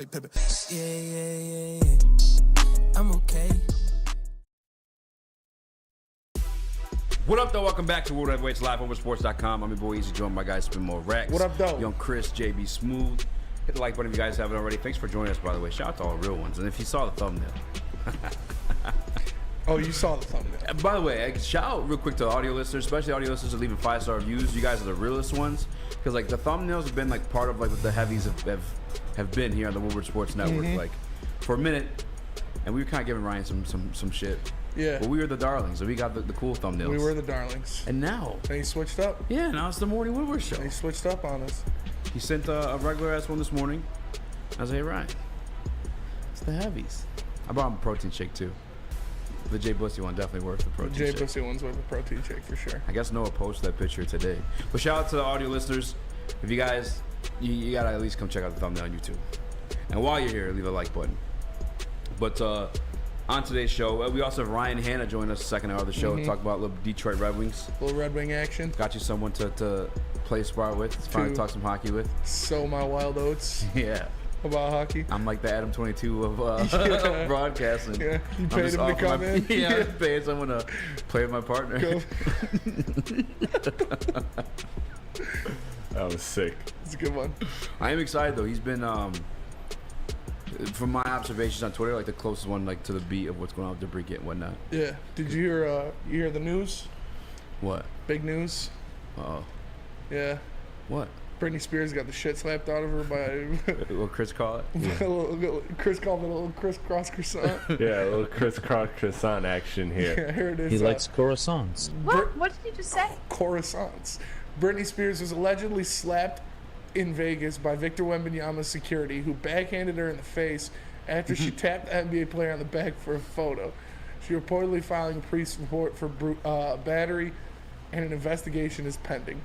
Yeah. I'm okay. What up, though? Welcome back to World Heavyweights Live on Sports.com. I'm your boy Easy, joined by guys Spin More Rex. What up, though? Young Chris, JB Smooth. Hit the like button if you guys haven't already. Thanks for joining us, by the way. Shout out to all the real ones. And if you saw the thumbnail. Oh, you saw the thumbnail. By the way, shout out real quick to the audio listeners, especially audio listeners that are leaving 5-star reviews. You guys are the realest ones. Because, like, the thumbnails have been, like, part of, like, what the heavies have been here on the Woodward Sports Network, like, for a minute. And we were kind of giving Ryan some shit. Yeah. But we were the darlings, so we got the cool thumbnails. We were the darlings. And now. And he switched up. Yeah, now it's the Morning Woodward Show. And he switched up on us. He sent a regular-ass one this morning. I was like, hey, Ryan, it's the heavies. I brought him a protein shake, too. The Jay Bussy one definitely worth the protein shake. Jay Bussy one's worth the protein shake for sure. I guess Noah posted that picture today. But shout out to the audio listeners. If you guys, you got to at least come check out the thumbnail on YouTube. And while you're here, leave a like button. But on today's show, we also have Ryan Hanna join us second hour of the show to talk about little Detroit Red Wings. A little Red Wing action. Got you someone to play spar with. Finally talk some hockey with. Sow my wild oats. Yeah. About hockey. I'm like the Adam 22 of of broadcasting. Yeah, you paid him to come in. Yeah, I paid someone to play with my partner. That was sick. It's a good one. I am excited though. He's been, from my observations on Twitter, like the closest one like to the beat of what's going on with DeBrincat and whatnot. Yeah. Did you hear the news? What? Big news. Oh. Yeah. What? Britney Spears got the shit slapped out of her by What Chris call it? Yeah. Chris called it a little crisscross croissant. Yeah, a little crisscross croissant action here. Yeah, here it is. He likes croissants. What did you just say? Croissants. Britney Spears was allegedly slapped in Vegas by Victor Wembanyama's security, who backhanded her in the face after she tapped the NBA player on the back for a photo. She reportedly filing a police report for battery, and an investigation is pending.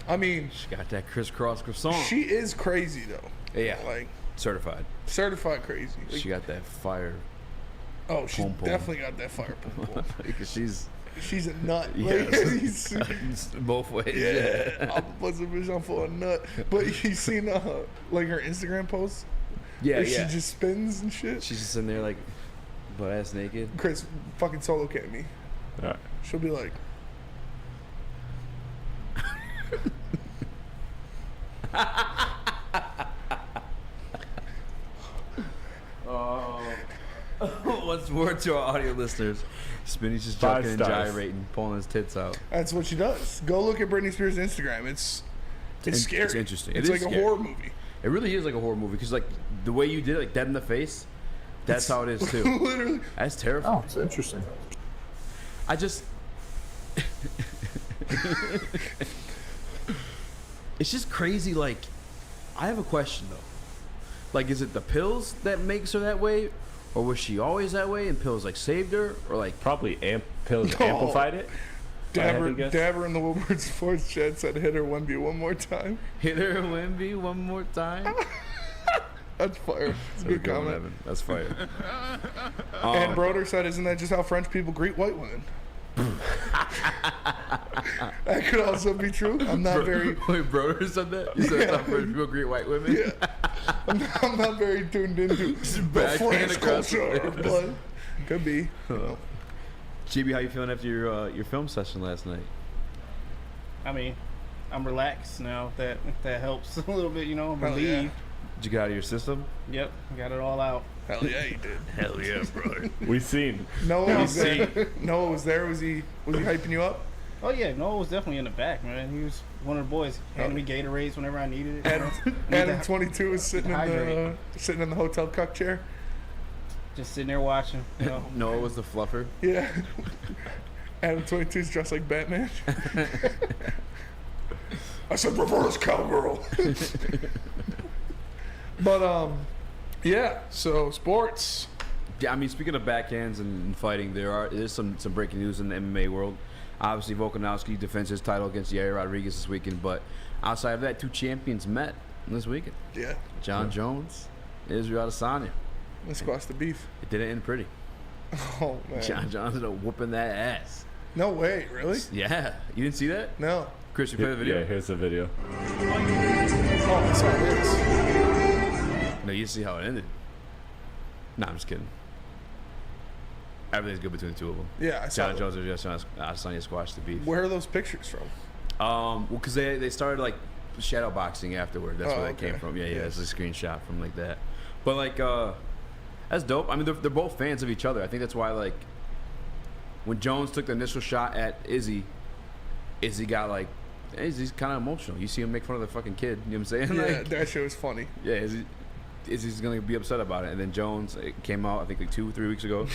I mean, She got that crisscross croissant. she is crazy though. Yeah. Like Certified. certified crazy. Like, She got that fire. oh, she's pom pom. definitely got that fire pom pom. She's a nut. Like, Yes. Both ways. yeah, I'm buzzing bitch. I'm full of nut. But you seen like her Instagram posts? Yeah, Where yeah. She just spins and shit. She's just in there like butt ass naked. Chris fucking solo cam me. All right. She'll be like, What's more to our audio listeners? Spinny's just 5 joking and stars. gyrating, pulling his tits out. that's what she does. Go look at Britney Spears' Instagram. It's scary. It's interesting. It's It like is a scary. horror movie. It really is like a horror movie because like the way you did it, like dead in the face, that's how it is too. Literally. That's terrifying. Oh, it's interesting. I just it's just crazy. Like, I have a question though. Like, is it the pills that makes her that way, or was she always that way and pills like saved her, or like Probably pills No. amplified it. I had to guess. Dabber in the Woodward Sports chat said, "Hit her 1B one more time." hit her Wemby one more time? That's fire. It's a good Good one, comment. Evan. That's fire. And Broder said, "Isn't that just how French people greet white women?" That could also be true. I'm not very. Wait, Broder said that? You said that's how French people greet white women? Yeah, I'm not very tuned into the backhand French across the culture, face. but could be. GB, how you feeling after your film session last night? I mean, I'm relaxed now. If that helps a little bit, you know. I'm Hell relieved. yeah. Did you get out of your system? Yep, got it all out. Hell yeah, he did. Hell yeah, brother. We seen. Noah was there. Noah was there. Was he hyping you up? Oh yeah, Noah was definitely in the back, man. He was one of the boys. Handed me Gatorades whenever I needed it. Adam 22 was sitting in Hydrate. the hotel cuck chair. Just sitting there watching. You know. Noah was the fluffer. Yeah. Adam 22 is dressed like Batman. I said reverse cowgirl. But yeah. So sports. Yeah, I mean, speaking of backhands and fighting, there is some breaking news in the MMA world. Obviously, Volkanovski defends his title against Yair Rodriguez this weekend, but outside of that, two champions met this weekend. Yeah. John Jones, Israel Adesanya. Let's squash the beef. It didn't end pretty. Oh man. John Jones ended up whooping that ass. No way, really? Yeah, you didn't see that? No. Chris, you play the video? Yeah, here's the video. Oh, I saw this. No, you see how it ended. Nah, I'm just kidding. Everything's good between the two of them. Yeah, I saw John that. Jones and Adesanya squashed the beef. Where are those pictures from? Well, because they started like shadow boxing afterward. That's Oh, where that came okay. from. Yeah, it's a screenshot from like that. But like, that's dope. I mean, they're both fans of each other. I think that's why like when Jones took the initial shot at Izzy got like, Izzy's kind of emotional. You see him make fun of the fucking kid. You know what I'm saying? Yeah, Like, that shit was funny. yeah, Izzy's gonna be upset about it. And then Jones, it came out I think like 2-3 weeks ago.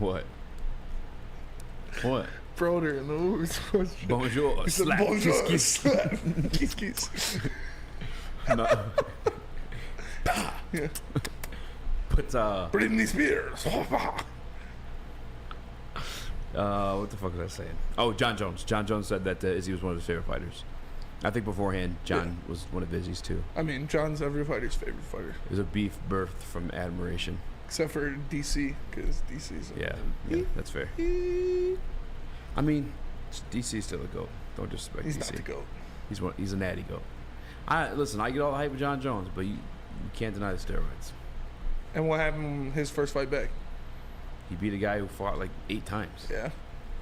What? What? Broder in the movies. Bonjour. He said, Slap. bonjour, Kiss, kiss. slap. Kiss, kiss. No. Yeah. But Britney Spears. what the fuck was I saying? Oh, John Jones. John Jones said that Izzy was one of his favorite fighters. I think beforehand, John was one of Izzy's too. I mean, John's every fighter's favorite fighter. It was a beef birthed from admiration. Except for DC, because DC's Yeah, that's fair. I mean, DC's still a GOAT. Don't disrespect He's DC. not the GOAT. He's a natty GOAT. Listen, I get all the hype with John Jones, but you can't deny the steroids. And what happened in his first fight back? He beat a guy who fought like 8 times, Yeah.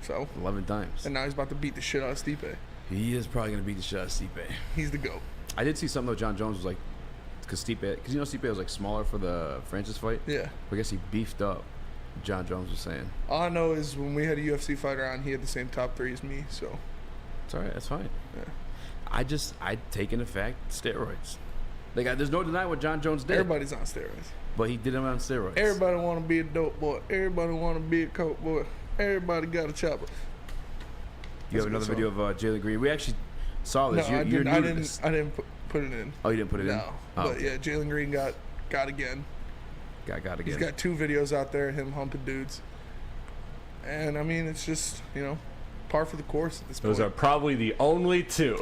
So, 11 times. and now he's about to beat the shit out of Stipe. He is probably gonna beat the shit out of Stipe. He's the GOAT. I did see something though. John Jones was like, because you know Stipe was like smaller for the Francis fight. Yeah. I guess he beefed up. John Jones was saying. All I know is when we had a UFC fighter on, he had the same top 3 as me, so. It's all right. That's fine. Yeah. I taken the fact steroids. Like there's no denying what John Jones did. Everybody's on steroids. But he did them on steroids. Everybody want to be a dope boy. Everybody want to be a coke boy. Everybody got a chopper. You have another video of Jalen Green. We actually saw No, this. I You're didn't. new to this. I didn't put it in. Oh, you didn't put it in? No, Oh, but okay. yeah, Jalen Green got again. Got again. He's got 2 videos out there, him humping dudes. And I mean, it's just par for the course at this point. Those are probably the only 2.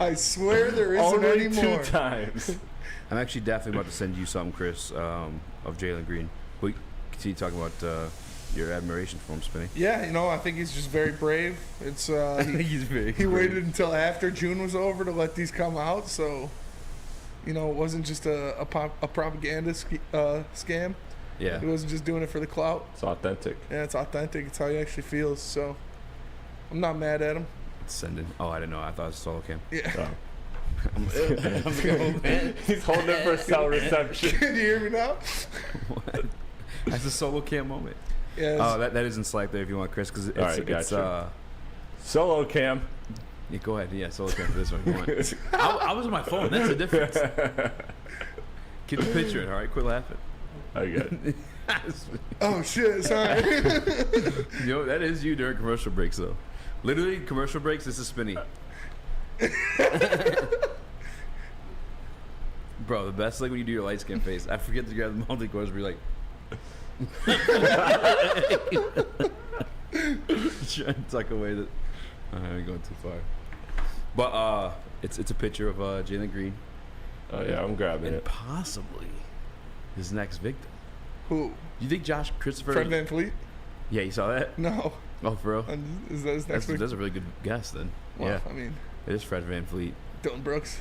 I swear there isn't Only any 2 more. times. I'm actually definitely about to send you something, Chris, of Jalen Green. We continue talking about your admiration for him, Spinny. Yeah, I think he's just very brave. It's He's very he waited until after June was over to let these come out, so it wasn't just a propaganda scam. Yeah. He wasn't just doing it for the clout. It's authentic. Yeah, it's authentic. It's how he actually feels. So I'm not mad at him. It's sending. Oh, I didn't know. I thought it was solo cam. Yeah. Oh. I'm like, oh, man. He's holding it for cell reception. Can you hear me now? What? That's a solo cam moment. Yeah. Oh, that is in Slack there if you want, Chris, because it's, All right, it's gotcha. Solo cam. yeah, go ahead. Yeah, solo cam for this one if you want. I was on my phone. That's the difference. Keep the picture in, all right? Quit laughing. I got it. Oh shit! Sorry. That is you during commercial breaks, though. Literally, commercial breaks, this is Spinny. Bro, the best like when you do your light skin face. I forget to grab the multi-course where you're like trying to tuck away the I'm going too far. But it's a picture of Jalen Green. Oh yeah, I'm grabbing And it. possibly his next victim. Who? You think Josh Christopher Fred Van Fleet? Yeah, you saw that? No. Oh, for real? Is that his next week? That's a really good guess then. Well, Yeah. I mean, It is Fred Van Fleet. Dylan Brooks.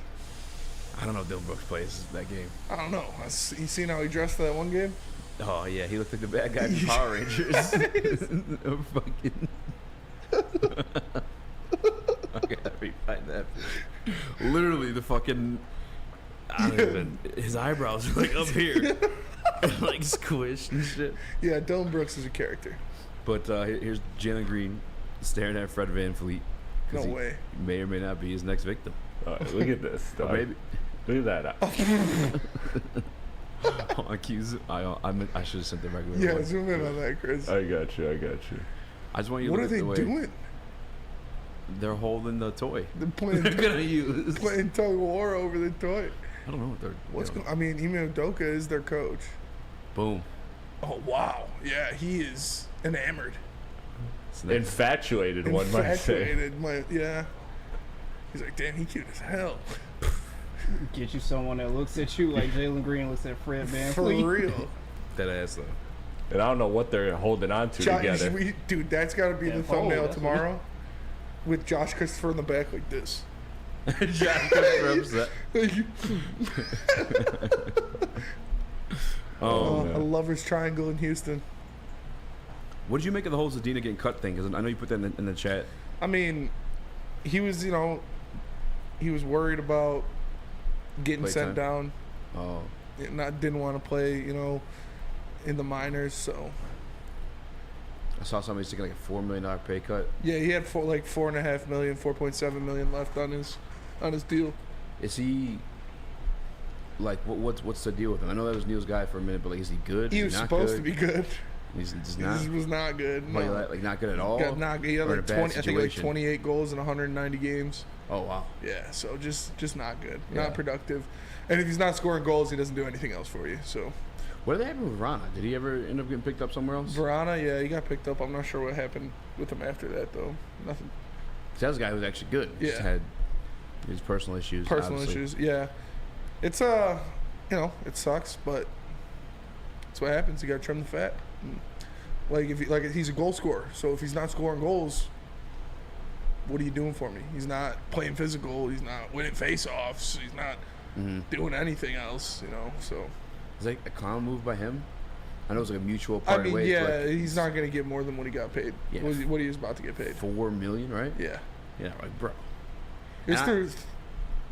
I don't know if Dylan Brooks plays that game. I don't know. You seen how he dressed for that one game? Oh yeah, he looked like the bad guy from Power Rangers. Fucking. I gotta refind that. Literally, the fucking. I don't even. His eyebrows are like up here, like squished and shit. Yeah, Dylan Brooks is a character. But here's Jalen Green staring at Fred Van Fleet. 'Cause No he way. May or may not be his next victim. All right, look at this. Or dog. maybe. Look at that. I should have sent the regular. Yeah, one. zoom in on that, Chris. I got you. I just want you to What are look at they the way doing? they're holding the toy. They're playing, They're gonna use. playing tug of war over the toy. I don't know what they're. What's doing. I mean, Ime Udoka is their coach. Boom. Oh wow, yeah, he is enamored, Infatuated, one might say. infatuated. Yeah, he's like, damn, he cute as hell. Get you someone that looks at you like Jalen Green looks at Fred Van For Fleet. real. That ass though. And I don't know what they're holding on to together. Dude, that's got to be Yeah, the thumbnail that's tomorrow, with Josh Christopher in the back like this. Josh Christopher upset. A lover's triangle in Houston. What did you make of the whole Zadina getting cut thing? Because I know you put that in the chat. I mean, he was, he was worried about getting Play sent time? down. Oh. Didn't want to play, in the minors. So I saw somebody taking like a $4 million pay cut. yeah, he had $4.5 million, $4.7 million left on his deal. Is he like what's the deal with him? I know that was Neil's guy for a minute, but like, is he good? He was supposed to be good. He's just not. He was not good. What, No. like not good at all. He had Or in a like bad 20. I think like situation? 28 goals in 190 games. Oh wow. Yeah, so just not good, Yeah. not productive. And if he's not scoring goals, he doesn't do anything else for you. So What did happen with Rana? Did he ever end up getting picked up somewhere else? Verana, yeah, he got picked up. I'm not sure what happened with him after that though. Nothing. That was a guy who was actually good. He just Yeah. had his personal issues. Personal obviously. issues, yeah. It's it sucks, but that's what happens. You got to trim the fat. Like he's a goal scorer, so if he's not scoring goals, what are you doing for me? He's not playing physical. He's not winning face-offs. He's not doing anything else, So Is that a clown move by him? I know it was like a mutual I part mean, ways. yeah, like he's not going to get more than what he got paid. Yeah. What he was about to get paid. $4 million, right? Yeah, Yeah, like bro. it's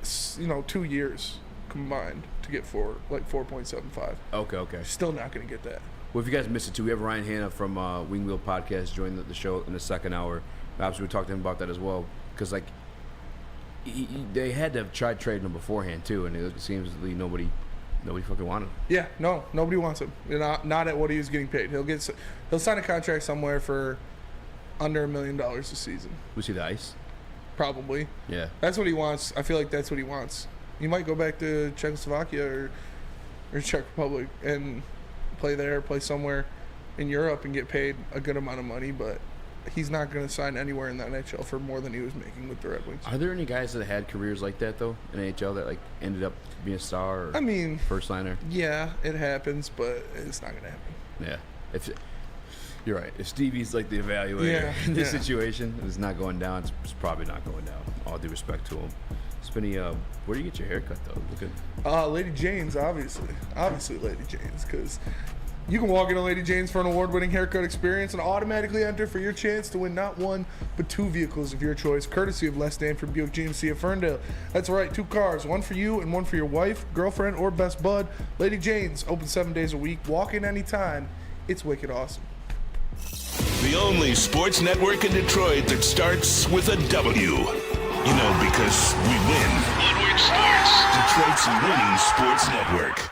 And through 2 years combined to get 4.75. Okay. Still not going to get that. Well, if you guys missed it too, we have Ryan Hanna from Wing Wheel Podcast join the show in the second hour. Obviously, we talked to him about that as well because like they had to have tried trading him beforehand too, and it seems like nobody fucking wanted him. Yeah, no, nobody wants him. Not at what he was getting paid. He'll sign a contract somewhere for under $1 million a season, Was he the ice? probably. Yeah. That's what he wants. I feel like that's what he wants. He might go back to Czechoslovakia or Czech Republic and play there, play somewhere in Europe and get paid a good amount of money, but he's not going to sign anywhere in the NHL for more than he was making with the Red Wings. Are there any guys that had careers like that though in NHL that like ended up being a star or I mean, first liner? yeah, it happens, but it's not going to happen. Yeah. If you're right. If Stevie's like the evaluator Yeah, in this yeah. situation, it's not going down. It's probably not going down. All due respect to him. Spinny, where do you get your haircut though? Looking. Lady Jane's, obviously Lady Jane's, because you can walk into Lady Jane's for an award-winning haircut experience and automatically enter for your chance to win not one, but 2 vehicles of your choice, courtesy of Les Stanford Buick GMC of Ferndale. That's right, 2 cars, one for you and one for your wife, girlfriend, or best bud. Lady Jane's, open 7 days a week, walk in anytime. It's wicked awesome. The only sports network in Detroit that starts with a W. Because we win. Woodward Sports, Detroit's winning sports network.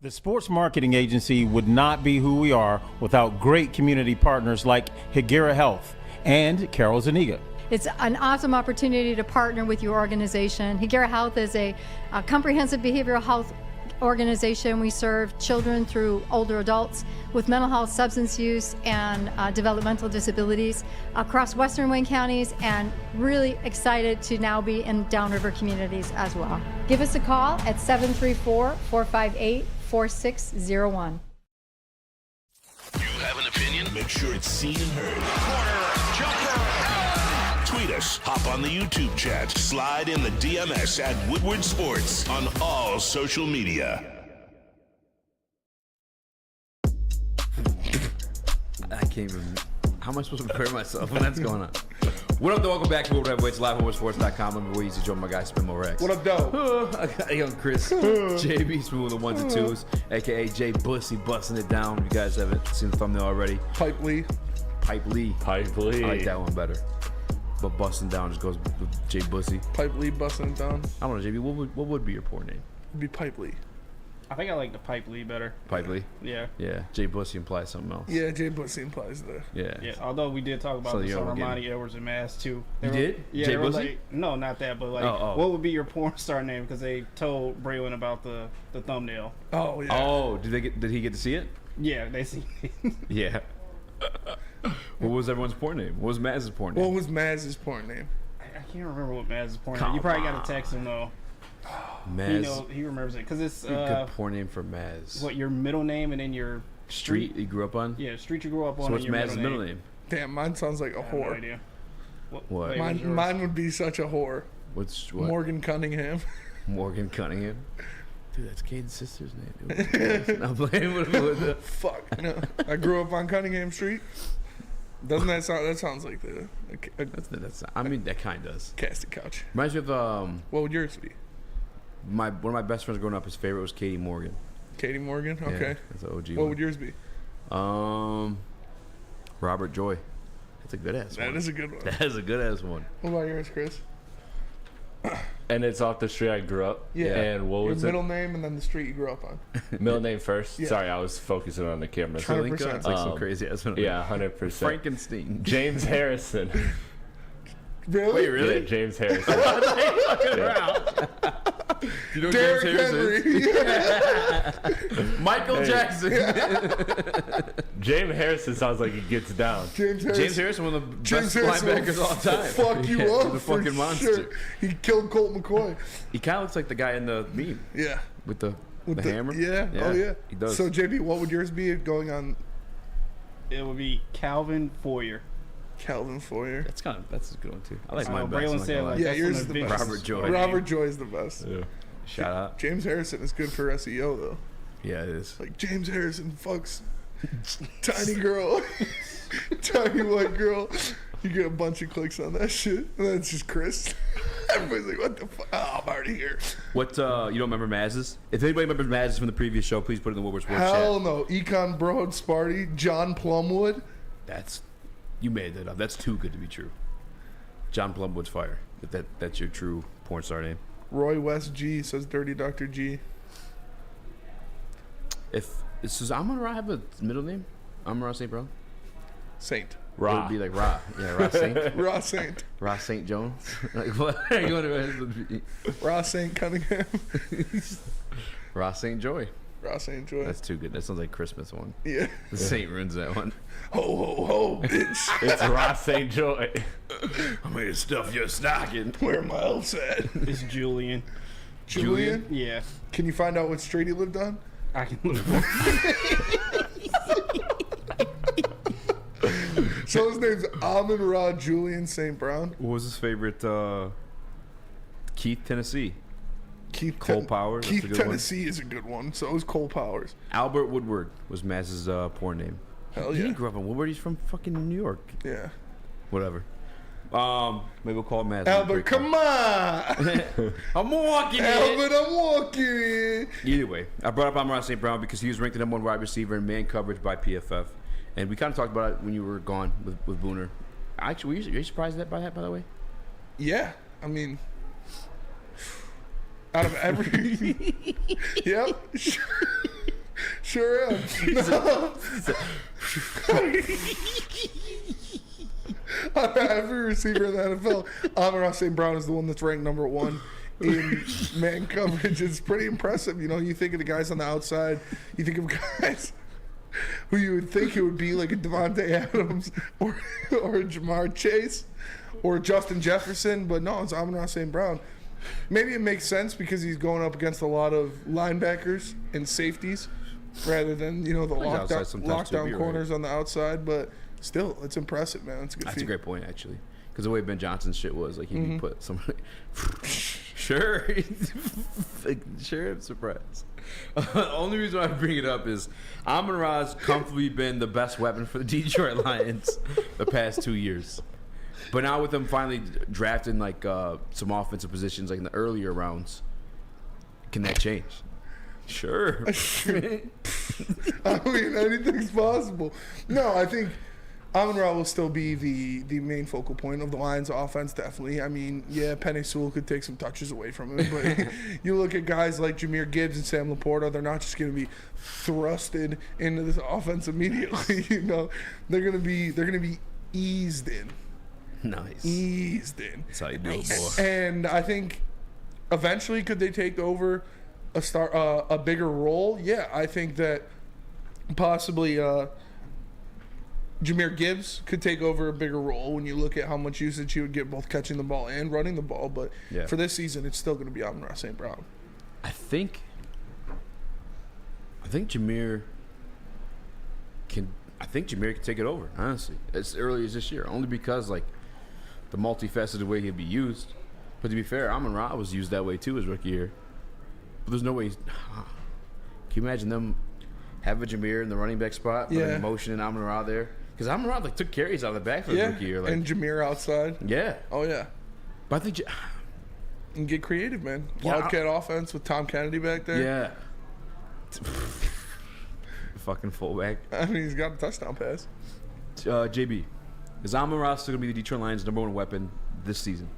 The sports marketing agency would not be who we are without great community partners like Higuera Health and Carol Zaniga. It's an awesome opportunity to partner with your organization. Higuera Health is a comprehensive behavioral health organization. We serve children through older adults with mental health, substance use, and developmental disabilities across Western Wayne counties, and really excited to now be in downriver communities as well. Give us a call at 734-458-4601. You have an opinion? Make sure it's seen and heard. Corner, jumper, tweet us, hop on the YouTube chat, slide in the DMS at Woodward Sports on all social media. I can't even. How am I supposed to prepare myself when that's going on? What up, though? Welcome back to Woodward Heavyweights, live on WoodwardSports.com. I'm way easy, join my guy, Spin Rex. What up, Doe? I got young Chris, JB Smooth, the ones and twos, aka Jay Bussy, busting it down. If you guys haven't seen the thumbnail already, Pipe Lee. Pipe Lee. Pipe Lee. I like that one better. But busting down just goes with Jay Bussy. Pipe Lee busting it down. I don't know, JB. What would be your porn name? It'd be Pipe Lee. I think I like the Pipe Lee better. Pipe Lee. Yeah. Yeah. Jay Bussy implies something else. Yeah, Jay Bussy implies that. Yeah. Yeah. Although we did talk about So this you're on getting- Ermanni, Edwards, and Mass too. You did? Yeah. Jay they were Bussy? like, no, not that, but like, Oh. what would be your porn star name? Because they told Braylon about the thumbnail. Oh, yeah. Oh, did he get to see it? Yeah, they see. Yeah. What was everyone's porn name? What was Maz's porn name? What was Maz's porn name? I can't remember what Maz's porn name. Come You probably got on. to text him though. Maz. He remembers it because it's Good porn name for Maz. what your middle name and then your Street he grew up on? Yeah, street you grew up on. So what's and your Maz's middle name? Damn, mine sounds like a I have no whore. idea. What? Mine would be such a whore. What? Morgan Cunningham. Morgan Cunningham. Dude, that's Caden's sister's name. Dude. I'm playing with the. Fuck. No. I grew up on Cunningham Street. Doesn't that sound? That sounds like That's. I mean, that kind of does. casting couch. Reminds me of What would yours be? one of my best friends growing up. His favorite was Katie Morgan. Katie Morgan. Yeah, Okay. that's an OG. What one. would yours be? Robert Joy. That's a good ass one. That is a good one. That is a good ass one. What about yours, Chris? And it's off the street I grew up. Yeah. And what Your was middle name and then the street you grew up on. Middle name first? Yeah. Sorry, I was focusing on the camera. 100%. It's like some crazy ass one. Yeah, 100%. Frankenstein. James Harrison. Really? Wait, really? Yeah, James Harrison. You know Derrick James Harrison? Henry. Michael Jackson. James Harrison sounds like he gets down. James Harrison. James Harrison, one of the James best Harrison linebackers will all time. Fuck you Yeah, up. the for fucking monster. Sure. He killed Colt McCoy. He kind of looks like the guy in the meme Yeah. with the With hammer. Yeah. Oh yeah. He does. So JB, what would yours be going on? It would be Calvin Foyer. Calvin Foyer. that's a good one too. I like mine Braylon best. I'm not said, gonna lie. like, Yeah, that's yours one is of the big- best. Robert Joy. Robert Joy is the best. Yeah. Shout out. James Harrison is good for SEO though. Yeah, it is. Like James Harrison fucks tiny girl, tiny white girl. You get a bunch of clicks on that shit, and then it's just Chris. Everybody's like, "What the fuck?" Oh, I'm already here. What you don't remember Maz's? If anybody remembers Maz's from the previous show, please put it in the Woodward Sports Hell chat. no, Econ Broad Sparty, John Plumwood. You made that up. That's too good to be true. John Plumwood's fire. If that's your true porn star name. Roy West G says Dirty Dr. G. If does Amon-Ra have a middle name? Amon-Ra St. Brown? Saint. It Ra. would be like Ra. Yeah, Ra Saint. Raw Saint. Ra St. Jones. Like what? You want to Raw Saint Cunningham. Ra St. Joy. Raw Saint Joy. That's too good. That sounds like a Christmas one. Yeah. The Saint ruins that one. Ho ho ho, bitch. It's Ross St. Joy. I'm gonna stuff your stocking. Where my elves at? It's Julian. Julian? Yeah. Can you find out what street he lived on? I can look. So his name's Amon-Ra Julian St. Brown. What was his favorite? Keith, Tennessee. Keith Cole Powers, that's a Keith, good one. Tennessee is a good one. So is Cole Powers. Albert Woodward was Maz's porn name. Hell He yeah. didn't grow up in Woodward. He's from fucking New York. Yeah. Whatever. Maybe we'll call it Maz. Albert, come on. I'm walking Albert, I'm walking in. Either way, I brought up Amon-Ra St. Brown because he was ranked the #1 wide receiver in man coverage by PFF. And we kind of talked about it when you were gone with Booner. Actually, were you surprised by that, by the way? Yeah. I mean, out of every. Yep. Sure am. No. Out of every receiver in the NFL, Amon-Ra St. Brown is the one that's ranked #1 in man coverage. It's pretty impressive. You know, you think of the guys on the outside, you think of guys who you would think it would be like a Devontae Adams or a Jamar Chase or Justin Jefferson, but no, it's Amon-Ra St. Brown. Maybe it makes sense because he's going up against a lot of linebackers and safeties rather than, you know, the outside sometimes too, lockdown you're corners on the outside, but still, it's impressive, man. It's a good That's feat. a great point, actually. Because the way Ben Johnson's shit was, like, he'd be put somebody. Sure. Like, sure, I'm surprised. The only reason why I bring it up is Amon-Ra's comfortably been the best weapon for the Detroit Lions the past 2 years. But now with them finally drafting, like, some offensive positions, like, in the earlier rounds, can that change? Sure. I mean, anything's possible. No, I think Amon-Ra will still be the main focal point of the Lions offense, definitely. I mean, yeah, Penei Sewell could take some touches away from him, but you look at guys like Jahmyr Gibbs and Sam Laporta, they're not just going to be thrusted into this offense immediately. You know, they're going to be eased in. Nice. Eased in. That's how you do it, boy. And I think eventually could they take over a bigger role? Yeah, I think that possibly Jahmyr Gibbs could take over a bigger role when you look at how much usage he would get both catching the ball and running the ball. But Yeah. for this season, it's still going to be Amon-Ra St. Brown. I think Jahmyr can take it over, honestly, as early as this year. Only because, like, the multifaceted way he'd be used. But to be fair, Amon-Ra was used that way too his rookie year. But there's no way. Can you imagine them having Jameer in the running back spot, but then motioning Amon-Ra there? Because Amon-Ra took carries out of the back for his rookie year. And Jameer outside. Yeah. Oh, yeah. But I think... And get creative, man. Yeah, Wildcat offense with Tom Kennedy back there. Yeah. Fucking fullback. I mean, he's got a touchdown pass. JB, is Amon-Ra still going to be the Detroit Lions' #1 weapon this season?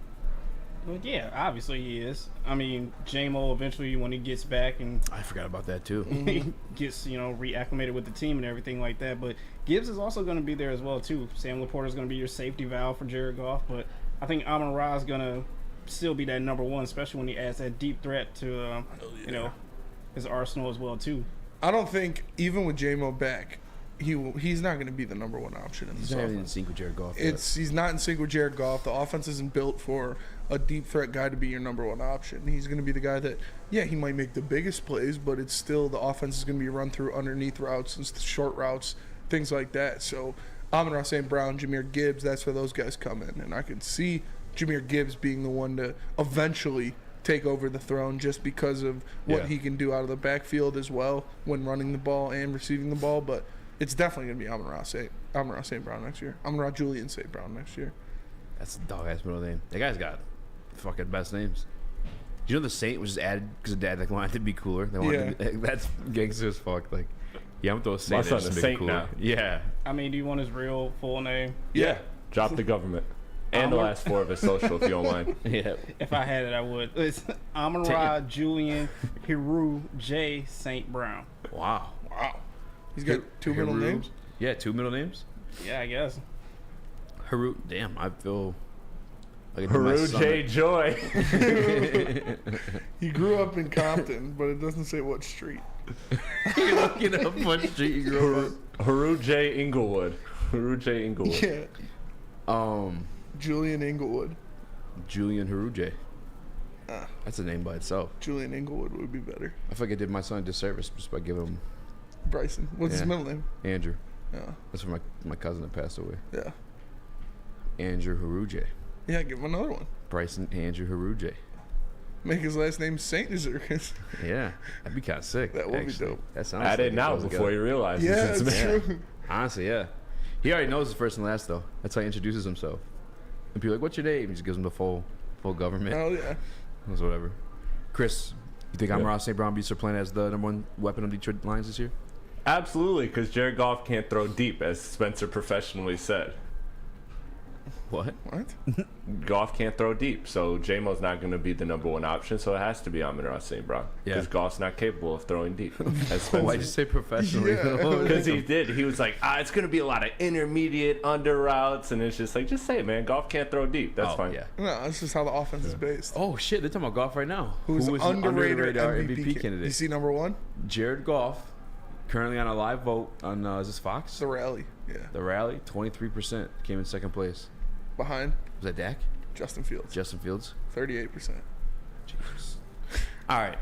Well, yeah, obviously he is. I mean, J-Mo eventually, when he gets back and I forgot about that too. he gets, reacclimated with the team and everything like that. But Gibbs is also going to be there as well, too. Sam Laporta is going to be your safety valve for Jared Goff. But I think Amon-Ra is going to still be that #1, especially when he adds that deep threat to, his arsenal as well, too. I don't think, even with J-Mo back, he's not going to be the #1 option in this He's not offense. in sync with Jared Goff. He's not in sync with Jared Goff. The offense isn't built for a deep threat guy to be your #1 option. He's going to be the guy that, he might make the biggest plays, but it's still the offense is going to be run through underneath routes and short routes, things like that. So Amon-Ra St. Brown, Jahmyr Gibbs, that's where those guys come in. And I could see Jahmyr Gibbs being the one to eventually take over the throne just because of what he can do out of the backfield as well when running the ball and receiving the ball. But it's definitely going to be Amon-Ra St. Brown next year. Amon-Ra Julian St. Brown next year. That's a dog-ass middle name. That guy's got fucking best names. Do you know the Saint was just added because the dad wanted to be cooler? They wanted to be, that's gangster as fuck. Like, I'm going to throw a Saint My in son's just a to make it Saint cooler. now. Yeah. I mean, do you want his real full name? Yeah. Drop the government. And the last 4 of his social, if you don't mind. Yeah. If I had it, I would. It's Amon-Ra Julian Hiru J. St. Brown. Wow. He's got 2 middle Haru? names. Yeah, 2 middle names. Yeah, I guess. Haru. Damn, I feel like Haru J. Joy. He grew up in Compton, but it doesn't say what street. You're looking up what street you grew up on. Haru J. Inglewood. Haru J. Inglewood. Yeah. Julian Inglewood. Julian Haruje. That's a name by itself. Julian Inglewood would be better. I feel like I did my son a disservice just by giving him Bryson. What's his Yeah. middle name? Andrew. Yeah. That's for my cousin that passed away. Yeah. Andrew Haruje. Yeah, give him another one. Bryson Andrew Haruje. Make his last name Saint Zerkis. Yeah, that'd be kind of sick. That would be actually. dope. That sounds Add like it now before you realize Yeah, it's it's man. true. Honestly, yeah. He already knows his first and last, though. That's how he introduces himself. And people are like, what's your name? He just gives them the full government. Oh, yeah. It's whatever. Chris, you think Amon-Ra St. Brown be supplanted as the #1 weapon of Detroit Lions this year? Absolutely, because Jared Goff can't throw deep, as Spencer professionally said. What? What? Goff can't throw deep, so J-Mo's not going to be the #1 option, so it has to be Amon-Ra St. Brown. Yeah. Because Goff's not capable of throwing deep. As Why'd you say professionally? Yeah. Because he did. He was like, it's going to be a lot of intermediate under routes, and it's just like, just say it, man. Goff can't throw deep. That's fine. Yeah. No, that's just how the offense is based. Oh, shit. They're talking about Goff right now. Who's Who an is an underrated MVP You candidate? see #1? Jared Goff, currently on a live vote on, is this Fox? The rally. Yeah. The rally, 23% came in second place. Behind Was that Dak? Justin Fields. Justin Fields? 38%. Jesus. All right.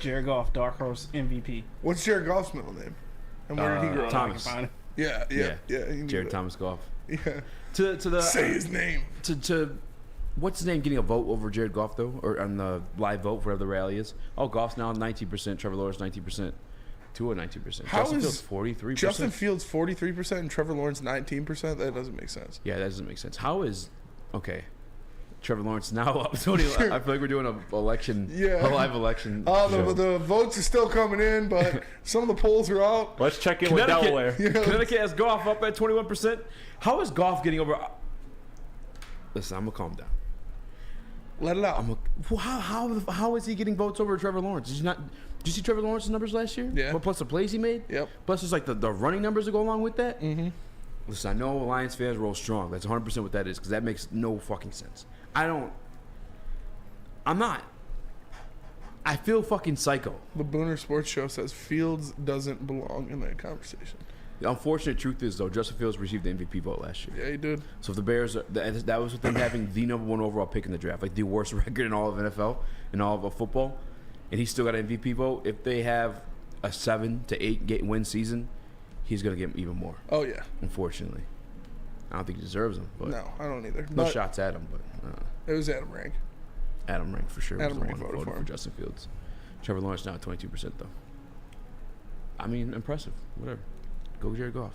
Jared Goff, Dark Horse MVP. What's Jared Goff's middle name? And where did he grow up? Thomas. I can find it. Yeah. You knew Jared that. Thomas Goff. Yeah. To the Say his name. to what's his name getting a vote over Jared Goff though, or on the live vote wherever the rally is? Oh, Goff's now 19%. Trevor Lawrence 19%. Tua 19%. How Justin is Fields 43%. Justin Fields 43% and Trevor Lawrence 19%? That doesn't make sense. Yeah, that doesn't make sense. How is Trevor Lawrence now up 20? I feel like we're doing a election, Yeah. a live election. The votes are still coming in, but some of the polls are out. Let's check in with Delaware. Connecticut has Goff up at 21%. How is Goff getting over? Listen, I'm gonna calm down. Let it out. How is he getting votes over Trevor Lawrence? Did you see Trevor Lawrence's numbers last year? Yeah. But plus the plays he made? Yep. Plus there's like the running numbers that go along with that? Mm-hmm. Listen, I know Lions fans roll strong. That's 100% what that is, because that makes no fucking sense. I'm not. I feel fucking psycho. The Booner Sports Show says Fields doesn't belong in that conversation. The unfortunate truth is, though, Justin Fields received the MVP vote last year. Yeah, he did. So if the Bears, that was with them having the #1 overall pick in the draft, like the worst record in all of NFL and all of football, and he still got an MVP vote. If they have a 7 to 8 win season, he's gonna get even more. Oh yeah. Unfortunately, I don't think he deserves them. But No, I don't either. no But shots at him, but it was Adam Rank. Adam Rank for sure. Adam was the Rank one who voted for voted him. for Justin Fields. Trevor Lawrence now at 22% though. I mean, impressive. Whatever. Go Jared Goff.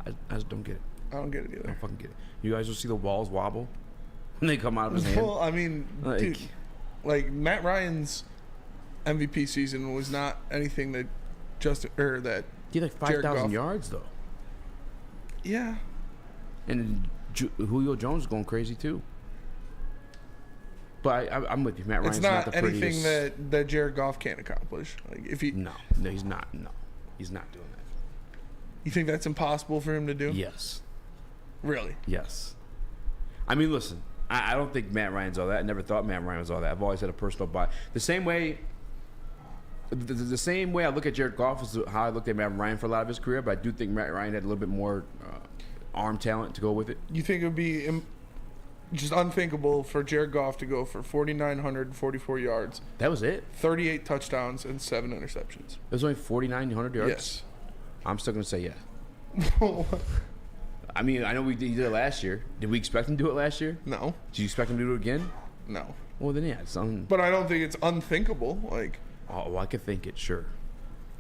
I just don't get it. I don't get it I either. don't fucking get it. You guys will see the walls wobble when they come out of his hand. Well, I mean, dude, like Matt Ryan's MVP season was not anything that that He had like Jared 5,000 Goff. yards though, Yeah, and Julio Jones is going crazy too. But I'm with you. Matt Ryan's it's not the anything prettiest. that Jared Goff can't accomplish. Like if he, No, he's not. No, he's not doing that. you think that's impossible for him to do? Yes. Really? Yes. I mean, listen, I don't think Matt Ryan's all that. I never thought Matt Ryan was all that. I've always had a personal bias. The same way I look at Jared Goff is how I looked at Matt Ryan for a lot of his career, but I do think Matt Ryan had a little bit more arm talent to go with it. You think it would be just unthinkable for Jared Goff to go for 4,944 yards, That was it. 38 touchdowns, and 7 interceptions? It was only 4,900 yards. Yes. I'm still going to say yeah. I mean, I know he did it last year. Did we expect him to do it last year? No. Did you expect him to do it again? No. Well, then yeah. It's But I don't think it's unthinkable. Like, oh, well, I could think it, sure.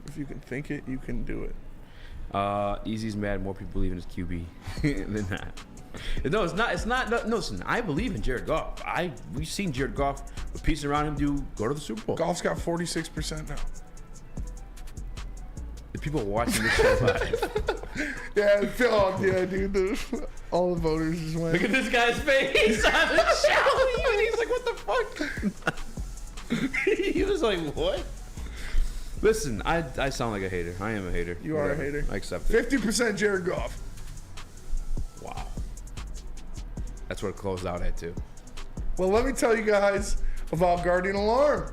if you can think it, you can do it. Easy's mad. More people believe in his QB than that. No, it's not. It's not. No, listen, I believe in Jared Goff. We've seen Jared Goff with pieces around him go to the Super Bowl. Goff's got 46% now. The people watching this show live. Yeah, dude. All the voters just went. Look at this guy's face on the show. And he's like, "What the fuck?" He was like, "What?" Listen, I sound like a hater. I am a hater. You are a hater. I accept it. 50% Jared Goff. Wow. That's what it closed out at too. Well, let me tell you guys about Guardian Alarm.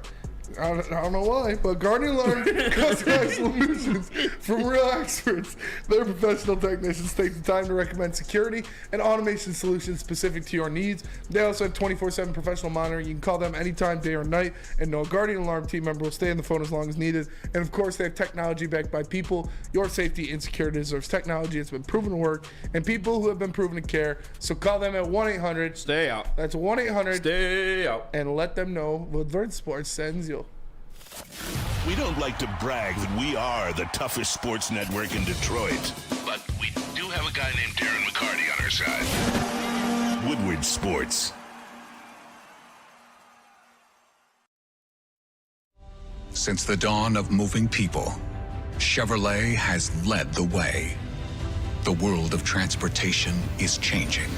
I don't know why, but Guardian Alarm customized solutions from real experts. Their professional technicians take the time to recommend security and automation solutions specific to your needs. They also have 24/7 professional monitoring. You can call them anytime, day or night, and no Guardian Alarm team member will stay on the phone as long as needed. And of course, they have technology backed by people. Your safety and security deserves technology. It's been proven to work, and people who have been proven to care. So call them at 1-800. Stay out. That's 1-800. Stay out. And let them know Woodward Sports sends you. We don't like to brag that we are the toughest sports network in Detroit, but we do have a guy named Darren McCarty on our side. Woodward Sports. Since the dawn of moving people, Chevrolet has led the way. The world of transportation is changing.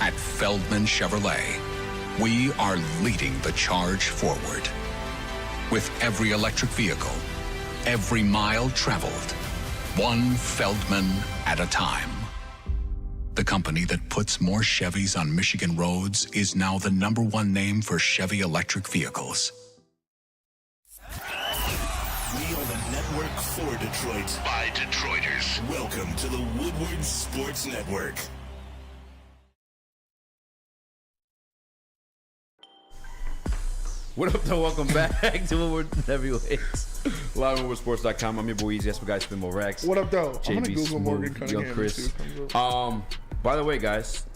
At Feldman Chevrolet, we are leading the charge forward. With every electric vehicle, every mile traveled, one Feldman at a time. The company that puts more Chevys on Michigan roads is now the #1 name for Chevy electric vehicles. We are the network for Detroit by Detroiters. Welcome to the Woodward Sports Network. What up, though? Welcome back to Woodward Heavyweights. Live on WoodwardSports.com. I'm your boy Easy. That's my guy, Spin More Racks. What up, though? I'm gonna JB Google Morgan Smooth, Young Cunningham. Chris. and see what comes up. By the way, guys,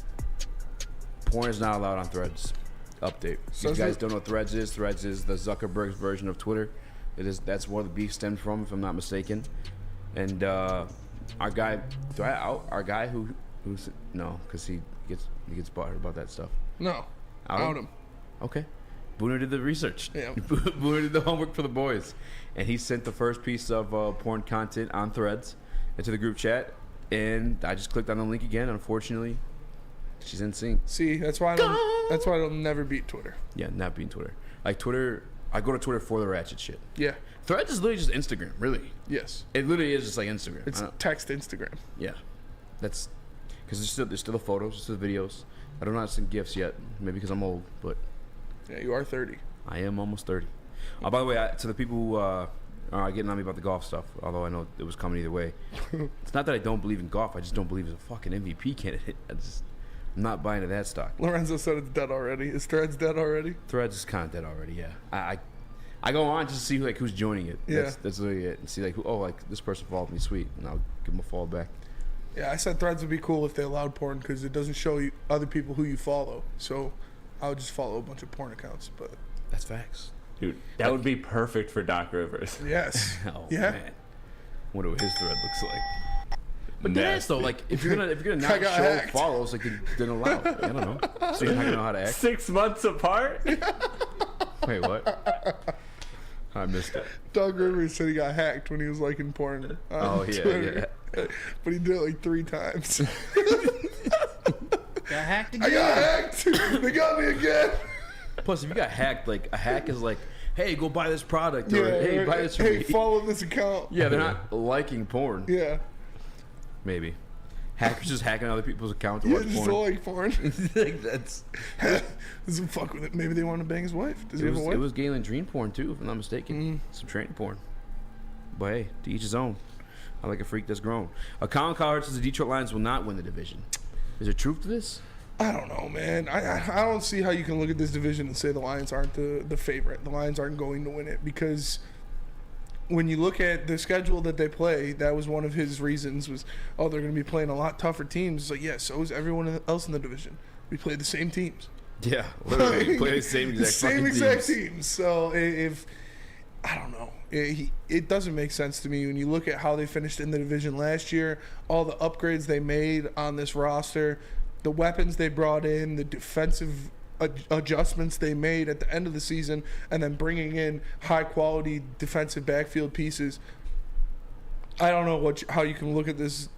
porn is not allowed on Threads. Update. So If you guys is it- don't know what Threads is the Zuckerberg's version of Twitter. That's where the beef stemmed from, if I'm not mistaken. And our guy, do I out our guy who's no, because he gets butthurt about that stuff. No. Out Out him. Okay. Booner did the research. Yeah. Booner did the homework for the boys. And he sent the first piece of porn content on Threads into the group chat. And I just clicked on the link again. Unfortunately, she's in sync. See, that's why I'll never beat Twitter. Yeah, not being Twitter. Like Twitter, I go to Twitter for the ratchet shit. Yeah. Threads is literally just Instagram, really. Yes. It literally is just like Instagram. It's text Instagram. Yeah. That's because there's still the photos, there's still the videos. I don't know how to send GIFs yet. Maybe because I'm old, but Yeah, you are 30. I am almost 30. By the way, to the people who are getting on me about the golf stuff, although I know it was coming either way, it's not that I don't believe in golf. I just don't believe he's a fucking MVP candidate. I'm not buying into that stock. Lorenzo said it's dead already. Is Threads dead already? Threads is kind of dead already, yeah. I go on just to see like who's joining it. Yeah. That's literally it. And see like, this person followed me, sweet. And I'll give them a follow back. Yeah, I said Threads would be cool if they allowed porn because it doesn't show you other people who you follow. So I would just follow a bunch of porn accounts. But That's facts. Dude, that would be perfect for Doc Rivers. yes, Oh yeah. man, wonder what his thread looks like. But Nasty. that's though, like if you're gonna I not got show hacked. follows, like then allow. I don't know. So you're not gonna know how to act. 6 months apart? Wait, what? I missed it. Doug Rivers said he got hacked when he was liking porn on Oh, yeah, Twitter. But he did it like 3 times. Got hacked I again. got hacked. They got me again. Plus, if you got hacked, like a hack is like, hey, go buy this product, or hey, or, buy this from hey, me. follow this account. Yeah, they're not liking porn. Yeah. Maybe. Hackers just hacking other people's accounts to Yeah, watch just porn. don't like porn. Like, that's. Doesn't fuck with it. Maybe they want to bang his wife. Does he It have was, a wife? it was Galen Dream porn too, if I'm not mistaken. Mm. Some training porn. But hey, to each his own. I like a freak that's grown. Colin Cowherd says the Detroit Lions will not win the division. Is there truth to this? I don't know, man. I don't see how you can look at this division and say the Lions aren't the favorite. The Lions aren't going to win it because when you look at the schedule that they play, that was one of his reasons was, oh, they're going to be playing a lot tougher teams. It's like, yeah, so is everyone else in the division. We play the same teams. Yeah, literally. We play the same exact fucking teams. teams. So if I don't know, it doesn't make sense to me when you look at how they finished in the division last year, all the upgrades they made on this roster, the weapons they brought in, the defensive adjustments they made at the end of the season, and then bringing in high-quality defensive backfield pieces. I don't know how you can look at this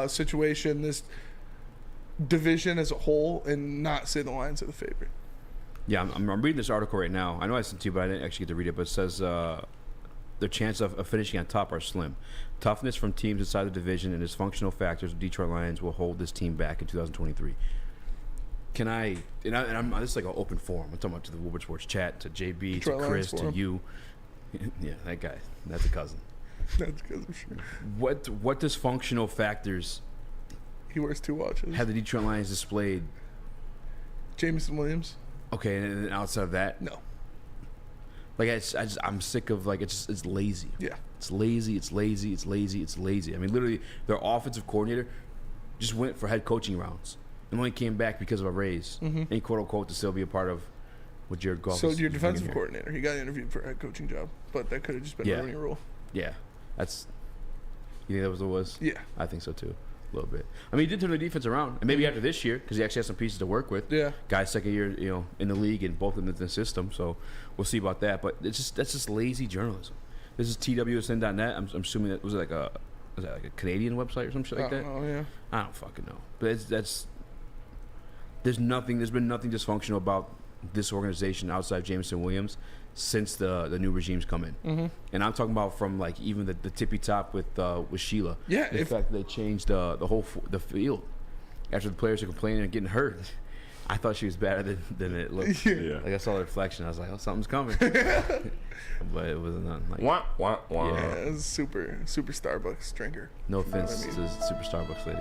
situation, this division as a whole, and not say the Lions are the favorite. Yeah, I'm reading this article right now. I know I sent it to you, but I didn't actually get to read it. But it says their chances of finishing on top are slim. Toughness from teams inside the division and dysfunctional factors of Detroit Lions will hold this team back in 2023. Can I? And I'm this is like an open forum. I'm talking about to the Woodward Sports chat, to JB, Detroit to Chris, Lions to forum. you. Yeah, that guy. That's a cousin. That's because I'm sure What dysfunctional factors he wears 2 watches. have the Detroit Lions displayed? Jameson Williams? Okay, and outside of that, No. like I'm sick of like it's lazy. Yeah. It's lazy. It's lazy. It's lazy. It's lazy. I mean, literally, their offensive coordinator just went for head coaching rounds and only came back because of a raise, and quote unquote to still be a part of what Jared Goff. So is your bringing defensive here. coordinator, he got interviewed for a head coaching job, but that could have just been Yeah. a Rooney Rule. Yeah, that's. You think that was what it was? Yeah. I think so too. A little bit. I mean, he did turn the defense around, and maybe after this year, because he actually has some pieces to work with. Yeah. Guy's second year, in the league and both in the system, so we'll see about that. But that's just lazy journalism. This is TWSN.net. I'm assuming that was that like a Canadian website or some shit like that? Oh yeah. I don't fucking know. But there's been nothing dysfunctional about this organization outside of Jameson Williams since the new regimes come in. Mm-hmm. And I'm talking about from like even the tippy top with Sheila. Yeah, The fact that they changed the whole the field after the players are complaining and getting hurt. I thought she was better than it looked. Yeah. Like I saw the reflection, I was like, oh, something's coming. But it wasn't nothing. Like, Wah, wah, wah. Yeah. Yeah, it was super Starbucks drinker. no offense to the Super Starbucks lady,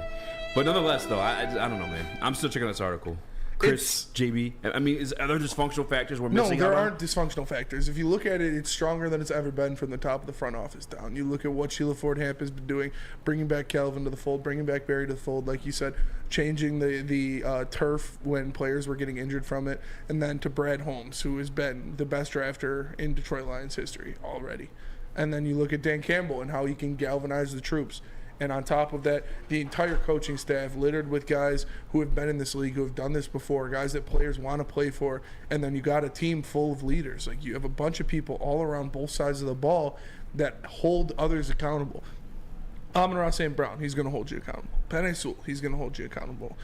but nonetheless, though, I don't know, man. I'm still checking this article. Chris, JB. I mean, are there dysfunctional factors we're No, missing? there out on? aren't dysfunctional factors. If you look at it, it's stronger than it's ever been from the top of the front office down. You look at what Sheila Ford Hamp has been doing, bringing back Calvin to the fold, bringing back Barry to the fold, like you said, changing the turf when players were getting injured from it, and then to Brad Holmes, who has been the best drafter in Detroit Lions history already. And then you look at Dan Campbell and how he can galvanize the troops. And on top of that, the entire coaching staff littered with guys who have been in this league, who have done this before, guys that players want to play for. And then you got a team full of leaders. Like, you have a bunch of people all around both sides of the ball that hold others accountable. Amon-Ra St. Brown, he's going to hold you accountable. Penei Sewell, he's going to hold you accountable.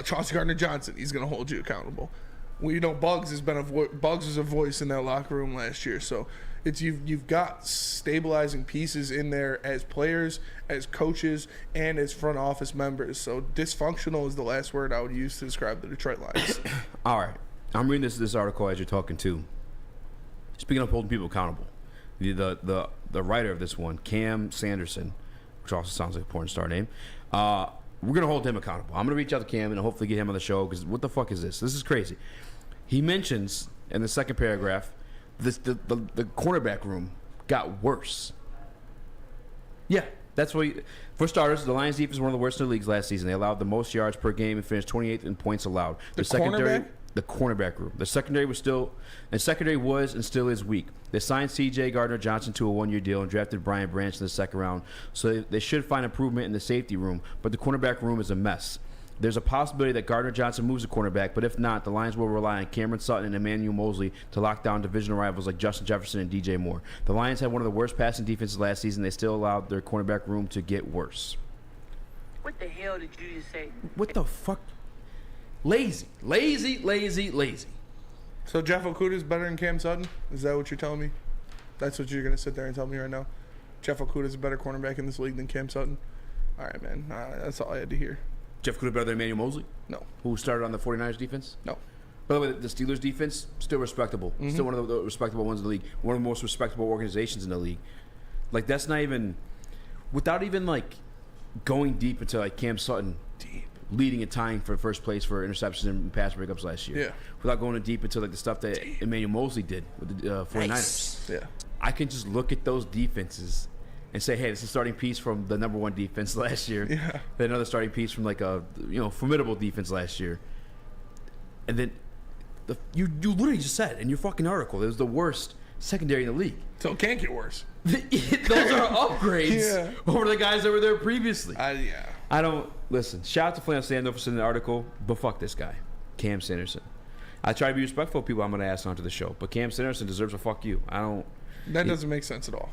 Chauncey Gardner-Johnson, he's going to hold you accountable. Well, Bugs has been Bugs was a voice in that locker room last year. So it's you've got stabilizing pieces in there as players, as coaches, and as front office members. So dysfunctional is the last word I would use to describe the Detroit Lions. All right, I'm reading this article as you're talking too. Speaking of holding people accountable, the writer of this one, Cam Sanderson, which also sounds like a porn star name. We're gonna hold him accountable. I'm gonna reach out to Cam and hopefully get him on the show, because what the fuck is this? This is crazy. He mentions in the second paragraph, the cornerback room got worse. Yeah, That's what. For starters, the Lions' defense was one of the worst in the leagues last season. They allowed the most yards per game and finished 28th in points allowed. The cornerback room. The secondary was and still is weak. They signed C.J. Gardner-Johnson to a 1-year deal and drafted Brian Branch in the second round, so they should find improvement in the safety room, but the cornerback room is a mess. There's a possibility that Gardner-Johnson moves the cornerback, but if not, the Lions will rely on Cameron Sutton and Emmanuel Mosley to lock down divisional rivals like Justin Jefferson and DJ Moore. The Lions had one of the worst passing defenses last season. They still allowed their cornerback room to get worse. What the hell did you just say? What the fuck? Lazy. So Jeff Okudah is better than Cam Sutton? Is that what you're telling me? That's what you're going to sit there and tell me right now? Jeff Okudah is a better cornerback in this league than Cam Sutton? All right, man. That's all I had to hear. Jeff Okudah better than Emmanuel Mosley? No. Who started on the 49ers defense? No. By the way, the Steelers defense, still respectable. Mm-hmm. Still one of the respectable ones in the league. One of the most respectable organizations in the league. Like, that's not even... Without even, like, going deep into, like, Cam Sutton leading and tying for first place for interceptions and pass breakups last year. Yeah. Without going deep into, like, the stuff that Emmanuel Mosley did with the 49ers. Nice. Yeah. I can just look at those defenses and say, hey, this is a starting piece from the number one defense last year. Yeah. Then another starting piece from like a formidable defense last year. And then you literally just said in your fucking article it was the worst secondary in the league. So it can't get worse. Those are upgrades over the guys that were there previously. I don't listen. Shout out to Flannel Sando for sending the article, but fuck this guy, Cam Sanderson. I try to be respectful of people I'm going to ask onto the show, but Cam Sanderson deserves a fuck you. I don't. That doesn't make sense at all.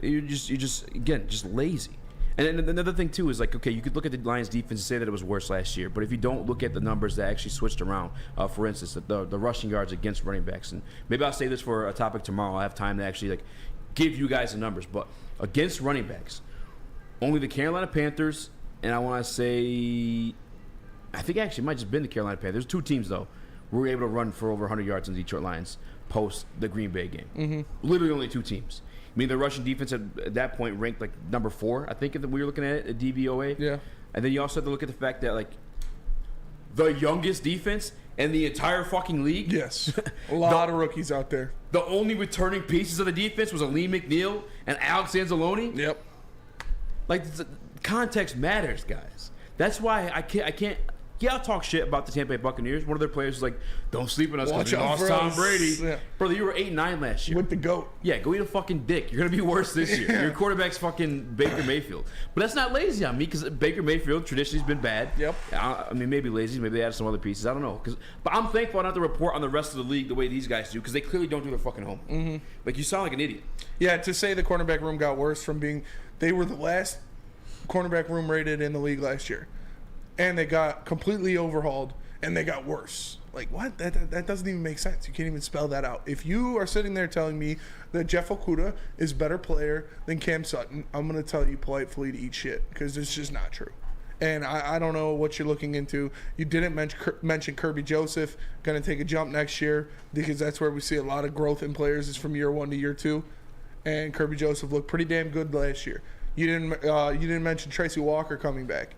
You're just again just lazy. And then another thing too is like, okay, you could look at the Lions defense and say that it was worse last year, but if you don't look at the numbers that actually switched around, for instance, the rushing yards against running backs, and maybe I'll save this for a topic tomorrow. I'll have time to actually like give you guys the numbers, but against running backs, only the Carolina Panthers and I want to say, I think actually it might have just been the Carolina Panthers. There's two teams though who were able to run for over 100 yards in the Detroit Lions post the Green Bay game. Mm-hmm. Literally only two teams. I mean, the Russian defense at that point ranked like number 4, I think, if we were looking at it at DVOA. Yeah. And then you also have to look at the fact that like the youngest defense in the entire fucking league. Yes. A lot of rookies out there. The only returning pieces of the defense was Lee McNeil and Alex Anzalone. Yep. Like, context matters, guys. That's why I can't. Yeah, I'll talk shit about the Tampa Bay Buccaneers. One of their players is like, don't sleep on us because we lost Tom Brady. Yeah. Brother, you were 8-9 last year. With the GOAT. Yeah, go eat a fucking dick. You're going to be worse this year. Your quarterback's fucking Baker Mayfield. But that's not lazy on me because Baker Mayfield traditionally has been bad. Yep. I mean, maybe lazy. Maybe they added some other pieces. I don't know. But I'm thankful I don't have to report on the rest of the league the way these guys do because they clearly don't do their fucking homework. Mm-hmm. Like, you sound like an idiot. Yeah, to say the cornerback room got worse from being – they were the last cornerback room rated in the league last year. And they got completely overhauled, and they got worse. Like, what? That doesn't even make sense. You can't even spell that out. If you are sitting there telling me that Jeff Okudah is a better player than Cam Sutton, I'm going to tell you politely to eat shit because it's just not true. And I don't know what you're looking into. You didn't mention Kirby Joseph, going to take a jump next year because that's where we see a lot of growth in players is from year 1 to year 2. And Kirby Joseph looked pretty damn good last year. You didn't mention Tracy Walker coming back,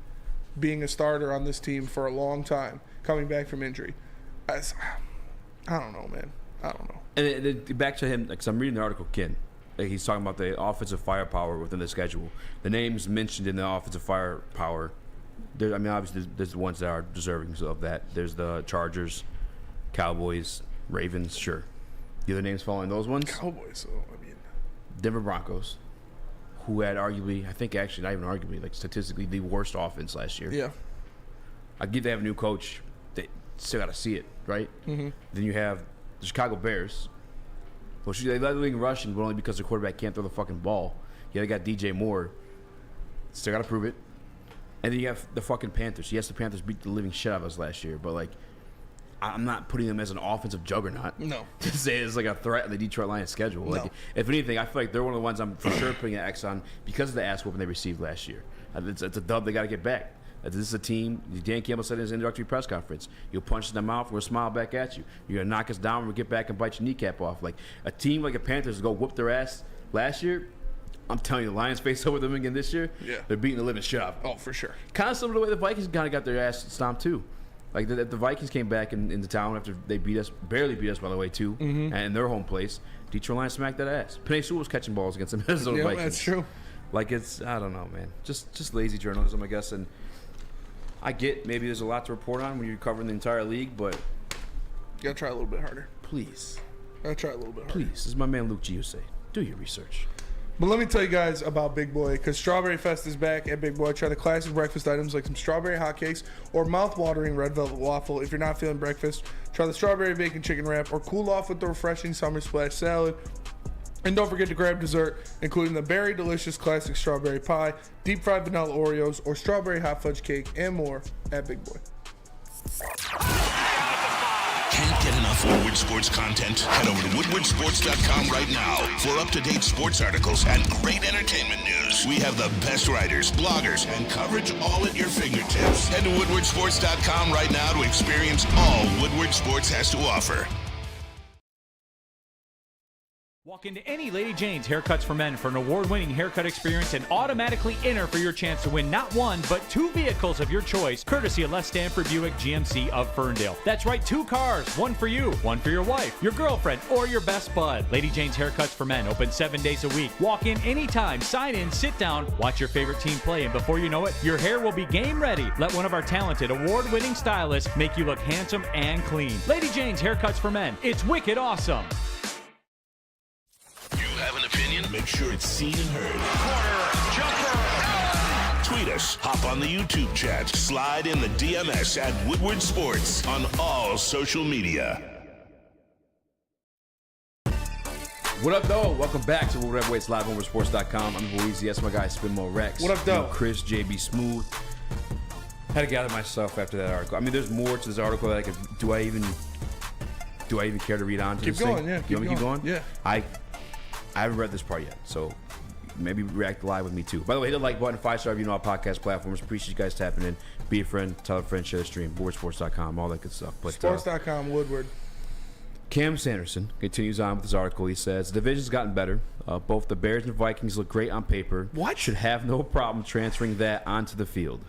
being a starter on this team for a long time, coming back from injury. I don't know, man. I don't know. And then back to him, because I'm reading the article, Ken. Like, he's talking about the offensive firepower within the schedule. The names mentioned in the offensive firepower, obviously there's the ones that are deserving of that. There's the Chargers, Cowboys, Ravens, sure. The other names following those ones? Cowboys, Denver Broncos, who had arguably, I think actually not even arguably, like statistically the worst offense last year. Yeah. I get they have a new coach. They still got to see it, right? Mm-hmm. Then you have the Chicago Bears. Well, they led the league in rushing, but only because the quarterback can't throw the fucking ball. Yeah, they got DJ Moore. Still got to prove it. And then you have the fucking Panthers. Yes, the Panthers beat the living shit out of us last year, but like, I'm not putting them as an offensive juggernaut. No. To say it's like a threat in the Detroit Lions schedule. No. Like, if anything, I feel like they're one of the ones I'm for sure putting an X on because of the ass whooping they received last year. It's a dub they got to get back. This is a team, Dan Campbell said in his introductory press conference, you'll punch us in the mouth, we'll smile back at you. You're going to knock us down, we'll get back and bite your kneecap off. Like, a team like the Panthers go whoop their ass last year, I'm telling you, the Lions face over them again this year, they're beating the living shit out of them. Oh, for sure. Kind of similar to the way the Vikings kind of got their ass stomped, too. Like, the Vikings came back into town after they barely beat us, by the way, too, and in their home place. Detroit Lions smacked that ass. Penei Sewell was catching balls against the Minnesota Vikings. That's true. Like I don't know, man. Just lazy journalism, I guess. And I get maybe there's a lot to report on when you're covering the entire league, but you gotta try a little bit harder. Please. Gotta try a little bit harder. Please. This is my man Luke Giusse. Do your research. But let me tell you guys about Big Boy, because Strawberry Fest is back at Big Boy. Try the classic breakfast items like some strawberry hotcakes or mouth-watering red velvet waffle. If you're not feeling breakfast, try the strawberry bacon chicken wrap or cool off with the refreshing summer splash salad. And don't forget to grab dessert, including the berry delicious classic strawberry pie, deep fried vanilla Oreos, or strawberry hot fudge cake, and more at Big Boy. Can't get enough Woodward Sports content? Head over to woodwardsports.com right now for up-to-date sports articles and great entertainment news. We have the best writers, bloggers, and coverage all at your fingertips. Head to woodwardsports.com right now to experience all Woodward Sports has to offer. Walk into any Lady Jane's Haircuts for Men for an award-winning haircut experience and automatically enter for your chance to win not one, but 2 vehicles of your choice, courtesy of Les Stanford Buick GMC of Ferndale. That's right, 2 cars, one for you, one for your wife, your girlfriend, or your best bud. Lady Jane's Haircuts for Men, open 7 days a week. Walk in anytime, sign in, sit down, watch your favorite team play, and before you know it, your hair will be game ready. Let one of our talented, award-winning stylists make you look handsome and clean. Lady Jane's Haircuts for Men. It's wicked awesome. Have an opinion? Make sure it's seen and heard. Corner, jumper, tweet us, hop on the YouTube chat, slide in the DMS at Woodward Sports on all social media. What up, though? Welcome back to Woodward Heavyweights live on woodwardsports.com. I'm Louise. Yes, my guy Spinmo Rex. What up, though? Chris, JB Smooth. Had to gather myself after that article. I mean, there's more to this article that I could. Do I even care to read on to keep this going, thing? Yeah, You want me to keep going? Yeah. I haven't read this part yet, so maybe react live with me too. By the way, hit the like button, 5-star review on all podcast platforms. Appreciate you guys tapping in. Be a friend, tell a friend, share the stream, woodwardsports.com, all that good stuff. But Sports.com, Woodward. Cam Sanderson continues on with his article. He says, the division's gotten better. Both the Bears and Vikings look great on paper. What? Should have no problem transferring that onto the field.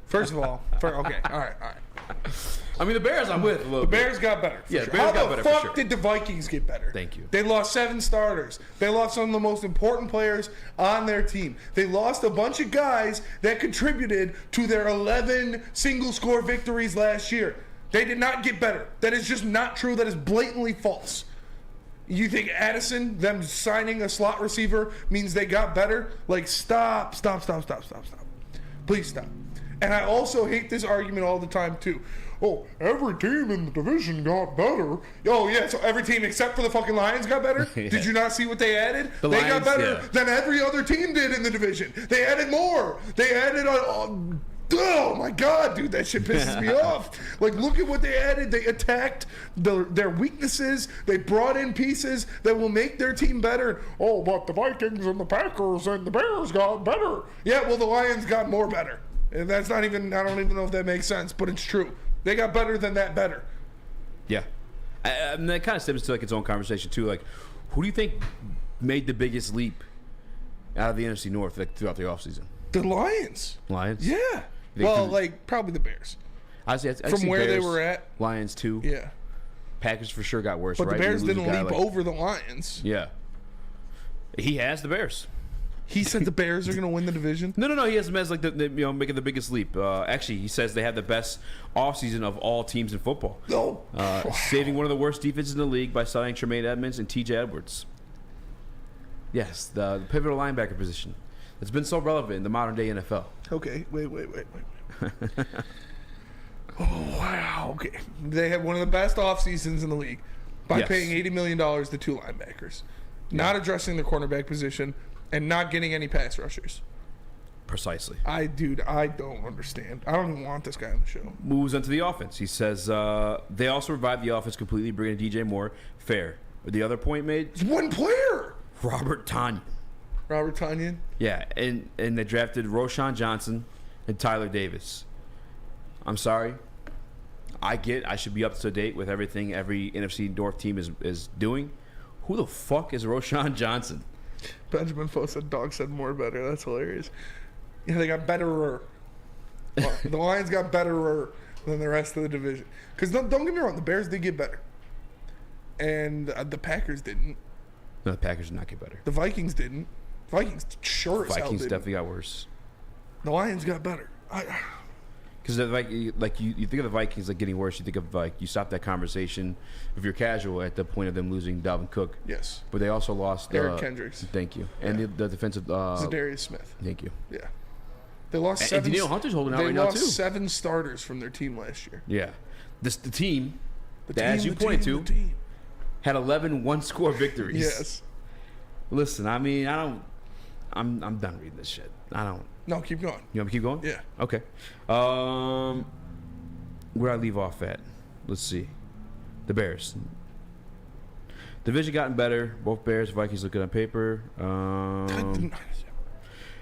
First of all, okay, all right. I mean, the Bears I'm with a little The bit. Bears got better. Yeah, Sure. Bears got How better the for fuck sure. did the Vikings get better? Thank you. They lost 7 starters. They lost some of the most important players on their team. They lost a bunch of guys that contributed to their 11 single-score victories last year. They did not get better. That is just not true. That is blatantly false. You think Addison, them signing a slot receiver, means they got better? Like, stop. Please stop. And I also hate this argument all the time, too. Oh, every team in the division got better. Oh, yeah, so every team except for the fucking Lions got better? Yeah. Did you not see what they added? The They Lions, got better yeah. than every other team did in the division. They added more. They added oh, my God, dude, that shit pisses me off. Like, look at what they added. They attacked their weaknesses. They brought in pieces that will make their team better. Oh, but the Vikings and the Packers and the Bears got better. Yeah, well, the Lions got more better. And that's not even, I don't even know if that makes sense, but it's true. They got better than that better. Yeah. And that kind of stems to like its own conversation too. Like, who do you think made the biggest leap out of the NFC North throughout the offseason? The Lions. Lions? Yeah. Well, like, probably the Bears. I see From where they were at. Lions too. Yeah. Packers for sure got worse, But right? the Bears You lose a didn't guy leap like- over the Lions. Yeah. He has the Bears. He said the Bears are going to win the division? No. He has them as like the making the biggest leap. Actually, he says they have the best offseason of all teams in football. No. Saving one of the worst defenses in the league by signing Tremaine Edmonds and T.J. Edwards. Yes, the pivotal linebacker position. It's been so relevant in the modern day NFL. Okay, wait. Oh, wow. Okay. They had one of the best off seasons in the league by Yes. paying $80 million to 2 linebackers, not addressing the cornerback position, and not getting any pass rushers. Precisely. I don't understand. I don't even want this guy on the show. Moves onto the offense. He says they also revived the offense completely, bringing DJ Moore. Fair. The other point made? It's one player. Robert Tonyan. Robert Tonyan? Yeah, and they drafted Roshan Johnson and Tyler Davis. I'm sorry. I should be up to date with everything every NFC North team is doing. Who the fuck is Roshan Johnson? Benjamin Foe said dog said more better. That's hilarious. Yeah, they got betterer. Well, the Lions got betterer than the rest of the division. Because don't get me wrong, the Bears did get better. And the Packers didn't. No, the Packers did not get better. The Vikings didn't. Vikings sure as hell Vikings didn't. definitely got worse. The Lions got better. Because like you think of the Vikings like getting worse. You think of like you stop that conversation if you're casual at the point of them losing Dalvin Cook. Yes. But they also lost Eric Kendricks. Thank you. And the defensive Zadarius Smith. Thank you. Yeah. They lost And 7. Danielle Hunter's holding out right now too. They lost 7 starters from their team last year. Yeah. The team, The as team, you the pointed team, to, the team. had 11 one-score victories. Yes. Listen, I mean, I'm done reading this shit. No, keep going. You want me to keep going? Yeah. Okay. Where I leave off at? Let's see. The Bears. Division gotten better. Both Bears, Vikings look good on paper.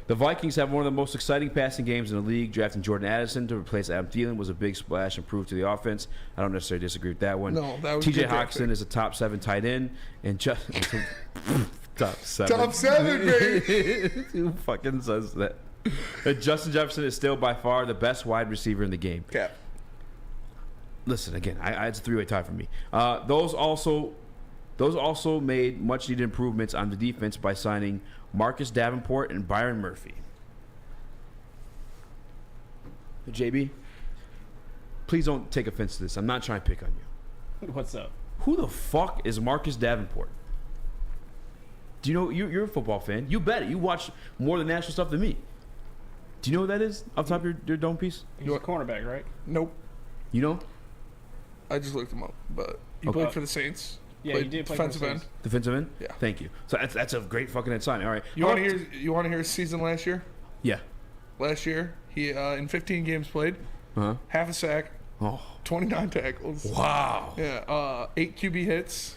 The Vikings have one of the most exciting passing games in the league. Drafting Jordan Addison to replace Adam Thielen was a big splash and proof to the offense. I don't necessarily disagree with that one. No, that was TJ good Hawkinson is a top 7 tight end and just top 7. Top 7, baby. Who fucking says that? And Justin Jefferson is still by far the best wide receiver in the game. Cap. Listen, again, it's a 3-way tie for me. Those also made much needed improvements on the defense by signing Marcus Davenport and Byron Murphy. JB, please don't take offense to this. I'm not trying to pick on you. What's up? Who the fuck is Marcus Davenport? Do you know you're a football fan? You bet it. You watch more of the national stuff than me. Do you know what that is off the top of your dome piece? He's a cornerback, right? Nope. You know? I just looked him up, but he played for the Saints. Yeah, he did play for the defensive end. Saints. Defensive end? Yeah. Thank you. So that's a great fucking head signing. All right. You want to hear his season last year? Yeah. Last year, he in 15 games played, half a sack, 29 tackles. Wow. Yeah, 8 QB hits.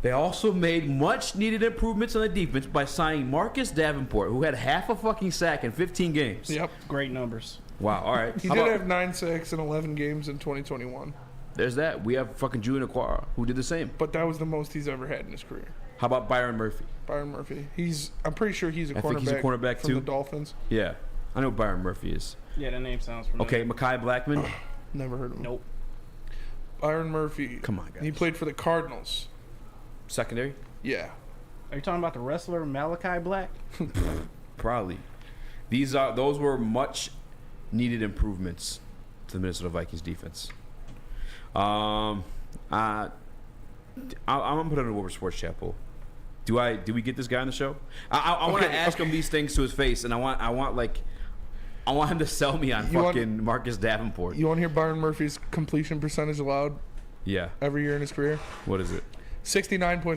They also made much needed improvements on the defense by signing Marcus Davenport, who had half a fucking sack in 15 games. Yep. Great numbers. Wow. All right. He did have 9 sacks in 11 games in 2021. There's that. We have fucking Julian Aquara, who did the same. But that was the most he's ever had in his career. How about Byron Murphy? Byron Murphy. I'm pretty sure he's a cornerback. I think he's a cornerback from too. the Dolphins. Yeah. I know who Byron Murphy is. Yeah, that name sounds familiar. Okay, Mekhi Blackman. Never heard of him. Nope. Byron Murphy. Come on, guys. He played for the Cardinals. Secondary? Yeah. Are you talking about the wrestler Malachi Black? Probably. Those were much needed improvements to the Minnesota Vikings defense. I'm gonna put it in the Woodward Sports Chapel. Do we get this guy on the show? I want to ask him these things to his face, and I want him to sell me on Marcus Davenport. You want to hear Byron Murphy's completion percentage allowed? Yeah. Every year in his career? What is it? 69.6%,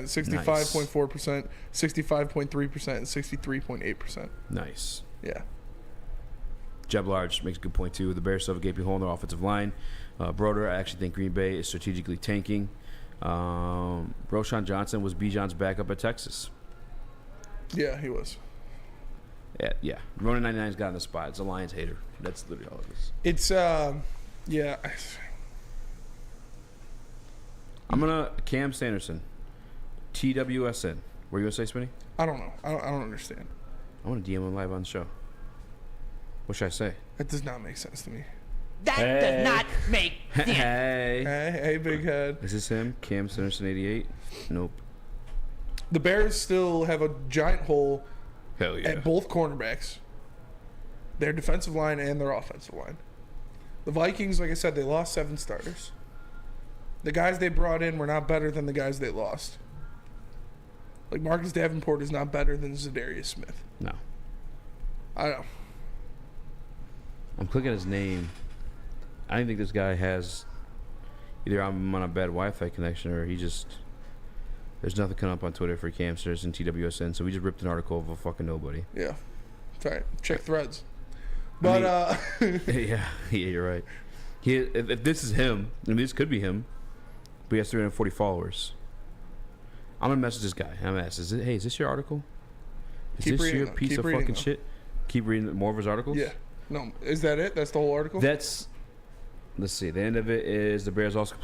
65.4%, 65.3%, and 63.8%. Nice. Yeah. Jeb Large makes a good point too. The Bears still have a gaping hole in their offensive line. Broder, I actually think Green Bay is strategically tanking. Roshan Johnson was Bijan's backup at Texas. Yeah, he was. Yeah. Ronan 99's got on the spot. It's a Lions hater. That's literally all it is. It's yeah. I'm gonna Cam Sanderson, TWSN. Were you gonna say, Spinny? I don't know. I don't understand. I want to DM him live on the show. What should I say? That does not make sense to me. That does not make sense. Hey, big head. Is this him? Cam Sanderson 88? Nope. The Bears still have a giant hole Hell yeah. at both cornerbacks, their defensive line and their offensive line. The Vikings, like I said, they lost 7 starters. The guys they brought in were not better than the guys they lost. Like Marcus Davenport is not better than Zadarius Smith. No. I don't know. I'm clicking his name. I don't think this guy has either I'm on a bad Wi-Fi connection or he just there's nothing coming up on Twitter for Cam Sanderson and TWSN, so we just ripped an article of a fucking nobody. Yeah. It's all right. Check threads. But yeah, you're right. If this is him, and this could be him, but he has 340 followers. I'm gonna message this guy. I'm gonna ask, hey, is this your article? Is Keep this reading your them. piece Keep of reading fucking them. shit? Keep reading more of his articles? Yeah. No, is that it? That's the whole article? Let's see. The end of it is the Bears also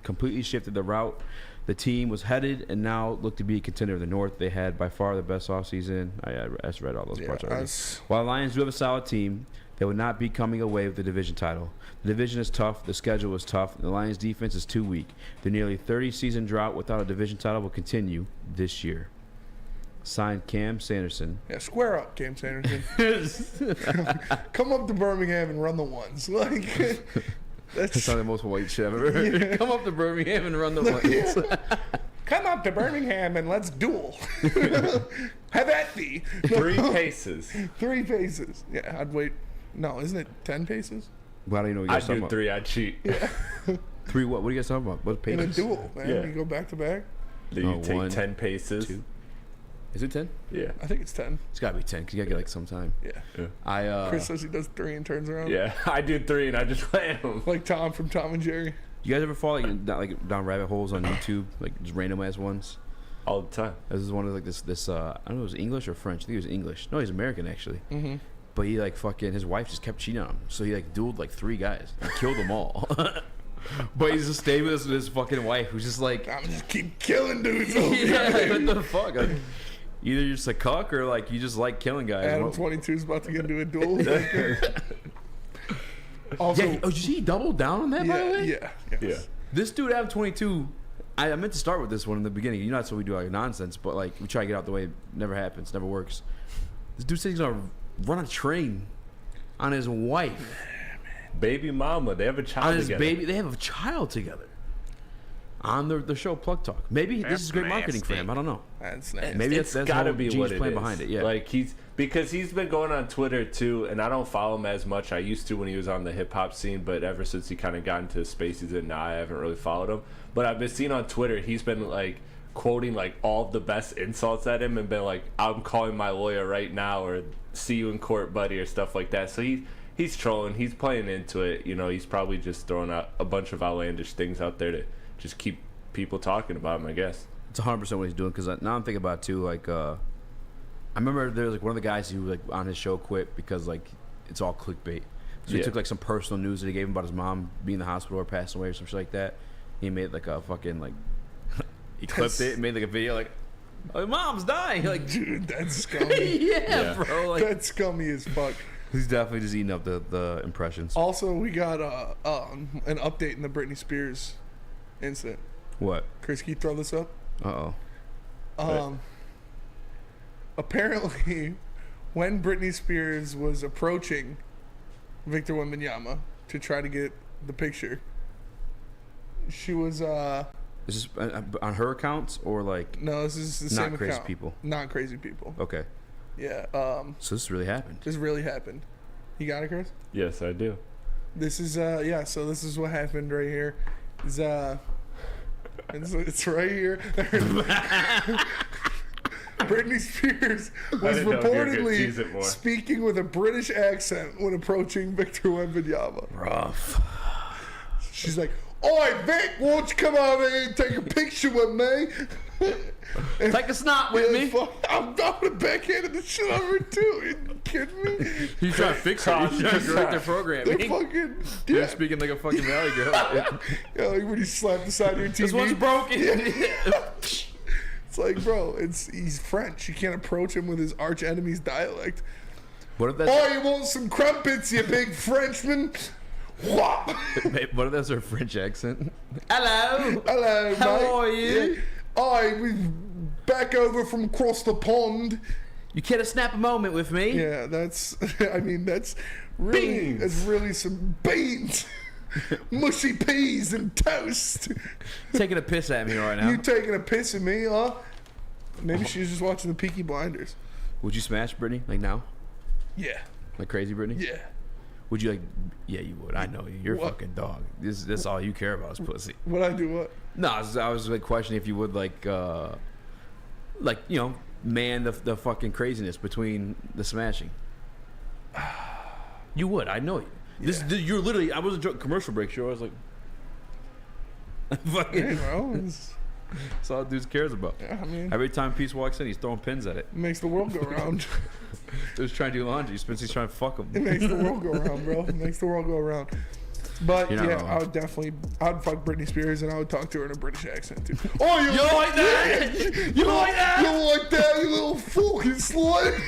completely shifted the route the team was headed and now look to be a contender of the North. They had by far the best offseason. I read all those parts already. While the Lions do have a solid team, They would not be coming away with the division title. The division is tough. The schedule is tough. The Lions' defense is too weak. The nearly 30-season drought without a division title will continue this year. Signed, Cam Sanderson. Yeah, square up, Cam Sanderson. Come up to Birmingham and run the ones. Like, that's not the most white shit I've ever heard. Yeah. Come up to Birmingham and run the ones. Come up to Birmingham and let's duel. Have at thee. 3 paces. 3 paces. Yeah, I'd wait. No, isn't it 10 paces? Why do you know what you guys I'd do 3, I'd cheat. Yeah. 3 what? What are you guys talking about? What paces? In a duel, man. Yeah. You go back to back. You take 10 paces. 2. Is it 10? Yeah. I think it's 10. It's got to be 10 because you got to get like some time. Yeah. Chris says he does 3 and turns around. Yeah, I do 3 and I just let him. Like Tom from Tom and Jerry. You guys ever fall down rabbit holes on YouTube, like just random ass ones? All the time. This is one of like this I don't know if it was English or French. I think it was English. No, he's American actually. Mm-hmm. But he like fucking his wife just kept cheating on him, so he like dueled like 3 guys and killed them all. But he's just staying with his fucking wife, who's just like, I'm just keep killing dudes over here. Yeah, what the fuck? Like, either you're just a cuck or like you just like killing guys. Adam 22 is about to get into a duel. Also, yeah, did he double down on that? By the way, yeah. This dude Adam 22. I meant to start with this one in the beginning. You know, that's what we do, like nonsense. But like we try to get out the way. It never happens. Never works. This dude said he's gonna run a train on his wife. Baby mama, they have a child on his together. Baby, they have a child together. On the show Plug Talk. Maybe this is great marketing for him. I don't know. That's nasty. Maybe that's gotta be what it plan is. behind it. Yeah, like because he's been going on Twitter too, and I don't follow him as much. I used to when he was on the hip hop scene, but ever since he kind of got into the space he's in now, I haven't really followed him. But I've been seeing on Twitter, he's been like quoting like all the best insults at him, and been like, "I'm calling my lawyer right now," or "See you in court, buddy," or stuff like that. So he's trolling. He's playing into it. You know, he's probably just throwing out a bunch of outlandish things out there to just keep people talking about him, I guess. It's 100% what he's doing, because now I'm thinking about it too, like I remember there was like one of the guys who like on his show quit because like it's all clickbait. So he took like some personal news that he gave him about his mom being in the hospital or passing away or some shit like that. He made like a fucking like he clipped it and made like a video like, "Oh, mom's dying." Like, dude, that's scummy. yeah, bro. Like, that's scummy as fuck. He's definitely just eating up the impressions. Also, we got an update in the Britney Spears incident. What? Chris, can you throw this up? Uh-oh. Apparently, when Britney Spears was approaching Victor Wembanyama to try to get the picture, she was Is this on her accounts or like? No, this is the same not crazy account. people. Not crazy people. Okay. Yeah. So this really happened. This really happened. You got it, Chris? Yes, I do. This is yeah. So this is what happened right here. It's right here. Britney Spears was reportedly speaking with a British accent when approaching Victor Wembanyama. Rough. She's like, "Oi, Vic, won't you come over here and take a picture with me?" Take a snap with me. I'm gonna backhanded the shit out of her too. Are you kidding me? He's trying to fix it. He's trying to correct their programming. They're fucking. You're speaking like a fucking valley girl. Yeah, like when you slap the side of your TV. This one's broken. Yeah. It's like, bro, he's French. You can't approach him with his arch enemy's dialect. What if that's? Oh, you want some crumpets, you big Frenchman? What? What if that's her French accent? Hello. Hello, How mate. are you? Yeah. We're back over from across the pond. You care to snap a moment with me? Yeah, that's. I mean, that's really. Beans. That's really some beans, mushy peas and toast. Taking a piss at me right now. You taking a piss at me, huh? Maybe she's just watching the Peaky Blinders. Would you smash Britney like now? Yeah. Like crazy Britney? Yeah. Would you like? Yeah, you would. I know you. You're a What? fucking dog. This all you care about is pussy. Would I do what? No, I was like questioning if you would like you know, man the fucking craziness between the smashing. You would. I know you. You're literally. I was a commercial break show. I was like, fucking. Hey, bro, that's all dudes cares about. Yeah, I mean, every time Peace walks in, he's throwing pins at it. Makes the world go round. He was trying to do laundry. Spencer's trying to fuck him. It makes the world go round, bro. It makes the world go around. But You're not yeah, wrong. I'd fuck Britney Spears and I would talk to her in a British accent too. Oh, you like that? You like that? You like that, you little fucking slut?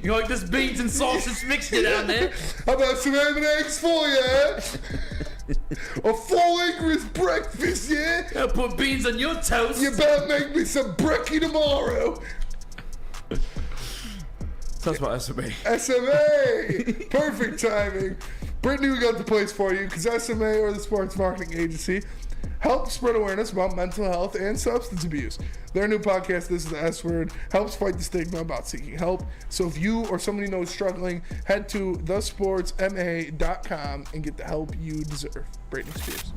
You like this beans and sausage mixture down there? How about some ham and eggs for you, eh? A full English breakfast, yeah? I'll put beans on your toast. You better make me some brekkie tomorrow. Tell us about SMA. SMA! Perfect timing. Brittany, we got the place for you because SMA, or the Sports Marketing Agency, helps spread awareness about mental health and substance abuse. Their new podcast, This is the S Word, helps fight the stigma about seeking help. So if you or somebody you know is struggling, head to thesportsma.com and get the help you deserve. Britney Spears.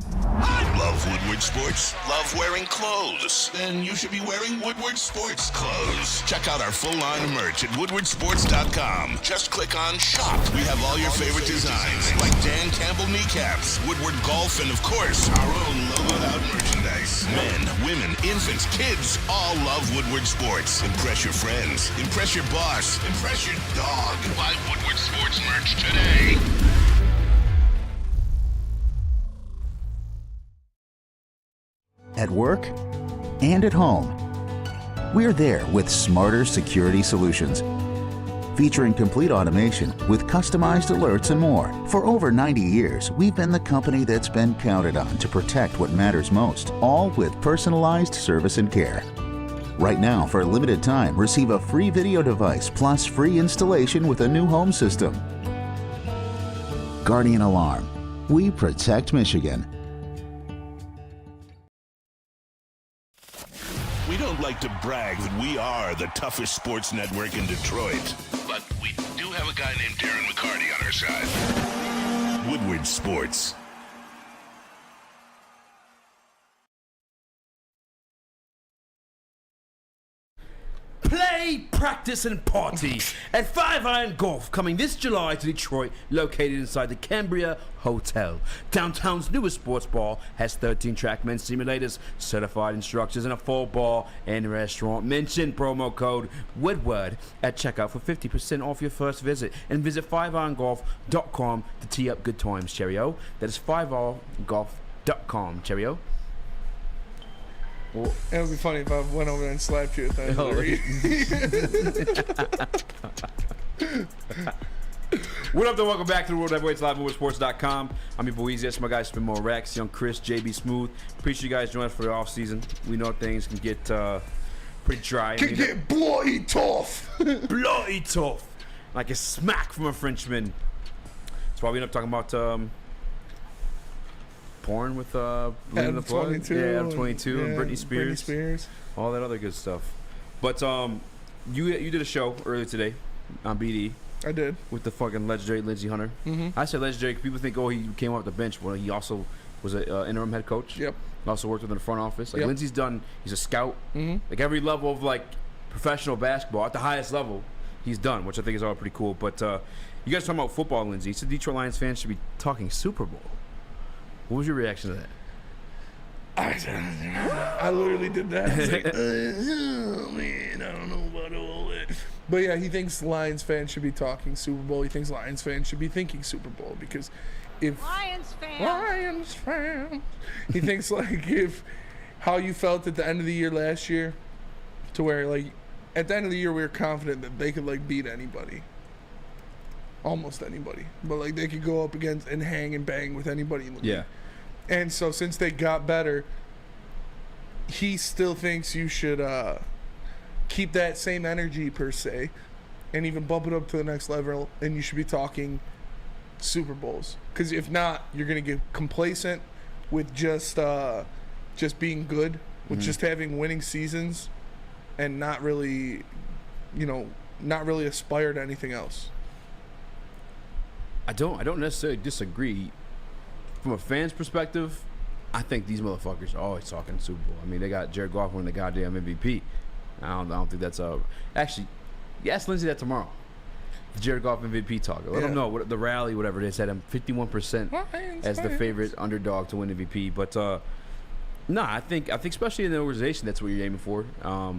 Love Woodward Sports? Love wearing clothes? Then you should be wearing Woodward Sports clothes. Check out our full line of merch at woodwardsports.com. Just click on shop. We have all your favorite designs, like Dan Campbell kneecaps, Woodward golf, and of course, our own logoed out merchandise. Men, women, infants, kids, all love Woodward Sports. Impress your friends. Impress your boss. Impress your dog. Buy Woodward Sports merch today. At work and at home, we're there with smarter security solutions. Featuring complete automation with customized alerts and more. For over 90 years, we've been the company that's been counted on to protect what matters most, all with personalized service and care. Right now, for a limited time, receive a free video device plus free installation with a new home system. Guardian Alarm. We protect Michigan. We don't like to brag that we are the toughest sports network in Detroit, but we do have a guy named Darren McCarty on our side. Woodward Sports. Play, practice, and party at 5 Iron Golf, coming this July to Detroit, located inside the Cambria Hotel. Downtown's newest sports bar has 13 TrackMan simulators, certified instructors, and a full bar and restaurant. Mention promo code Woodward at checkout for 50% off your first visit, and visit 5irongolf.com to tee up good times, cheerio. That is 5irongolf.com, cheerio. Well, it would be funny if I went over there and slapped you at the end of the read. What up, though? Welcome back to the World Heavyweights Live at WoodwardSports.com. I'm your boy Easy. That's my guy Spin More Rex, Young Chris, JB Smooth. Appreciate you guys joining us for the off season. We know things can get pretty dry. Can get bloody tough. Bloody tough. Like a smack from a Frenchman. That's why we end up talking about porn with Adam 22. Yeah, Adam 22 and Britney Britney Spears. All that other good stuff. But you did a show earlier today on BD. I did. With the fucking legendary Lindsey Hunter. Mm-hmm. I said legendary because people think, oh, he came off the bench. Well, he also was an interim head coach. Yep. Also worked within the front office. Like, yep. Lindsey's done, he's a scout. Mm-hmm. Like, every level of, like, professional basketball, at the highest level, he's done, which I think is all pretty cool. But you guys talking about football, Lindsey. You said Detroit Lions fans should be talking Super Bowl. What was your reaction to that? I literally did that. I was like, oh, man, I don't know about all that. But yeah, he thinks Lions fans should be talking Super Bowl. He thinks Lions fans should be thinking Super Bowl because if Lions fans, he thinks like if how you felt at the end of the year last year, to where like at the end of the year we were confident that they could like beat anybody, almost anybody, but like they could go up against and hang and bang with anybody in the league. And so since they got better, he still thinks you should keep that same energy per se and even bump it up to the next level, and you should be talking Super Bowls. Because if not, you're going to get complacent with just being good, with just having winning seasons and not really, not really aspire to anything else. I don't necessarily disagree. From a fan's perspective, I think these motherfuckers are always talking Super Bowl. I mean, they got Jared Goff winning the goddamn MVP. I don't think that's actually, ask Lindsey that tomorrow. The Jared Goff MVP talk. Let him know what the rally, whatever it is, had him 51% as the favorite underdog to win MVP. But I think especially in the organization, that's what you're aiming for. I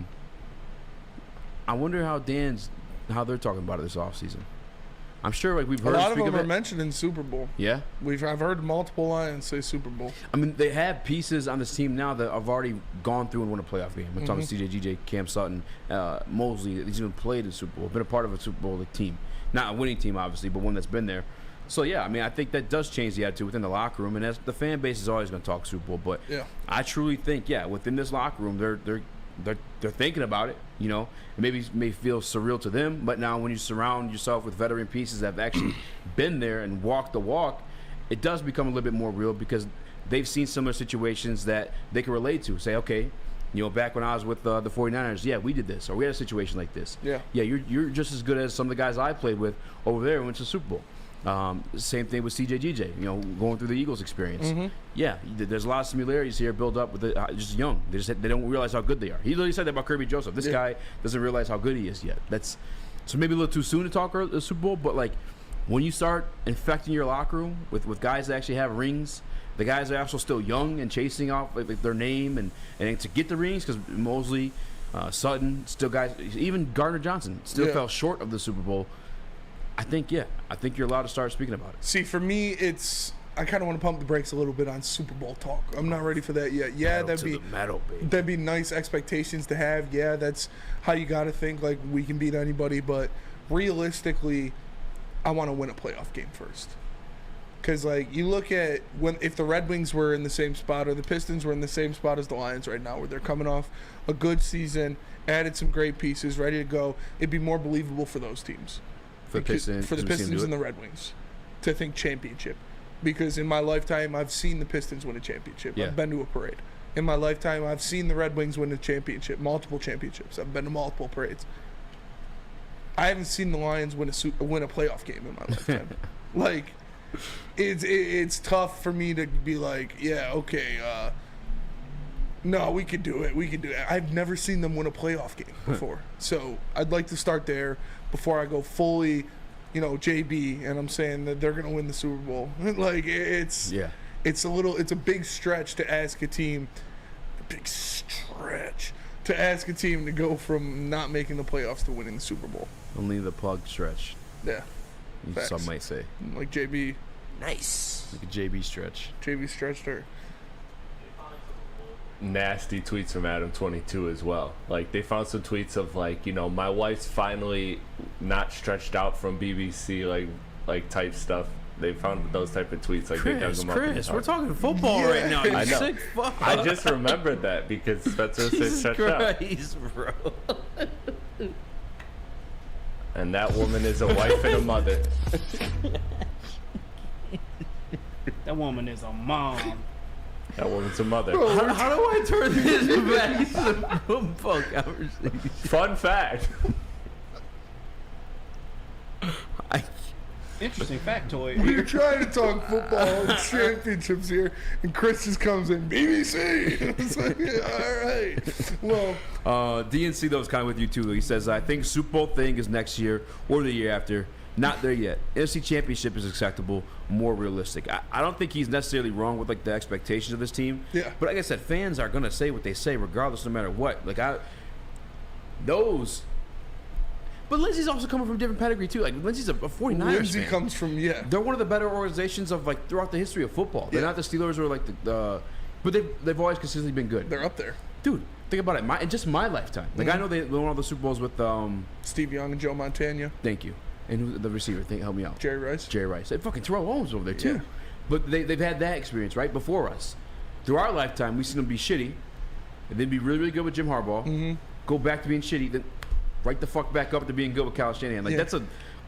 wonder how they're talking about it this offseason. I'm sure like we've A heard lot of speak them of are it. mentioned in Super Bowl. Yeah. I've heard multiple Lions say Super Bowl. I mean, they have pieces on this team now that have already gone through and won a playoff game. I'm talking CJ, GJ, Cam Sutton, Mosley. These even played in the Super Bowl, been a part of a Super Bowl team. Not a winning team, obviously, but one that's been there. So, yeah, I mean, I think that does change the attitude within the locker room. And as the fan base is always going to talk Super Bowl. But I truly think, within this locker room, they're thinking about it, you know. It maybe may feel surreal to them, but now when you surround yourself with veteran pieces that have actually been there and walked the walk, it does become a little bit more real because they've seen similar situations that they can relate to. Say, okay, you know, back when I was with the 49ers, we did this, or we had a situation like this. Yeah, you're just as good as some of the guys I played with over there and went to the Super Bowl. Same thing with CJ, GJ, you know, going through the Eagles experience. Yeah, there's a lot of similarities here built up with just young. They don't realize how good they are. He literally said that about Kirby Joseph. This guy doesn't realize how good he is yet. So maybe a little too soon to talk the Super Bowl, but like when you start infecting your locker room with guys that actually have rings, the guys that are also still young and chasing off like their name and to get the rings, because Mosley, Sutton, still guys, even Gardner Johnson still fell short of the Super Bowl. I think you're allowed to start speaking about it. See, for me, I kind of want to pump the brakes a little bit on Super Bowl talk. I'm not ready for that yet. Yeah, that'd be nice expectations to have. Yeah, that's how you got to think. Like, we can beat anybody, but realistically, I want to win a playoff game first. Because, like, you look at if the Red Wings were in the same spot or the Pistons were in the same spot as the Lions right now, where they're coming off a good season, added some great pieces, ready to go, it'd be more believable for those teams. For the Pistons and the Red Wings to think championship. Because in my lifetime, I've seen the Pistons win a championship. I've been to a parade. In my lifetime, I've seen the Red Wings win a championship, multiple championships. I've been to multiple parades. I haven't seen the Lions win a playoff game in my lifetime. Like, it's tough for me to be like, no, we could do it. We could do it. I've never seen them win a playoff game before. So I'd like to start there before I go fully, JB, and I'm saying that they're going to win the Super Bowl. Like, it's a big stretch to ask a team, to go from not making the playoffs to winning the Super Bowl. Only the plug stretch. Yeah. Some might say. Like JB. Nice. Like a JB stretch. JB stretched her. Nasty tweets from Adam22 as well. Like, they found some tweets of like, my wife's finally not stretched out from BBC like type stuff. They found those type of tweets. Like, they dug them up. Chris, we're talking football right now. I know. Sick fuck. I just remembered that because Spencer said stretched out. Jesus Christ, bro. And that woman is a wife and a mother. That woman is a mom. That woman's a mother. Bro, how do I turn this back into the football conversation? Fun fact. Interesting factoid. We're trying to talk football and championships here, and Chris just comes in, BBC. It's like, all right. Well, DNC, though, is kind of with you, too. He says, I think Super Bowl thing is next year or the year after. Not there yet. NFC Championship is acceptable, more realistic. I don't think he's necessarily wrong with like the expectations of this team. Yeah. But like I said, fans are gonna say what they say regardless, no matter what. Like But Lindsey's also coming from a different pedigree too. Like Lindsey's a 49ers Lindsey fan. comes from They're one of the better organizations of like throughout the history of football. They're not the Steelers or like but they've always consistently been good. They're up there, dude. Think about it. In just my lifetime. Like I know they won all the Super Bowls with Steve Young and Joe Montana. Thank you. And who's the receiver? Help me out. Jerry Rice. They fucking Terrell Owens over there too. Yeah. But they've had that experience right before us. Through our lifetime, we've seen them be shitty, and then be really, really good with Jim Harbaugh. Go back to being shitty, then right the fuck back up to being good with Kyle Shanahan. Like that's a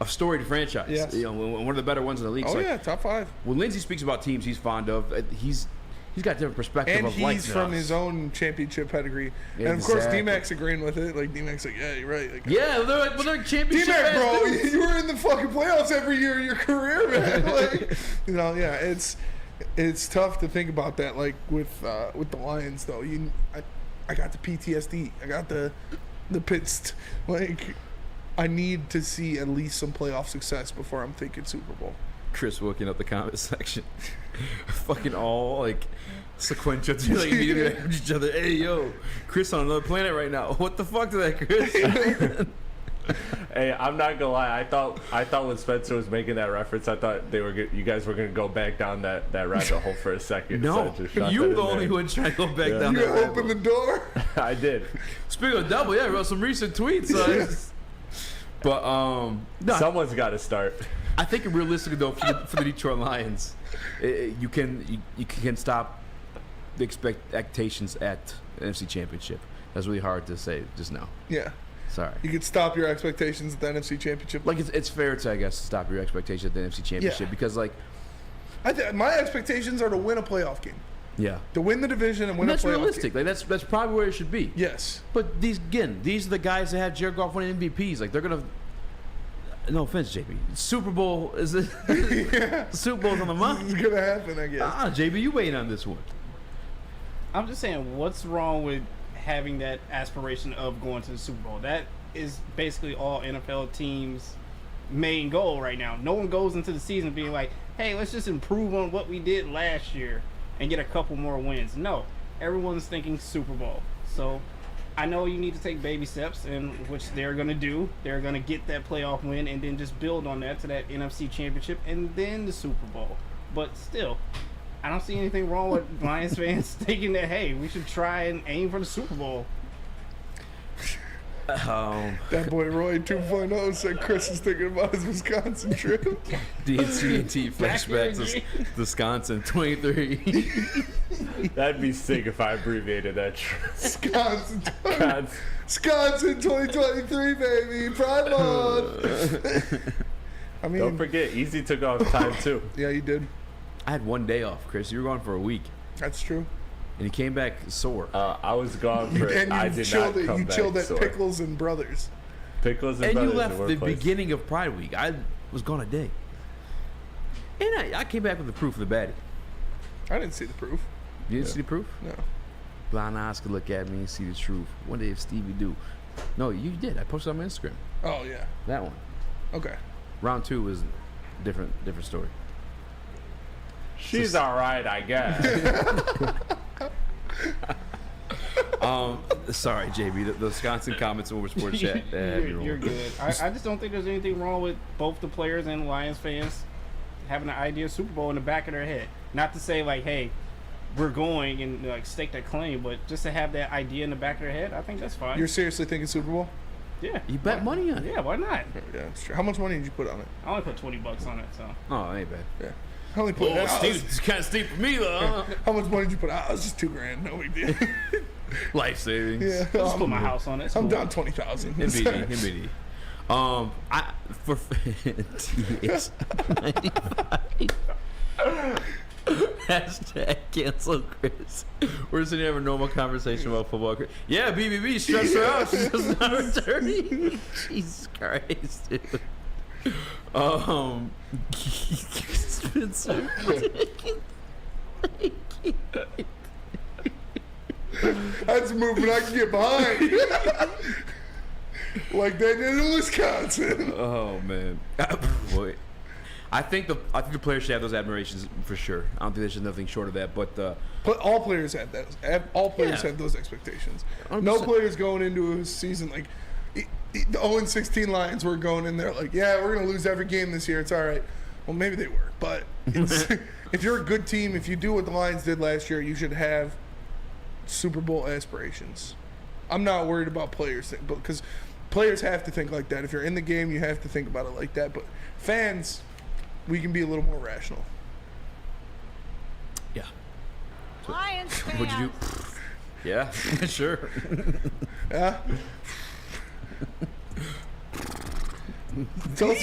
storied franchise. Yes. One of the better ones in the league. Oh so yeah, top 5. When Lindsey speaks about teams he's fond of, he's got a different perspective and of life. he's from his own championship pedigree. Yeah, and of course, D-Mac's agreeing with it. Like, D-Mac's like, yeah, you're right. Like, yeah, they're championship. D-Mac, bro, you were in the fucking playoffs every year of your career, man. Like, it's tough to think about that. Like, with the Lions, though. I got the PTSD. I got the pits. Like, I need to see at least some playoff success before I'm thinking Super Bowl. Chris looking up the comment section. Fucking all like sequential to like immediately after each other. Hey yo, Chris on another planet right now. What the fuck is that, Chris? Hey, I'm not gonna lie. I thought when Spencer was making that reference, I thought you guys were gonna go back down that rabbit hole for a second. No, so you were the only one trying to go back down You that rabbit open hole. the door. I did. Speaking of double, I wrote some recent tweets. But no, someone's got to start. I think realistically though, for the Detroit Lions, you can stop the expectations at the NFC Championship. That's really hard to say just now. Yeah. Sorry. You could stop your expectations at the NFC Championship. Like it's fair to, I guess, stop your expectations at the NFC Championship because like my expectations are to win a playoff game. Yeah. To win the division and win that's a playoff realistic. game. Like that's probably where it should be. Yes. But these are the guys that have Jared Goff winning MVPs. Like they're gonna. No offense, JB. Super Bowl is it? Yeah. Super Bowl's on the mind. It's gonna happen, I guess. JB, you waiting on this one? I'm just saying, what's wrong with having that aspiration of going to the Super Bowl? That is basically all NFL teams' main goal right now. No one goes into the season being like, hey, let's just improve on what we did last year and get a couple more wins. No, everyone's thinking Super Bowl. So I know you need to take baby steps, and which they're going to do. They're going to get that playoff win and then just build on that to that NFC Championship and then the Super Bowl. But still, I don't see anything wrong with Lions fans thinking that, hey, we should try and aim for the Super Bowl. That boy Roy 2.0 said Chris is thinking about his Wisconsin trip. DNT flashback to Wisconsin 23. That'd be sick if I abbreviated that. Wisconsin 2023, baby. Pride month. I mean, don't forget, Easy took off time too. Yeah, you did. I had one day off, Chris. You were gone for a week. That's true. And he came back sore. I was gone for. I did not come you back chilled at sore. Pickles and Brothers. Pickles and And Brothers. you left in the workplace. beginning of Pride Week. I was gone a day. And I came back with the proof of the baddie. I didn't see the proof. You didn't see the proof? No. Blind eyes could look at me and see the truth. One day if Stevie do. No, you did. I posted on my Instagram. Oh, yeah. That one. Okay. Round 2 was different story. She's all right, I guess. Sorry, JB. The Wisconsin comments over Sports Chat. You're good. I just don't think there's anything wrong with both the players and Lions fans having an idea of Super Bowl in the back of their head. Not to say like, hey, we're going and like stake that claim, but just to have that idea in the back of their head, I think that's fine. You're seriously thinking Super Bowl? Yeah. You bet money on it. Yeah, why not? Yeah, that's true. How much money did you put on it? I only put $20 on it, so. Oh, ain't bad. Yeah. I only put it's kind of steep for me, though. How much money did you put out? It was just $2,000. No big deal. Life savings. Yeah. I'll just put my house on it. It's I'm cool. down 20,000. NBD. For TS 95. Hashtag cancel Chris. We're just gonna have a normal conversation about football. Yeah, BBB stressed her out. She's just not returning. Jesus Christ, dude. Spencer. That's a movement I can get behind. Like they did in Wisconsin. Oh man, boy. I think the players should have those admirations for sure. I don't think there's nothing short of that. But all players had that. All players had those expectations. 100%. No players going into a season like the 0-16 Lions were going in there like, yeah, we're gonna lose every game this year. It's all right. Well, maybe they were, but if you're a good team, if you do what the Lions did last year, you should have Super Bowl aspirations. I'm not worried about players, because players have to think like that. If you're in the game, you have to think about it like that. But fans, we can be a little more rational. yeah. Lions fans. What'd you do? Yeah, sure. Yeah. Tell us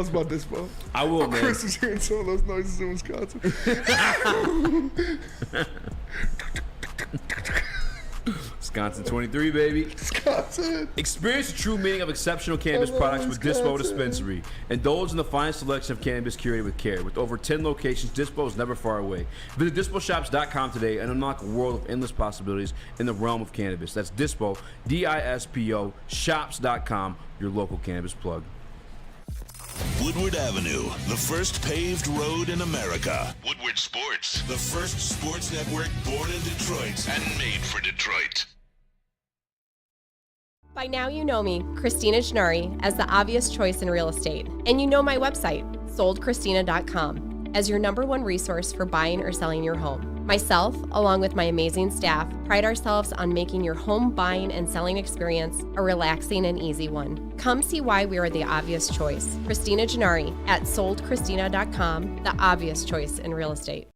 about this, bro. I will, man. Chris is hearing some of those noises in Wisconsin. Wisconsin 23, baby. Wisconsin. Experience the true meaning of exceptional cannabis products with Dispo Dispensary. Indulge in the finest selection of cannabis curated with care. With over 10 locations, Dispo is never far away. Visit DispoShops.com today and unlock a world of endless possibilities in the realm of cannabis. That's Dispo, D-I-S-P-O, shops.com, your local cannabis plug. Woodward Avenue, the first paved road in America. Woodward Sports, the first sports network born in Detroit and made for Detroit. By now you know me, Christina Gennari, as the obvious choice in real estate. And you know my website, soldchristina.com, as your #1 resource for buying or selling your home. Myself, along with my amazing staff, pride ourselves on making your home buying and selling experience a relaxing and easy one. Come see why we are the obvious choice. Christina Gennari at soldchristina.com, the obvious choice in real estate.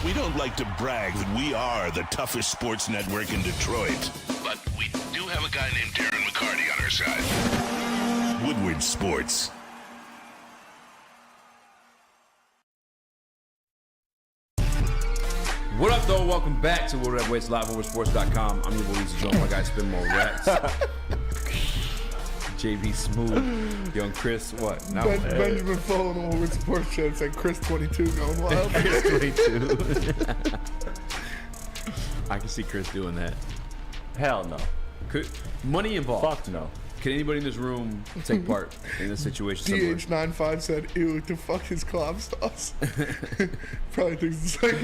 We don't like to brag that we are the toughest sports network in Detroit, but we do have a guy named Darren McCarty on our side. Woodward Sports. What up, though? Welcome back to Woodward Waits Live, WoodwardSports.com. I'm your boy, Easy Joe, my guy, Spin Mo Rex. JB Smooth, young Chris, what? No, Benjamin Foley on Woodward Sports Show said Chris 22 going wild. Chris 22. I can see Chris doing that. Hell no. Money involved. Fuck no. Can anybody in this room take part in this situation? DH95 said, ew, to fuck his clown sauce. Probably thinks it's like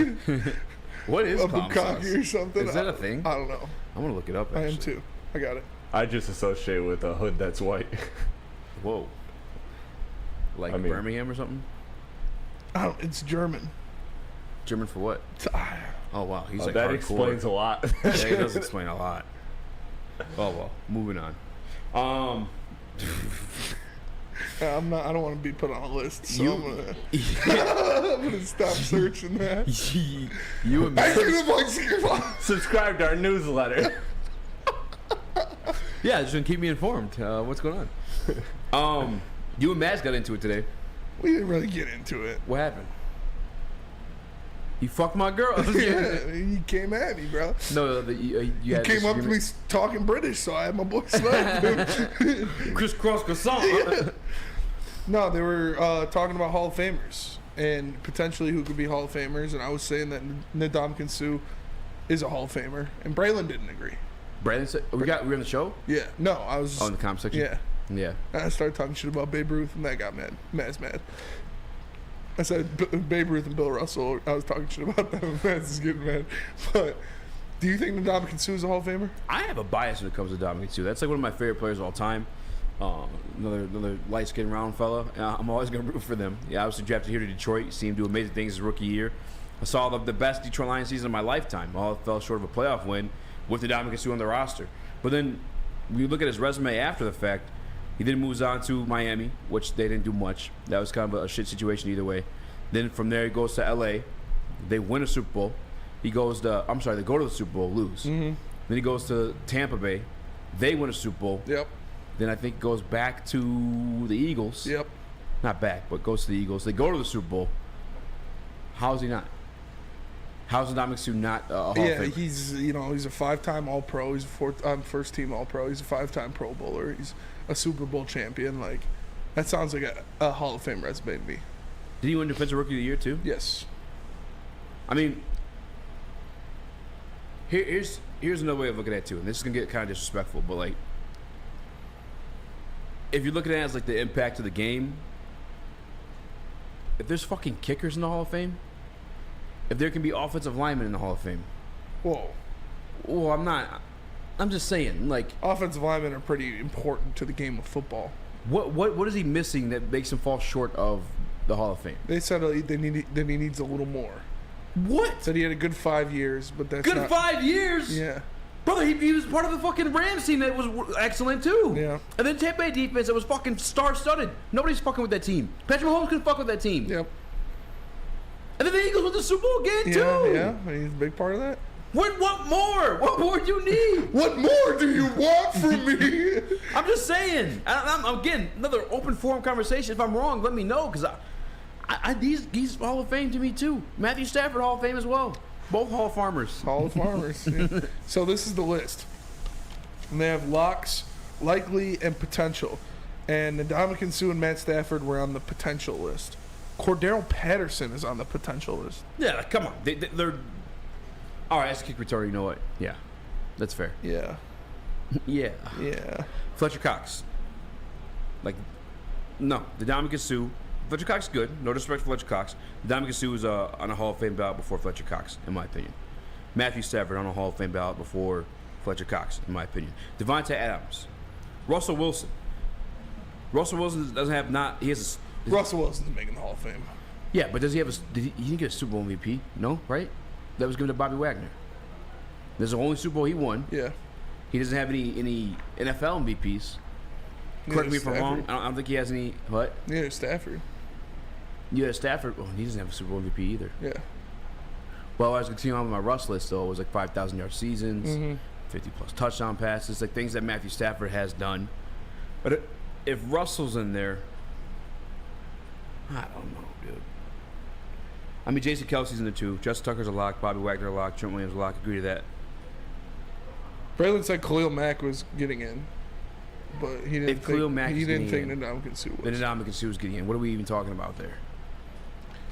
what is a clown bukkake sauce? or something. Is that a thing? I don't know. I'm going to look it up, actually. I am too. I got it. I just associate with a hood that's white. Whoa. Like Birmingham or something? It's German. German for what? Oh, wow. He's like that hardcore. explains a lot. Yeah, it does explain a lot. Oh, well. Moving on. I don't want to be put on a list, so I'm gonna stop searching that. You and me. Subscribe to our newsletter. Yeah, just gonna keep me informed. What's going on? You and Matt got into it today. We didn't really get into it. What happened? You fucked my girl. Yeah, he came at me, bro. No, you had came up to me talking British, so I had my boy slap him. Crisscross croissant. Yeah. No, they were talking about Hall of Famers and potentially who could be Hall of Famers, and I was saying that Ndamukong Suh is a Hall of Famer, and Braylon didn't agree. Braylon said, we on the show? Yeah. No, I was. Oh, in the comment section? Yeah. Yeah. And I started talking shit about Babe Ruth, and that got mad. Matt's mad. I said Babe Ruth and Bill Russell. I was talking shit about them. Matt's is getting mad. But do you think Ndamukong Suh is a Hall of Famer? I have a bias when it comes to Ndamukong Suh. That's like one of my favorite players of all time. Another light-skinned round fella. I'm always going to root for them. Yeah, I was drafted here to Detroit. See him do amazing things his rookie year. I saw the best Detroit Lions season of my lifetime. All fell short of a playoff win with Ndamukong Suh on the roster. But then when you look at his resume after the fact, he then moves on to Miami, which they didn't do much. That was kind of a shit situation either way. Then from there he goes to L.A. They win a Super Bowl. They go to the Super Bowl, lose. Mm-hmm. Then he goes to Tampa Bay. They win a Super Bowl. Yep. Then I think goes back to the Eagles. Yep. Not back, but goes to the Eagles. They go to the Super Bowl. How is he not? How's Ndamukong Suh not a Hall of Famer? He's a 5-time All-Pro. He's a first-team All-Pro. He's a 5-time Pro Bowler. He's a Super Bowl champion. Like, that sounds like a Hall of Fame resume to me. Did he win Defensive Rookie of the Year too? Yes. I mean, here's another way of looking at it too, and this is gonna get kind of disrespectful, but like, if you're looking at it as like the impact of the game, if there's fucking kickers in the Hall of Fame, if there can be offensive linemen in the Hall of Fame, whoa. Well, I'm just saying, like, offensive linemen are pretty important to the game of football. What is he missing that makes him fall short of the Hall of Fame? They said that he needs a little more. What? Said he had a good 5 years, but that's good 5 years. Yeah, brother, he was part of the fucking Rams team that was excellent too. Yeah, and then Tampa Bay defense that was fucking star-studded. Nobody's fucking with that team. Patrick Mahomes couldn't fuck with that team. Yep. And then the Eagles won the Super Bowl again too. Yeah, he's a big part of that. What more? What more do you need? What more do you want from me? I'm just saying. I'm again another open forum conversation. If I'm wrong, let me know, because he's Hall of Fame to me too. Matthew Stafford, Hall of Fame as well. Both Hall of Farmers. Hall of Farmers. Yeah. So this is the list. And they have locks, likely, and potential. And Ndamukong Suh and Matt Stafford were on the potential list. Cordero Patterson is on the potential list. Yeah, come on. They're all right. As a kick returner, you know what? Yeah, that's fair. Yeah. Yeah. Fletcher Cox. Like, no, Ndamukong Suh. Fletcher Cox is good. No disrespect for Fletcher Cox. Ndamukong Suh is on a Hall of Fame ballot before Fletcher Cox, in my opinion. Matthew Stafford on a Hall of Fame ballot before Fletcher Cox, in my opinion. Devontae Adams. Russell Wilson. Russell Wilson doesn't have not. He has. Russell Wilson's making the Hall of Fame. Yeah, but does he have a? He didn't get a Super Bowl MVP? No, right? That was given to Bobby Wagner. There's the only Super Bowl he won. Yeah. He doesn't have any NFL MVPs. Correct me if I'm wrong. I don't think he has any. What? Yeah, Stafford. Yeah, Stafford. Well, he doesn't have a Super Bowl MVP either. Yeah. Well, I was continuing on with my Russ list, though. It was like 5,000-yard seasons, 50-plus touchdown passes, like things that Matthew Stafford has done. But if Russell's in there, I don't know, dude. I mean, Jason Kelsey's in there, too. Justin Tucker's a lock. Bobby Wagner a lock. Trent Williams a lock. Agree to that. Braylon said Khalil Mack was getting in, but he didn't think Ndamukong Suh was. Ndamukong Suh was getting in. What are we even talking about there?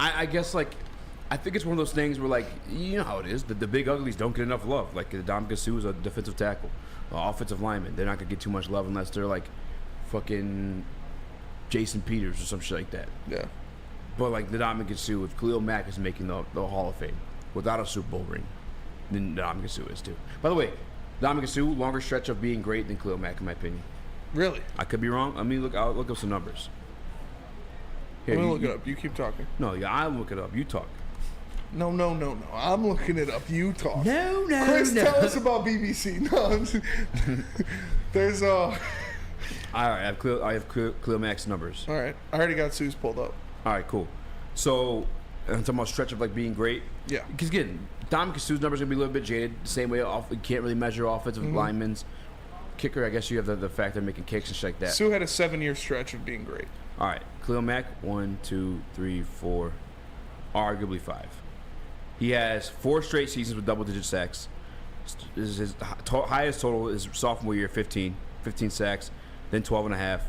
I guess, like, I think it's one of those things where, like, you know how it is. The big uglies don't get enough love. Like, Ndamukong Suh is a defensive tackle, offensive lineman. They're not going to get too much love unless they're, like, fucking Jason Peters or some shit like that. Yeah. But, like, Ndamukong Suh, if Khalil Mack is making the Hall of Fame without a Super Bowl ring, then Ndamukong Suh is, too. By the way, Ndamukong Suh, longer stretch of being great than Khalil Mack, in my opinion. Really? I could be wrong. I mean, I'll look up some numbers. Here, I'm going to look it up. You keep talking. No, yeah, I'll look it up. You talk. No. I'm looking it up. You talk. No. Chris, tell us about BBC. No, there's All right, I have Khalil Mack's numbers. All right, I already got Sue's pulled up. All right, cool. So, I'm talking about stretch of like being great. Yeah. Because again, Ndamukong Suh's numbers are gonna be a little bit jaded. The same way you can't really measure offensive linemen's. Kicker, I guess you have the fact they're making kicks and shit like that. Sue had a 7-year stretch of being great. All right, Khalil Mack, 1, 2, 3, 4, arguably 5. He has 4 straight seasons with double-digit sacks. His highest total is sophomore year, 15 sacks, then 12.5.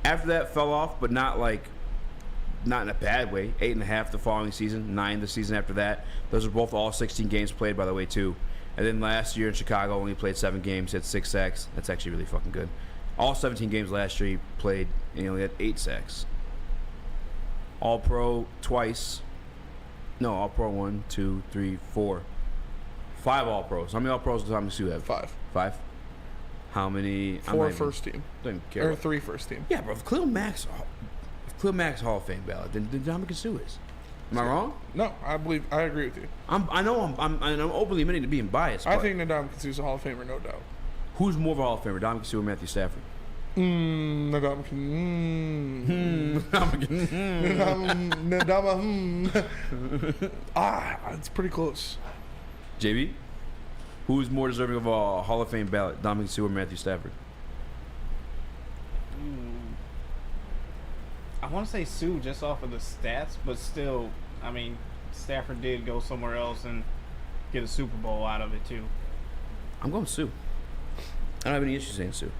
After that, fell off, but not in a bad way. 8.5 the following season, 9 the season after that. Those are both all 16 games played, by the way, too. And then last year in Chicago, only played 7 games, had 6 sacks. That's actually really fucking good. All 17 games last year he played, and he only had 8 sacks. All-Pro twice. No, All-Pro 1, 2, 3, 4. 5 All-Pros. How many All-Pros does Ndamukong Suh have? 5. 5? How many? 4 first team. Don't even care. Or 3 first team. Yeah, bro. If Khalil Mack's Hall of Fame ballot, then Ndamukong Suh is. Am I wrong? No, I agree with you. I'm openly admitting to being biased. I think Ndamukong Suh's a Hall of Famer, no doubt. Who's more of a Hall of Famer, Ndamukong Suh or Matthew Stafford? It's pretty close. JB, who's more deserving of a Hall of Fame ballot, Ndamukong Suh or Matthew Stafford? I want to say Sue just off of the stats, but still, I mean, Stafford did go somewhere else and get a Super Bowl out of it too. I'm going Sue. I don't have any issues saying Sue.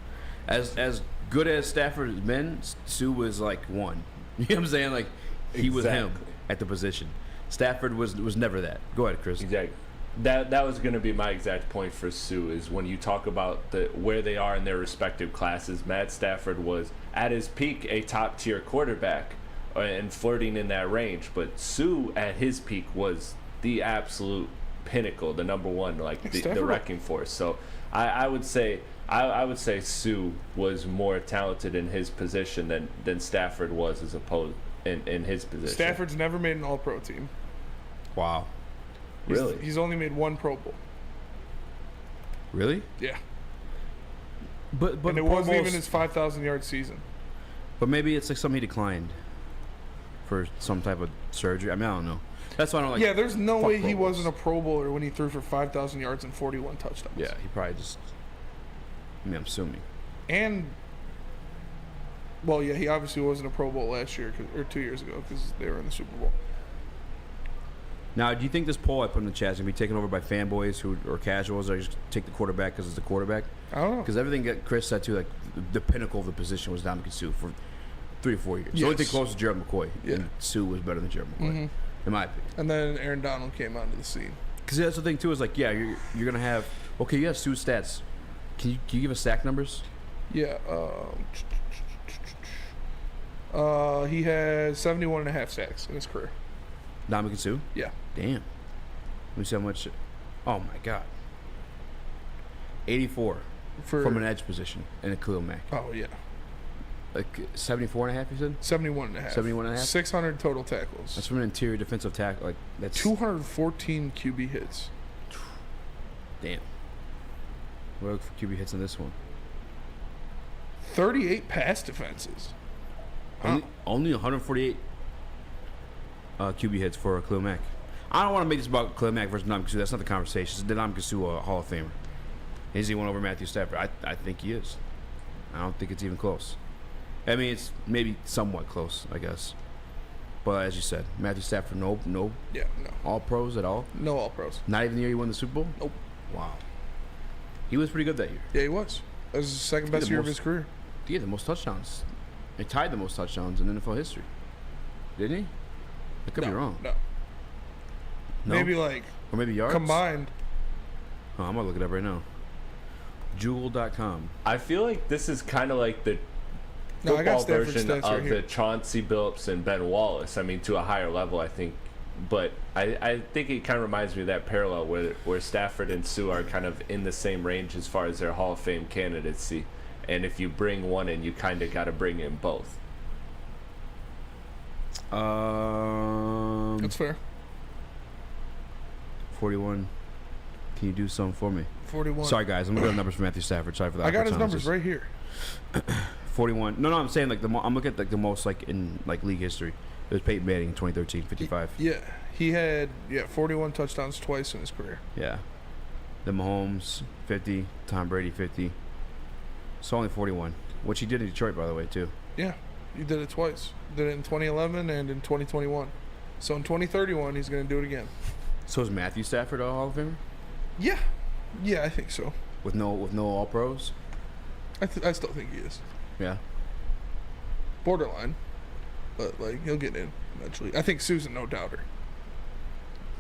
As good as Stafford has been, Sue was like 1. You know what I'm saying? Like he was him at the position. Stafford was never that. Go ahead, Chris. Exactly. That was going to be my exact point for Sue, is when you talk about where they are in their respective classes. Matt Stafford was at his peak a top tier quarterback and flirting in that range, but Sue at his peak was the absolute pinnacle, the number one, like the wrecking force. So I would say Sue was more talented in his position than Stafford was as opposed in his position. Stafford's never made an All-Pro team. Wow. Really? He's only made 1 Pro Bowl. Really? Yeah. But and it wasn't even his 5,000-yard season. But maybe it's like something he declined for some type of surgery. I mean, I don't know. That's why I don't like. Yeah, there's no way he Pro Bowls. wasn't a Pro Bowler when he threw for 5,000 yards and 41 touchdowns. Yeah, he probably just. I mean, I'm assuming. And, well, yeah, he obviously wasn't a Pro Bowl last year or 2 years ago because they were in the Super Bowl. Now, do you think this poll I put in the chat is going to be taken over by fanboys or casuals, or just take the quarterback because it's the quarterback? I don't know. Because everything that Chris said, too, like the pinnacle of the position was Ndamukong Suh for 3 or 4 years. Yes. The only thing close was Gerald McCoy. Yeah. And Sue was better than Gerald McCoy, in my opinion. And then Aaron Donald came onto the scene. Because that's the thing, too, is like, yeah, you're going to have, okay, you have Sue's stats. Can you give us sack numbers? Yeah. He has 71.5 sacks in his career. Ndamukong Suh? Yeah. Damn. Let me see how much. Oh, my God. 84 from an edge position in a Khalil Mack. Oh, yeah. Like 74 and a half, you said? 71 and a half. 71 and a half? 600 total tackles. That's from an interior defensive tackle. Like that's 214 QB hits. Damn. What are QB hits in this one? 38 pass defenses. Only 148 QB hits for Khalil Mack. I don't want to make this about Khalil Mack versus Ndamukong Suh. That's not the conversation. Is Ndamukong Suh a Hall of Famer? Is he one over Matthew Stafford? I think he is. I don't think it's even close. I mean, it's maybe somewhat close, I guess. But as you said, Matthew Stafford, no. Yeah, no. All pros at all? No all pros. Not even the year he won the Super Bowl? Nope. Wow. He was pretty good that year. Yeah, he was. That was the second best year of his career. He had the most touchdowns. He tied the most touchdowns in NFL history. Didn't he? I could be wrong. No. Maybe like... Or maybe yards? Combined. Oh, I'm going to look it up right now. Jewel.com. I feel like this is kind of like the football version of the Chauncey Billups and Ben Wallace. I mean, to a higher level, I think. But I think it kind of reminds me of that parallel where Stafford and Suh are kind of in the same range as far as their Hall of Fame candidacy. And if you bring one in, you kind of got to bring in both. That's fair. 41. Can you do something for me? 41. Sorry, guys. I'm looking at numbers for Matthew Stafford. Sorry for that. I got his numbers right here. 41. No, I'm saying like I'm looking at like the most like in like league history. It was Peyton Manning in 2013, 55. Yeah, he had 41 touchdowns twice in his career. Yeah. Then Mahomes 50, Tom Brady 50. So only 41, which he did in Detroit, by the way, too. Yeah, he did it twice. Did it in 2011 and in 2021. So in 2031, he's going to do it again. So is Matthew Stafford a Hall of Famer? Yeah, I think so. With no All Pros? I still think he is. Yeah. Borderline, but like he'll get in eventually. I think Suh's a no doubter.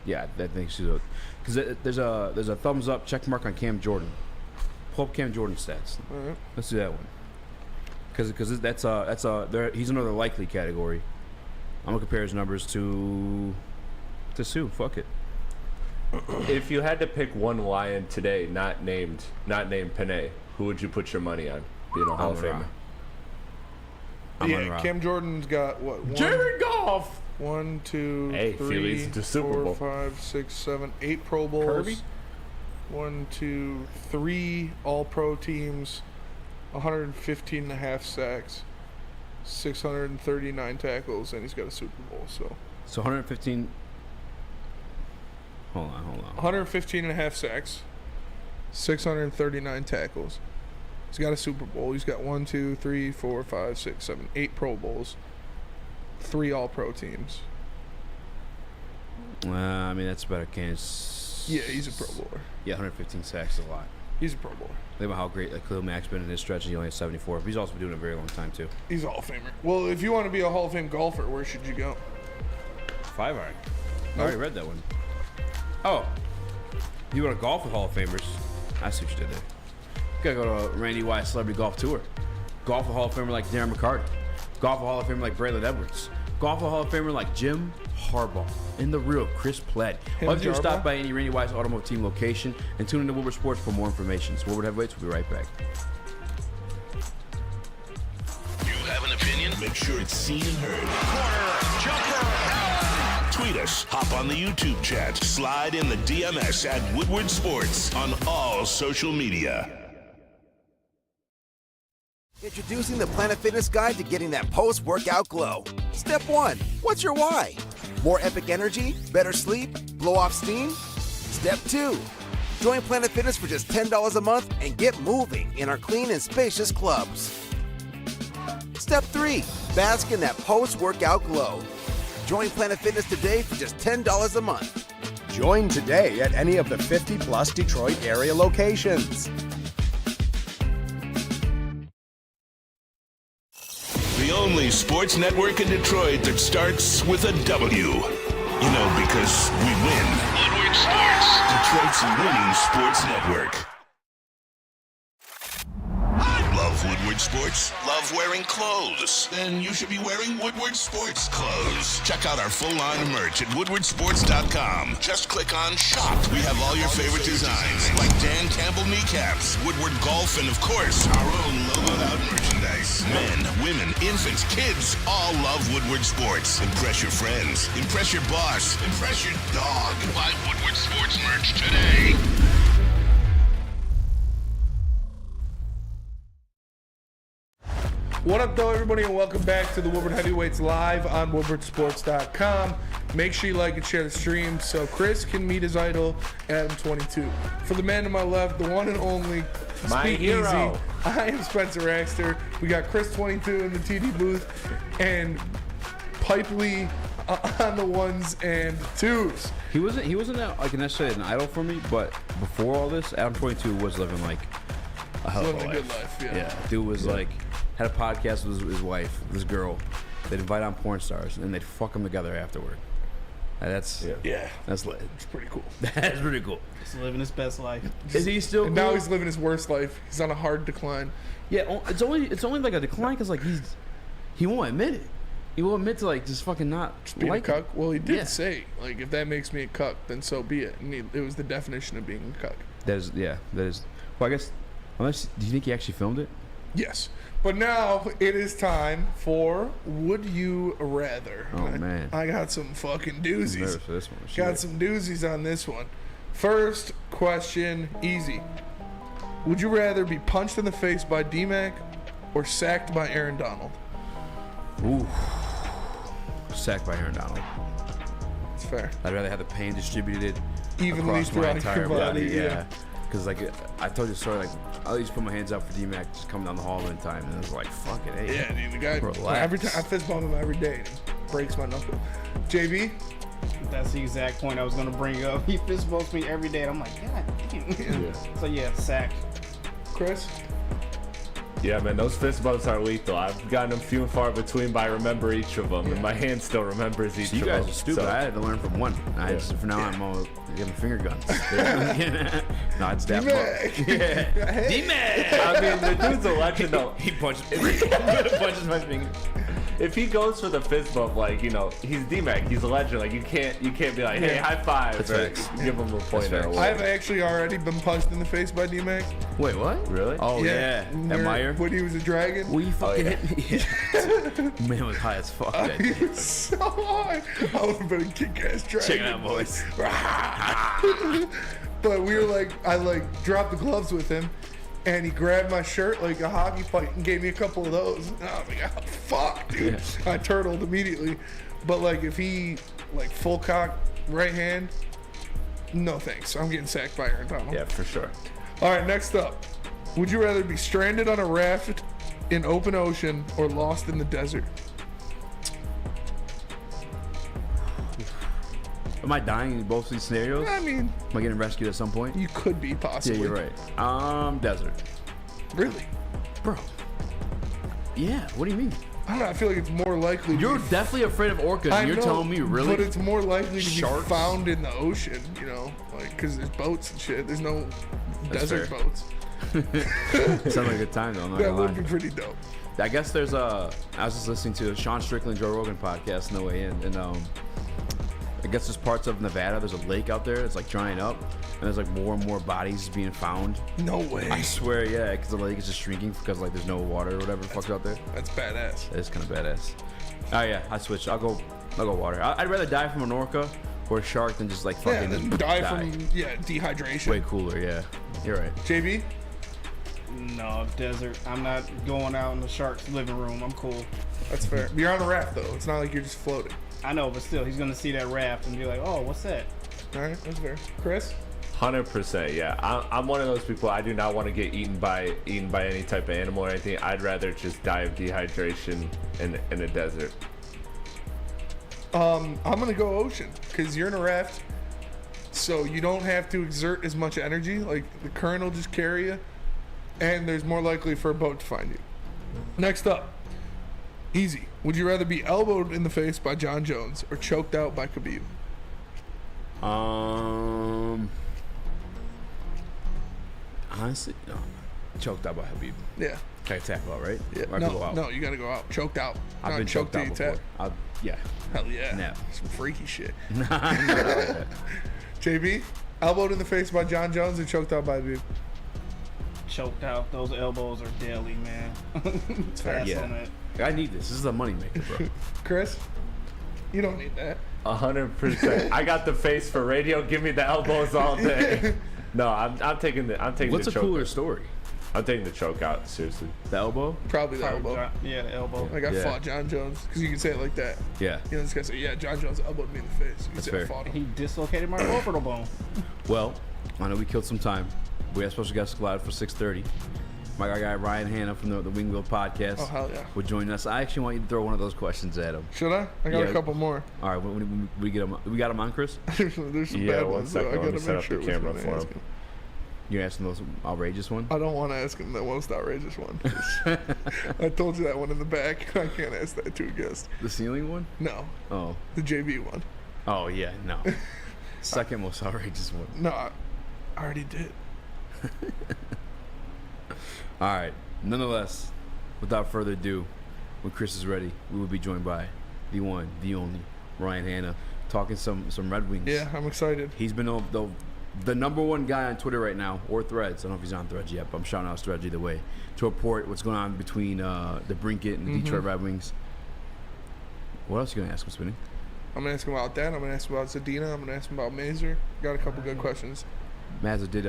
Yeah, I think she's because there's a thumbs up check mark on Cam Jordan. Pull up Cam Jordan stats. All right. Let's do that one. Because that's he's another likely category. I'm gonna compare his numbers to Suh. Fuck it. If you had to pick one Lion today, not named Panay, who would you put your money on being a Hall of Famer? Yeah, Cam Jordan's got what? Jared Goff. 1, 2, 3, 4, 5, 6, 7, 8 Pro Bowls. Kirby? 1, 2, 3 All-Pro teams. 115.5 sacks. 639 tackles, and he's got a Super Bowl. So 115. Hold on. 115.5 sacks. 639 tackles. He's got a Super Bowl. He's got 1, 2, 3, 4, 5, 6, 7, 8 Pro Bowls. 3 All-Pro teams. I mean, that's better. Kansas. Yeah, he's a Pro Bowler. Yeah, 115 sacks is a lot. He's a Pro Bowler. Think about how great Khalil Mack's been in his stretch, and he only has 74. But he's also been doing it a very long time, too. He's a Hall of Famer. Well, if you want to be a Hall of Fame golfer, where should you go? 5 iron. I already read that one. Oh. You want to golf with Hall of Famers? I see what you did there. You gotta go to Randy Wise Celebrity Golf Tour. Golf with Hall of Famer like Darren McCarty. Golf with Hall of Famer like Braylon Edwards. Golf with Hall of Famer like Jim Harbaugh. In the real Chris Pledd. Why don't you stop by any Randy Wise Automotive Team location and tune into Woodward Sports for more information. So Woodward Heavyweights, we'll be right back. You have an opinion? Make sure it's seen and heard. Corner, jumper, tweet us, hop on the YouTube chat, slide in the DMS at Woodward Sports on all social media. Introducing the Planet Fitness Guide to getting that post-workout glow. Step 1. What's your why? More epic energy? Better sleep? Blow off steam? Step 2. Join Planet Fitness for just $10 a month and get moving in our clean and spacious clubs. Step 3. Bask in that post-workout glow. Join Planet Fitness today for just $10 a month. Join today at any of the 50-plus Detroit area locations. The only sports network in Detroit that starts with a W. You know, because we win. Woodward Sports, Detroit's winning sports network. I love Woodward Woodward Sports? Love wearing clothes? Then you should be wearing Woodward Sports clothes. Check out our full-line merch at woodwardsports.com. Just click on shop. We have all your favorite designs, like Dan Campbell kneecaps, Woodward golf, and of course, our own logoed out merchandise. Men, women, infants, kids all love Woodward Sports. Impress your friends. Impress your boss. Impress your dog. Buy Woodward Sports merch today. What up, though, everybody, and welcome back to the Woodward Heavyweights live on woodwardsports.com. Make sure you like and share the stream so Chris can meet his idol, Adam22. For the man to my left, the one and only My hero. Easy, I am Spencer Raxter. We got Chris22 in the TD booth, and Pipe Lee on the ones and twos. He wasn't like necessarily an idol for me, but before all this, Adam22 was living like a hell of a Living a life. good life, yeah. Yeah, dude was like had a podcast with his wife, this girl. They'd invite on porn stars and they'd fuck them together afterward. And that's lit. It's pretty cool. That's pretty cool. He's living his best life. Is he still? And now he's living his worst life. He's on a hard decline. Yeah, it's only like a decline because like he won't admit it. He won't admit to like just fucking not Being like a cuck. Well, he did Yeah. say, like, if that makes me a cuck, then so be it. And it was the definition of being a cuck. That is. Well, I guess. Unless, do you think he actually filmed it? Yes. But now it is time for Would You Rather. Oh, man. I got some fucking doozies. I'm nervous for this one. Got some doozies on this one. First question, easy. Would you rather be punched in the face by D-Mac or sacked by Aaron Donald? Ooh. Sacked by Aaron Donald. It's fair. I'd rather have the pain distributed Evenly across my throughout entire your body. body, yeah. Because like I told you the story, like I used to put my hands out for D-Mac just coming down the hall one time, and I was like, "Fuck it, hey." Yeah, dude, the guy. Relax. Every time I fist bump him every day, and it breaks my knuckle. JB. That's the exact point I was gonna bring up. He fist bumps me every day, and I'm like, God damn. Yeah. So yeah, sack. Chris. Yeah, man, those fist bumps are lethal. I've gotten them few and far between, but I remember each of them, and my hand still remembers each You of guys them. are stupid. So- I had to learn from one. From now on, I'm all giving finger guns. No, it's that D-Mac. Yeah. D-Mac. I mean, the dude's a legend, though. He punches my finger. If he goes for the fist bump, like, you know, he's D-Mac, he's a legend. Like, you can't be like, hey, high five, That's or facts. give him a pointer. or I've whatever. actually already been punched in the face by D-Mac. Wait, what? Really? Oh yeah. At Meyer. When he was a dragon. Well, you fucking hit me. Yeah. Man was high as fuck. That He day. was so high. I would have been a kick-ass dragon. Check it out, boys. But we were like, I like dropped the gloves with him, and he grabbed my shirt like a hockey fight and gave me a couple of those. And I was like, oh, fuck, dude. Yeah. I turtled immediately. But like, if he like full cock right hand, no thanks. I'm getting sacked by Aaron Donald. Yeah, for sure. All right, next up. Would you rather be stranded on a raft in open ocean or lost in the desert? Am I dying in both of these scenarios? I mean, Am I getting rescued at some point? you could be Yeah, possibly. you're right. Desert. Really? Bro. Yeah, what do you mean? I don't know. I feel like it's more likely. to You're be- definitely afraid of orcas. I And you're know, telling me really? But it's more likely to Sharks? be found in the ocean, you know, like because there's boats and shit. There's no That's desert fair. boats. Sounds like a good time though. I'm not That gonna would lie. be pretty dope. I guess there's I was just listening to a Sean Strickland Joe Rogan podcast on the way in, and I guess there's parts of Nevada. There's a lake out there. It's like drying up, and there's like more and more bodies being found. No way. I swear, yeah, because the lake is just shrinking because like there's no water or whatever the fuck's out there. That's badass. That is kind of badass. Oh yeah, I switched. I'll go water. I'd rather die from an orca or a shark than just like Yeah, fucking then just die from dehydration. Way cooler. Yeah, you're right. JB. No, desert. I'm not going out in the shark's living room. I'm cool. That's fair. You're on a raft though. It's not like you're just floating. I know, but still, he's gonna see that raft and be like, "Oh, what's that?" All right, that's fair. Chris. 100%, yeah. I'm one of those people. I do not want to get eaten by any type of animal or anything. I'd rather just die of dehydration in a desert. I'm gonna go ocean because you're in a raft, so you don't have to exert as much energy. Like the current will just carry you, and there's more likely for a boat to find you. Next up, easy. Would you rather be elbowed in the face by John Jones or choked out by Khabib? Honestly, no. Choked out by Habib. Yeah. Can I tap out, right? Yeah. Or I can go out? No, you got to go out. Choked out. I've Not been choked till out you before. tap. Yeah. Hell yeah. Nah. Some freaky shit. Nah, I'm not like that. JB, elbowed in the face by John Jones and choked out by Bube. Choked out. Those elbows are deadly, man. It's fair. Pass Yeah. on that. I need this. This is a moneymaker, bro. Chris, you don't need that. 100%. I got the face for radio. Give me the elbows all day. No, I'm taking the What's the a choke cooler out. story? I'm taking the choke out. Seriously. The elbow? Probably the elbow. Yeah, the elbow. Like I Yeah. fought John Jones because you can say it like that. Yeah. You know, this guy say, "Yeah, John Jones elbowed me in the face." You can That's say fair. I fought him. He dislocated my orbital bone. Well, I know we killed some time. We have special guest allowed for 6:30. My guy Ryan Hanna from the Wing Wheel podcast Oh, hell yeah. would join us. I actually want you to throw one of those questions at him. Should I? I got Yeah. a couple more. All right, when we get him, we got him on, Chris. There's some Yeah, bad one ones. So second. I Let me gotta set make up sure the which camera one I for ask him. him. You're asking the most outrageous one. I don't want to ask him the most outrageous one. I told you that one in the back. I can't ask that to a guest. The ceiling one? No, Oh. the JB one. Oh yeah, no. Second most outrageous one. No, I already did. All right. Nonetheless, without further ado, when Chris is ready, we will be joined by the one, the only, Ryan Hanna, talking some Red Wings. Yeah, I'm excited. He's been the number one guy on Twitter right now, or Threads. I don't know if he's on Threads yet, but I'm shouting out Threads either way, to report what's going on between the Brinket and the Detroit Red Wings. What else are you going to ask him, Spinning? I'm gonna ask him about that. I'm gonna ask him about Zadina. I'm gonna ask him about Mazer. Got a couple good questions. Mazza did,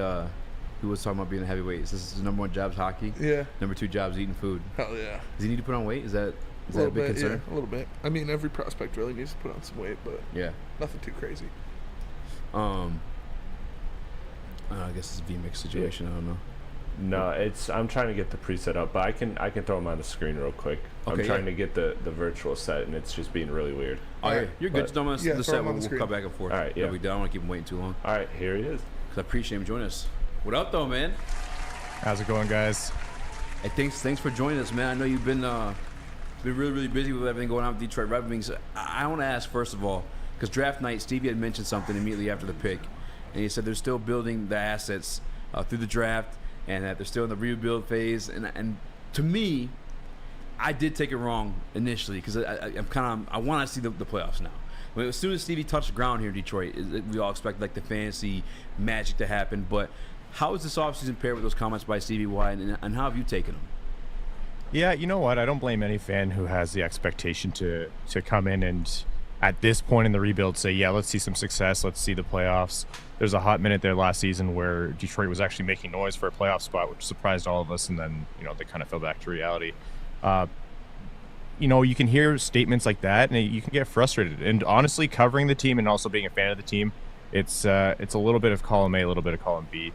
he was talking about being a heavyweight. This is his number one job's hockey. Yeah. Number two job's eating food. Hell yeah. Does he need to put on weight? Is that a big concern? Yeah, a little bit. I mean, every prospect really needs to put on some weight, but Yeah. nothing too crazy. I guess it's a VMix situation. I don't know. No, I'm trying to get the preset up, but I can throw them on the screen real quick. Okay, I'm trying to get the virtual set, and it's just being really weird. Oh, yeah. You're good. But- Just don't want yeah, the throw set. him on We'll the screen. cut back and forth. All right, yeah. No big deal. I don't want to keep him waiting too long. All right, here he is. Because I appreciate him joining us. What up, though, man? How's it going, guys? Hey, thanks for joining us, man. I know you've been really, really busy with everything going on with Detroit Red Wings. I want to ask, first of all, because draft night, Stevie had mentioned something immediately after the pick, and he said they're still building the assets through the draft, and that they're still in the rebuild phase. And to me, I did take it wrong initially because I want to see the playoffs now. As soon as Stevie touched the ground here in Detroit, we all expect like the fantasy magic to happen. But how is this offseason paired with those comments by Stevie Y, and how have you taken them? Yeah, you know what? I don't blame any fan who has the expectation to come in and at this point in the rebuild say, yeah, let's see some success, let's see the playoffs. There's a hot minute there last season where Detroit was actually making noise for a playoff spot, which surprised all of us, and then they kind of fell back to reality. You can hear statements like that, and you can get frustrated. And honestly, covering the team and also being a fan of the team, it's a little bit of column A, a little bit of column B.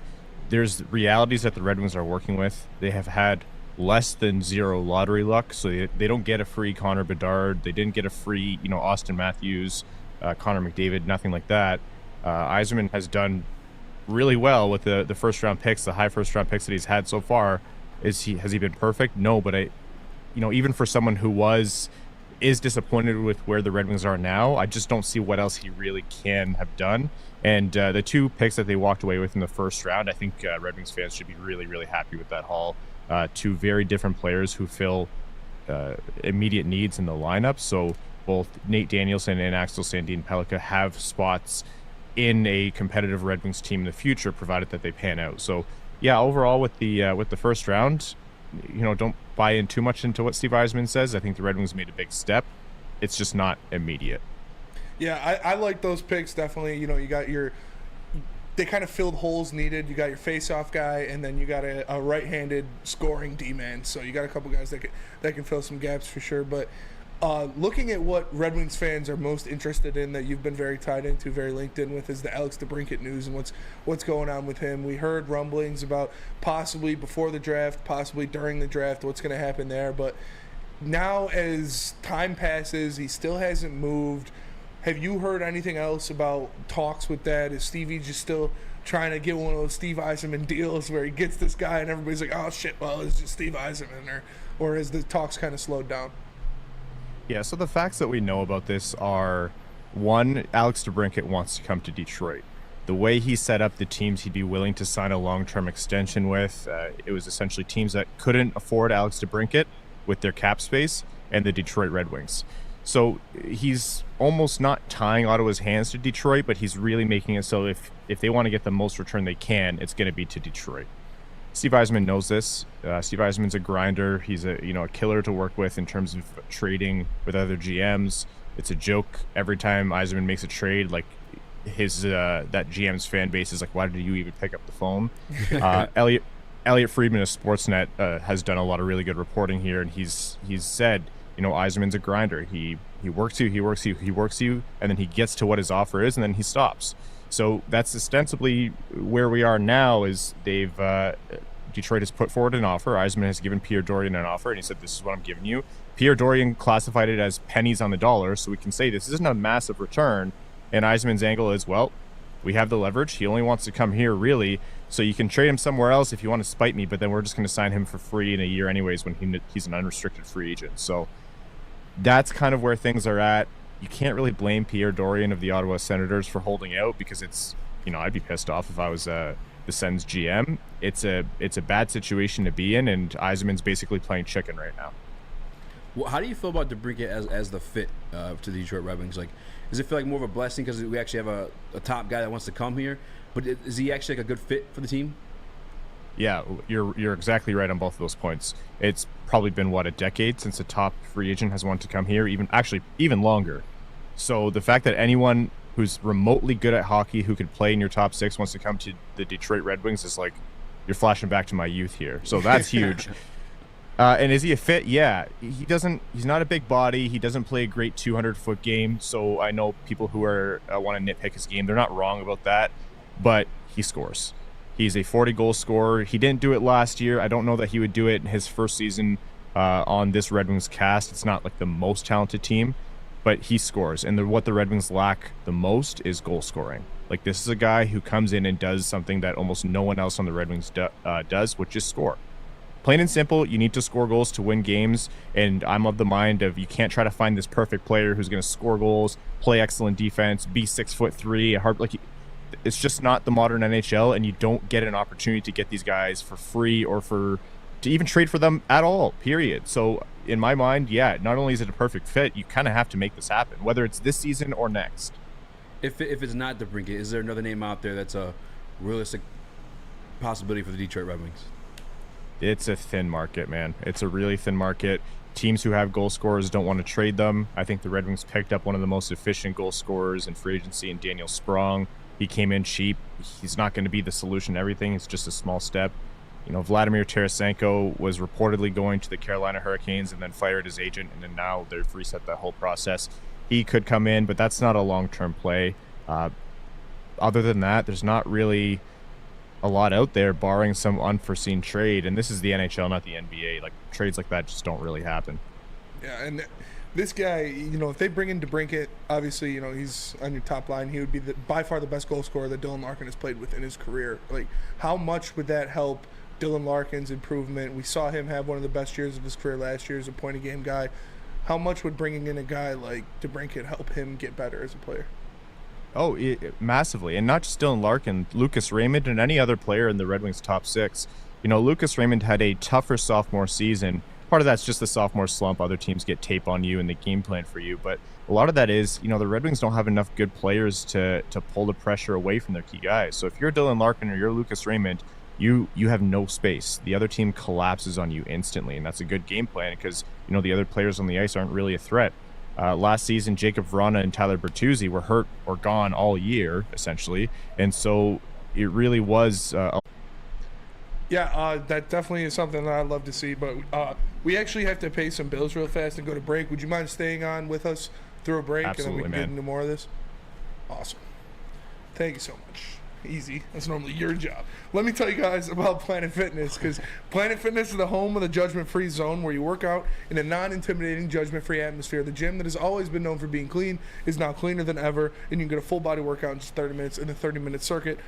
There's realities that the Red Wings are working with. They have had less than zero lottery luck, so they don't get a free Connor Bedard. They didn't get a free, Austin Matthews, Connor McDavid, nothing like that. Yzerman has done really well with the first-round picks, the high first-round picks that he's had so far. Has he been perfect? No, but even for someone who is disappointed with where the Red Wings are now, I just don't see what else he really can have done. And the two picks that they walked away with in the first round, I think Red Wings fans should be really, really happy with that haul. Two very different players who fill immediate needs in the lineup. So both Nate Danielson and Axel Sandin Pellikka have spots in a competitive Red Wings team in the future, provided that they pan out. So yeah, overall with the first round, don't buy in too much into what Steve Yzerman says. I think the Red Wings made a big step. It's just not immediate. Yeah, I like those picks, definitely. You got they kind of filled holes needed. You got your face-off guy, and then you got a right-handed scoring D-man. So you got a couple guys that can fill some gaps for sure. But looking at what Red Wings fans are most interested in, that you've been very tied into, very linked in with, is the Alex DeBrincat news and what's going on with him. We heard rumblings about possibly before the draft, possibly during the draft, what's going to happen there. But now as time passes, he still hasn't moved. Have you heard anything else about talks with that? Is Stevie just still trying to get one of those Steve Yzerman deals where he gets this guy and everybody's like, oh shit, well, it's just Steve Yzerman, or has the talks kind of slowed down? Yeah, so the facts that we know about this are, one, Alex DeBrincat wants to come to Detroit. the way he set up the teams he'd be willing to sign a long-term extension with, it was essentially teams that couldn't afford Alex DeBrincat with their cap space and the Detroit Red Wings. So he's almost not tying Ottawa's hands to Detroit, but he's really making it so if they want to get the most return they can, it's going to be to Detroit. Steve Yzerman knows this. Steve Yzerman's a grinder. He's a killer to work with in terms of trading with other GMs. It's a joke every time Yzerman makes a trade. Like his that GM's fan base is like, why did you even pick up the phone? Elliot Friedman of Sportsnet has done a lot of really good reporting here, and he's said, Yzerman's a grinder. He works you, and then he gets to what his offer is, and then he stops. So that's ostensibly where we are now. Is Detroit has put forward an offer. Yzerman has given Pierre Dorion an offer, and he said, "This is what I'm giving you." Pierre Dorion classified it as pennies on the dollar, so we can say this isn't a massive return. And Yzerman's angle is, well, we have the leverage. He only wants to come here, really. So you can trade him somewhere else if you want to spite me, but then we're just going to sign him for free in a year anyways when he's an unrestricted free agent. So that's kind of where things are at. You can't really blame Pierre Dorion of the Ottawa Senators for holding out, because it's, I'd be pissed off if I was the Sens GM. It's a bad situation to be in, and Yzerman's basically playing chicken right now. Well, how do you feel about DeBrincat as the fit to the Detroit Red Wings? Like, does it feel like more of a blessing because we actually have a top guy that wants to come here? But is he actually like a good fit for the team? Yeah, you're exactly right on both of those points. It's probably been, a decade since a top free agent has wanted to come here, even longer. So the fact that anyone who's remotely good at hockey who could play in your top six wants to come to the Detroit Red Wings is like, you're flashing back to my youth here. So that's huge. And is he a fit? Yeah. He's not a big body. He doesn't play a great 200-foot game. So I know people who want to nitpick his game. They're not wrong about that, but he scores. He's a 40-goal scorer. He didn't do it last year. I don't know that he would do it in his first season on this Red Wings cast. It's not like the most talented team, but he scores. And what the Red Wings lack the most is goal scoring. Like, this is a guy who comes in and does something that almost no one else on the Red Wings does, which is score. Plain and simple, you need to score goals to win games, and I'm of the mind of you can't try to find this perfect player who's going to score goals, play excellent defense, be 6'3", it's just not the modern NHL, and you don't get an opportunity to get these guys for free or to even trade for them at all, period. So in my mind, yeah, not only is it a perfect fit, you kind of have to make this happen, whether it's this season or next. If it's not DeBrincat, is there another name out there that's a realistic possibility for the Detroit Red Wings? It's a thin market, man. It's a really thin market. Teams who have goal scorers don't want to trade them. I think the Red Wings picked up one of the most efficient goal scorers in free agency in Daniel Sprong. He came in cheap. He's not going to be the solution to everything. It's just a small step. Vladimir Tarasenko was reportedly going to the Carolina Hurricanes and then fired his agent, and then now they've reset that whole process. He could come in, but that's not a long-term play. Other than that, there's not really a lot out there, barring some unforeseen trade, and this is the NHL, not the NBA. Like, trades like that just don't really happen. Yeah, and this guy, if they bring in DeBrincat, obviously, he's on your top line. He would be by far the best goal scorer that Dylan Larkin has played with in his career. Like, how much would that help Dylan Larkin's improvement? We saw him have one of the best years of his career last year as a point-a-game guy. How much would bringing in a guy like DeBrincat help him get better as a player? Oh, massively. And not just Dylan Larkin, Lucas Raymond and any other player in the Red Wings top six. Lucas Raymond had a tougher sophomore season. Part of that's just the sophomore slump. Other teams get tape on you and the game plan for you. But a lot of that is, the Red Wings don't have enough good players to pull the pressure away from their key guys. So if you're Dylan Larkin or you're Lucas Raymond, you have no space. The other team collapses on you instantly. And that's a good game plan because, the other players on the ice aren't really a threat. Last season, Jacob Vrana and Tyler Bertuzzi were hurt or gone all year, essentially. And so it really was... that definitely is something that I'd love to see. But we actually have to pay some bills real fast and go to break. Would you mind staying on with us through a break? Absolutely, and then we can man. get into more of this? Awesome. Thank you so much. Easy. That's normally your job. Let me tell you guys about Planet Fitness, because Planet Fitness is the home of the judgment-free zone where you work out in a non-intimidating, judgment-free atmosphere. The gym that has always been known for being clean is now cleaner than ever, and you can get a full-body workout in just 30 minutes in a 30-minute circuit.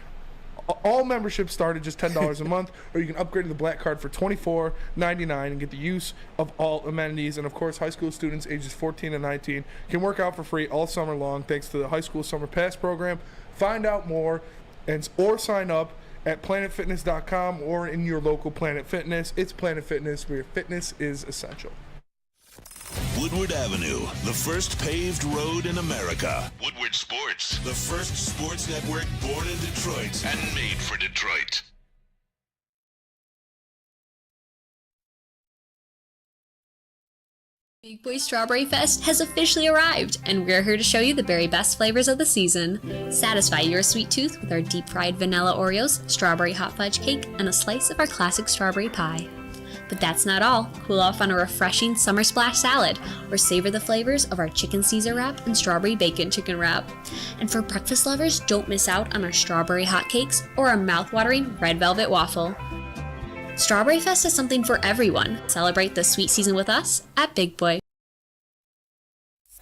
All memberships start at just $10 a month, or you can upgrade to the Black Card for $24.99 and get the use of all amenities. And, of course, high school students ages 14 and 19 can work out for free all summer long thanks to the High School Summer Pass program. Find out more or sign up at planetfitness.com or in your local Planet Fitness. It's Planet Fitness, where fitness is essential. Woodward Avenue, the first paved road in America. Woodward Sports, the first sports network born in Detroit and made for Detroit. Big Boy Strawberry Fest has officially arrived, and we're here to show you the very best flavors of the season. Satisfy your sweet tooth with our deep-fried vanilla Oreos, strawberry hot fudge cake, and a slice of our classic strawberry pie. But that's not all. Cool off on a refreshing summer splash salad, or savor the flavors of our chicken Caesar wrap and strawberry bacon chicken wrap. And for breakfast lovers, don't miss out on our strawberry hotcakes or our mouth-watering red velvet waffle. Strawberry Fest is something for everyone. Celebrate the sweet season with us at Big Boy.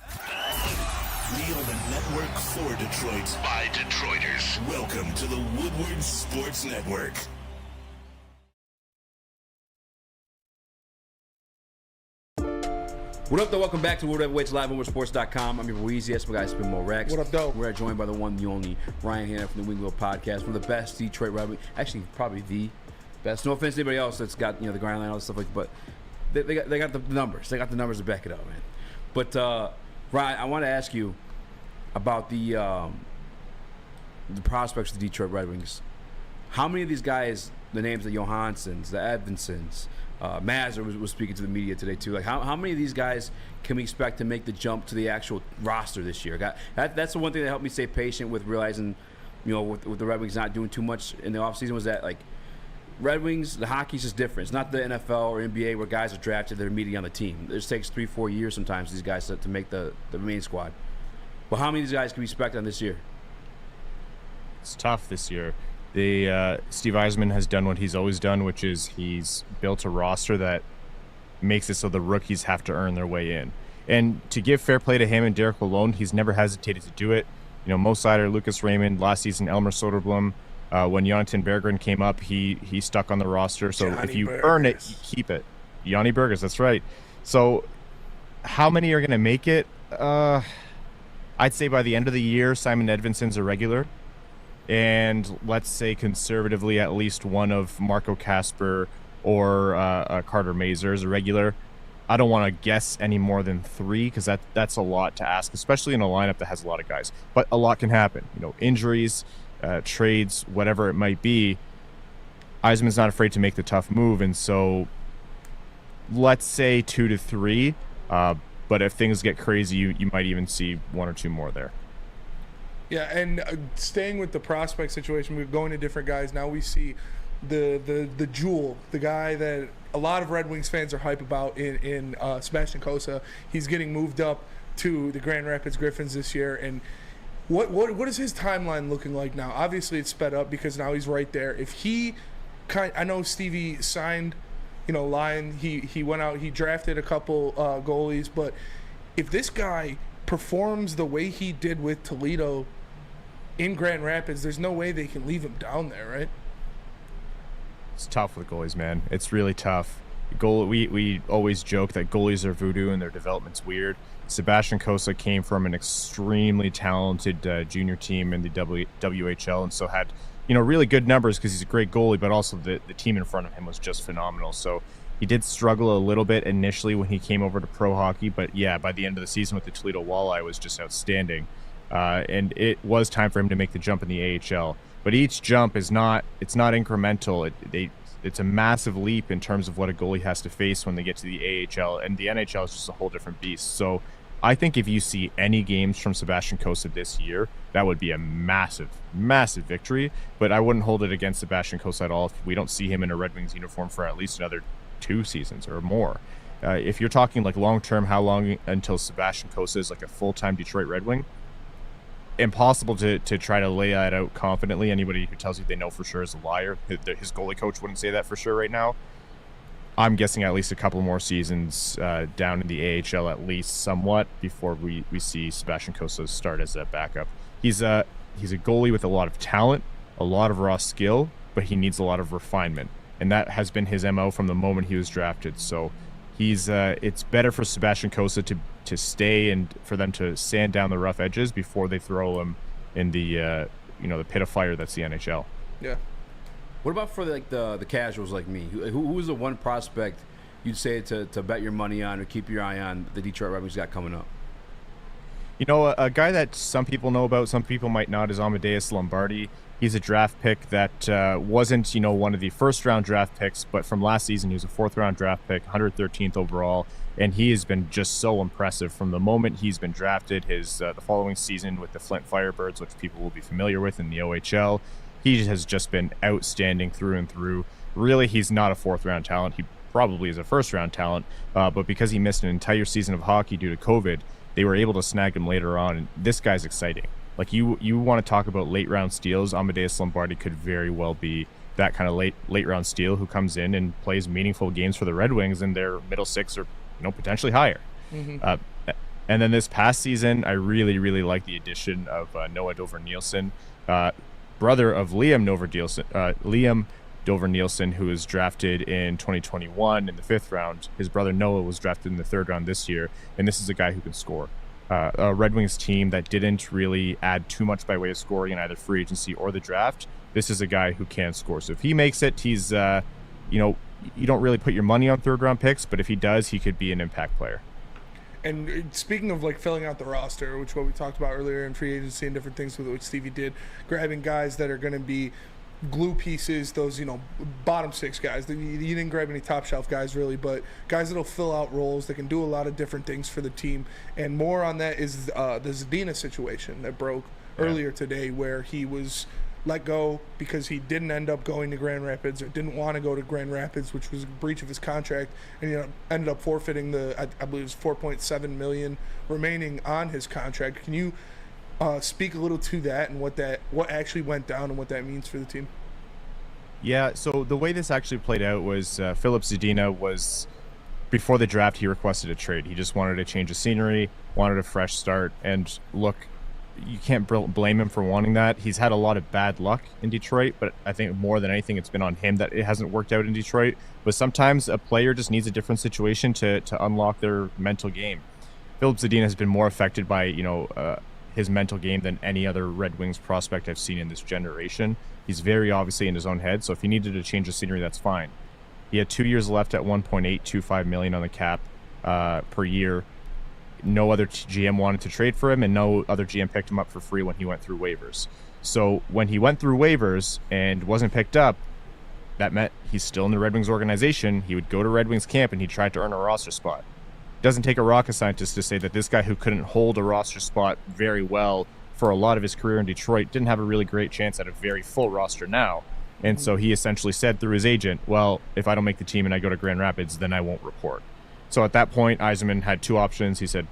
We are the network for Detroit by Detroiters. Welcome to the Woodward Sports Network. What up, though? Welcome back to Woodward Heavyweights live on WoodwardSports.com. I'm your boy Easy. That's my guy, Spin More Rex. What up, though? We're joined by the one, the only Ryan Hanna from the Wingwheel Podcast, one of the best Detroit Red Wings. Actually, probably the best. No offense to anybody else that's got the grind line, all this stuff like. But they got the numbers. They got the numbers to back it up, man. But Ryan, I want to ask you about the prospects of the Detroit Red Wings. How many of these guys, the names, the Johanssons, the Edvinsons, Mazur was speaking to the media today too. Like, how many of these guys can we expect to make the jump to the actual roster this year? That's the one thing that helped me stay patient with realizing, with the Red Wings not doing too much in the offseason, was that, like, Red Wings, the hockey's just different. It's not the NFL or NBA where guys are drafted, they're immediately on the team. It just takes 3-4 years sometimes these guys to make the main squad. But how many of these guys can we expect on this year? It's tough this year. Steve Yzerman has done what he's always done, which is he's built a roster that makes it so the rookies have to earn their way in. And to give fair play to him and Derek Lalonde, he's never hesitated to do it. Mo Seider, Lucas Raymond, last season Elmer Soderblom. When Jonathan Berggren came up, he stuck on the roster. So Johnny if you Burgers. earn it, you keep it. Yanni Burgers, that's right. So how many are going to make it? I'd say by the end of the year, Simon Edvinson's a regular. And let's say conservatively, at least one of Marco Kasper or Carter Mazur is a regular. I don't want to guess any more than 3 because that's a lot to ask, especially in a lineup that has a lot of guys. But a lot can happen. Injuries, trades, whatever it might be. Yzerman's not afraid to make the tough move, and so let's say 2 to 3. But if things get crazy, you might even see 1 or 2 more there. Yeah, and staying with the prospect situation, we're going to different guys. Now we see the jewel, the guy that a lot of Red Wings fans are hype about in Sebastian Cossa. He's getting moved up to the Grand Rapids Griffins this year. And what is his timeline looking like now? Obviously, it's sped up because now he's right there. If he I know Stevie signed, Lyon. He went out, he drafted a couple goalies, but if this guy performs the way he did with Toledo in Grand Rapids, there's no way they can leave him down there, right? It's tough with goalies, man. It's really tough. We always joke that goalies are voodoo and their development's weird. Sebastian Cossa came from an extremely talented junior team in the WHL, and so had really good numbers because he's a great goalie, but also the team in front of him was just phenomenal. So he did struggle a little bit initially when he came over to pro hockey, but yeah, by the end of the season with the Toledo Walleye, it was just outstanding. And it was time for him to make the jump in the AHL. But each jump is not incremental. It's a massive leap in terms of what a goalie has to face when they get to the AHL, and the NHL is just a whole different beast. So I think if you see any games from Sebastian Cossa this year, that would be a massive, massive victory. But I wouldn't hold it against Sebastian Cossa at all if we don't see him in a Red Wings uniform for at least another 2 seasons or more. If you're talking like long-term, how long until Sebastian Cossa is like a full-time Detroit Red Wing? Impossible to try to lay that out confidently. Anybody who tells you they know for sure is a liar. His goalie coach wouldn't say that for sure right now. I'm guessing at least a couple more seasons down in the AHL at least somewhat before we see Sebastian Cossa start as a backup. He's a goalie with a lot of talent, a lot of raw skill, but he needs a lot of refinement. And that has been his MO from the moment he was drafted. So it's better for Sebastian Cossa to stay and for them to sand down the rough edges before they throw him in the the pit of fire that's the NHL. Yeah. What about for the casuals like me? Who's the one prospect you'd say to bet your money on or keep your eye on the Detroit Red Wings got coming up? A guy that some people know about, some people might not, is Amadeus Lombardi. He's a draft pick that wasn't, one of the first-round draft picks, but from last season, he was a fourth-round draft pick, 113th overall, and he has been just so impressive from the moment he's been drafted. The following season with the Flint Firebirds, which people will be familiar with in the OHL, he has just been outstanding through and through. Really, he's not a fourth-round talent. He probably is a first-round talent, but because he missed an entire season of hockey due to COVID, they were able to snag him later on, and this guy's exciting. Like, you want to talk about late-round steals, Amadeus Lombardi could very well be that kind of late-round steal who comes in and plays meaningful games for the Red Wings in their middle six or potentially higher. Mm-hmm. And then this past season, I really, really like the addition of Noah Dover-Nielsen, brother of Liam Dover-Nielsen, who was drafted in 2021 in the 5th round. His brother Noah was drafted in the 3rd round this year, and this is a guy who can score. A Red Wings team that didn't really add too much by way of scoring in either free agency or the draft. This is a guy who can score. So if he makes it, he's, you don't really put your money on 3rd-round picks, but if he does, he could be an impact player. And speaking of filling out the roster, which what we talked about earlier in free agency and different things with what Stevie did, grabbing guys that are going to be glue pieces, those bottom 6 guys. You didn't grab any top shelf guys really, but guys that'll fill out roles that can do a lot of different things for the team. And more on that is the Zadina situation that broke earlier today, where he was let go because he didn't end up going to Grand Rapids or didn't want to go to Grand Rapids, which was a breach of his contract, and he ended up forfeiting the I believe it was $4.7 million remaining on his contract. Can you speak a little to that and what actually went down and what that means for the team? Yeah, so the way this actually played out was Philip Zadina was, before the draft, he requested a trade. He just wanted a change of scenery, wanted a fresh start, and look, you can't blame him for wanting that. He's had a lot of bad luck in Detroit, but I think more than anything, it's been on him that it hasn't worked out in Detroit. But sometimes a player just needs a different situation to unlock their mental game. Philip Zadina has been more affected by, his mental game than any other Red Wings prospect I've seen in this generation. He's very obviously in his own head, so if he needed to change the scenery, that's fine. He had 2 years left at $1.825 million on the cap per year. No other GM wanted to trade for him, and no other GM picked him up for free when he went through waivers. So when he went through waivers and wasn't picked up, that meant he's still in the Red Wings organization. He would go to Red Wings camp and he tried to earn a roster spot. Doesn't take a rocket scientist to say that this guy who couldn't hold a roster spot very well for a lot of his career in Detroit didn't have a really great chance at a very full roster now. And so he essentially said through his agent, well, if I don't make the team and I go to Grand Rapids, then I won't report. So at that point, Yzerman had 2 options. He said,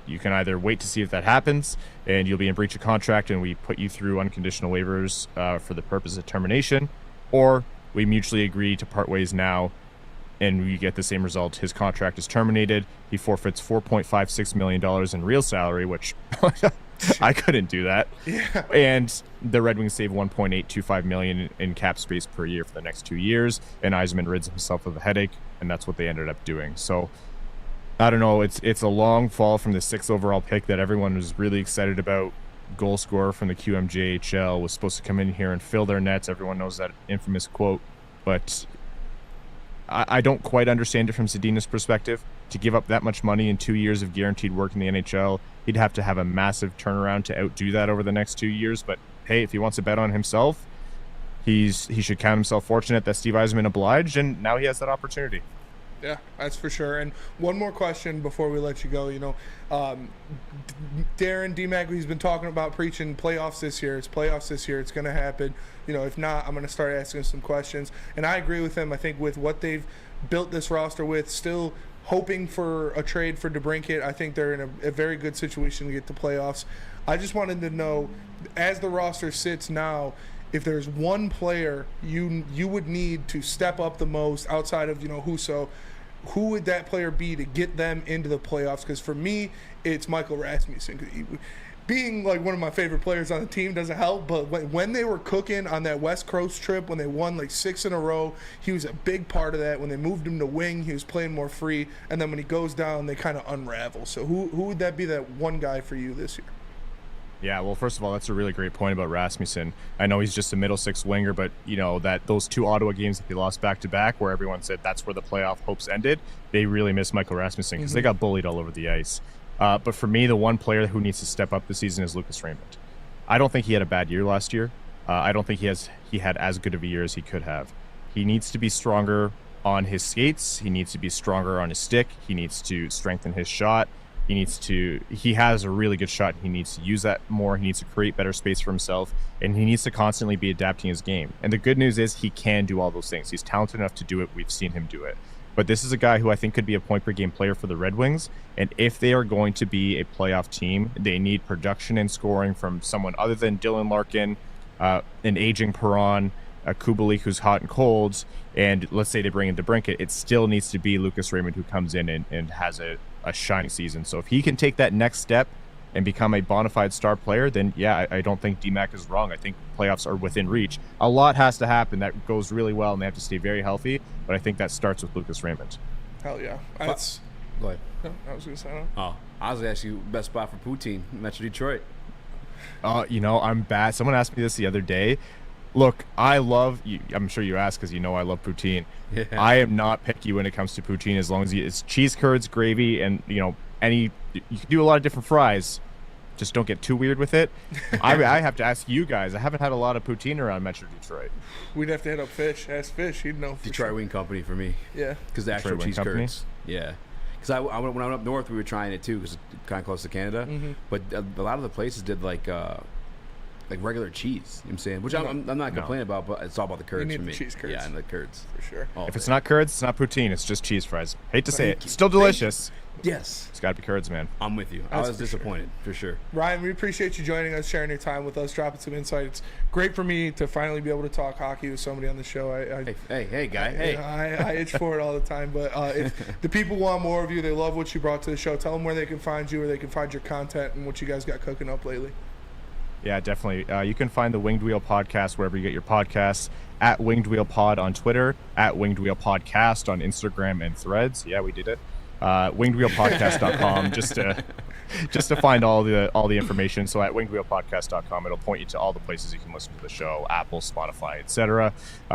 you can either wait to see if that happens and you'll be in breach of contract and we put you through unconditional waivers for the purpose of termination, or we mutually agree to part ways now and we get the same result. His contract is terminated. He forfeits $4.56 million in real salary, which I couldn't do that. Yeah. And the Red Wings save $1.825 million in cap space per year for the next 2 years, and Yzerman rids himself of a headache, and that's what they ended up doing. So I don't know. It's a long fall from the 6th overall pick that everyone was really excited about. Goal scorer from the QMJHL was supposed to come in here and fill their nets. Everyone knows that infamous quote, but I don't quite understand it from Zadina's perspective. To give up that much money in 2 years of guaranteed work in the NHL, he'd have to have a massive turnaround to outdo that over the next 2 years. But hey, if he wants to bet on himself, he should count himself fortunate that Steve Yzerman obliged, and now he has that opportunity. Yeah, that's for sure. And one more question before we let you go. Darren DMAC, he's been talking about preaching playoffs this year. It's playoffs this year. It's going to happen. If not, I'm going to start asking some questions. And I agree with him. I think with what they've built this roster with, still hoping for a trade for DeBrincat, I think they're in a very good situation to get to playoffs. I just wanted to know, as the roster sits now, if there's one player you would need to step up the most outside of Husso, who would that player be to get them into the playoffs? Because for me, it's Michael Rasmussen. Being one of my favorite players on the team doesn't help, but when they were cooking on that West Coast trip, when they won 6 in a row, he was a big part of that. When they moved him to wing, he was playing more free, and then when he goes down, they kind of unravel. So who would that be, that one guy for you this year? Yeah, well, first of all, that's a really great point about Rasmussen. I know he's just a middle six winger, but that those 2 Ottawa games that they lost back to back, where everyone said that's where the playoff hopes ended, they really miss Michael Rasmussen because they got bullied all over the ice. But for me, the one player who needs to step up this season is Lucas Raymond. I don't think he had a bad year last year. I don't think he had as good of a year as he could have. He needs to be stronger on his skates. He needs to be stronger on his stick. He needs to strengthen his shot. He has a really good shot. He needs to use that more. He needs to create better space for himself, and he needs to constantly be adapting his game. And the good news is he can do all those things. He's talented enough to do it. We've seen him do it. But this is a guy who I think could be a point per game player for the Red Wings. And if they are going to be a playoff team, they need production and scoring from someone other than Dylan Larkin, an aging Perron, a Kubalik who's hot and cold, and let's say they bring in DeBrincat, it still needs to be Lucas Raymond who comes in and has a shining season. So if he can take that next step and become a bona fide star player, then yeah, I don't think DMAC is wrong. I think playoffs are within reach. A lot has to happen that goes really well, and they have to stay very healthy, but I think that starts with Lucas Raymond. Hell yeah. Go ahead. No, I was going to say I was asking best spot for Poutine, Metro Detroit. I'm bad. Someone asked me this the other day. Look, I love you. I'm sure you asked because I love poutine. Yeah. I am not picky when it comes to poutine as long as it's cheese curds, gravy, and you can do a lot of different fries. Just don't get too weird with it. I have to ask you guys. I haven't had a lot of poutine around Metro Detroit. We'd have to hit up Fish. Ask Fish. He'd know. Detroit Wing Company for me. Yeah. Because the actual cheese curds. Yeah. Because when I went up north, we were trying it too because it's kind of close to Canada. Mm-hmm. But a lot of the places did like regular cheese, you know what I'm saying? Which I'm not complaining about, but it's all about the curds for me. The cheese curds. Yeah, and the curds. For sure. If it's not curds, it's not poutine. It's just cheese fries. Hate to say it. Still delicious. Yes. It's got to be curds, man. I'm with you. I was disappointed, for sure. Ryan, we appreciate you joining us, sharing your time with us, dropping some insight. It's great for me to finally be able to talk hockey with somebody on the show. Hey, guy. I itch for it all the time. But if the people want more of you, they love what you brought to the show, tell them where they can find you, where they can find your content, and what you guys got cooking up lately. Yeah, definitely. You can find the Winged Wheel Podcast wherever you get your podcasts, at Winged Wheel Pod on Twitter, at Winged Wheel Podcast on Instagram and Threads. Yeah, we did it. wingedwheelpodcast.com just to find all the information. So at wingedwheelpodcast.com, it'll point you to all the places you can listen to the show: Apple, Spotify, etc.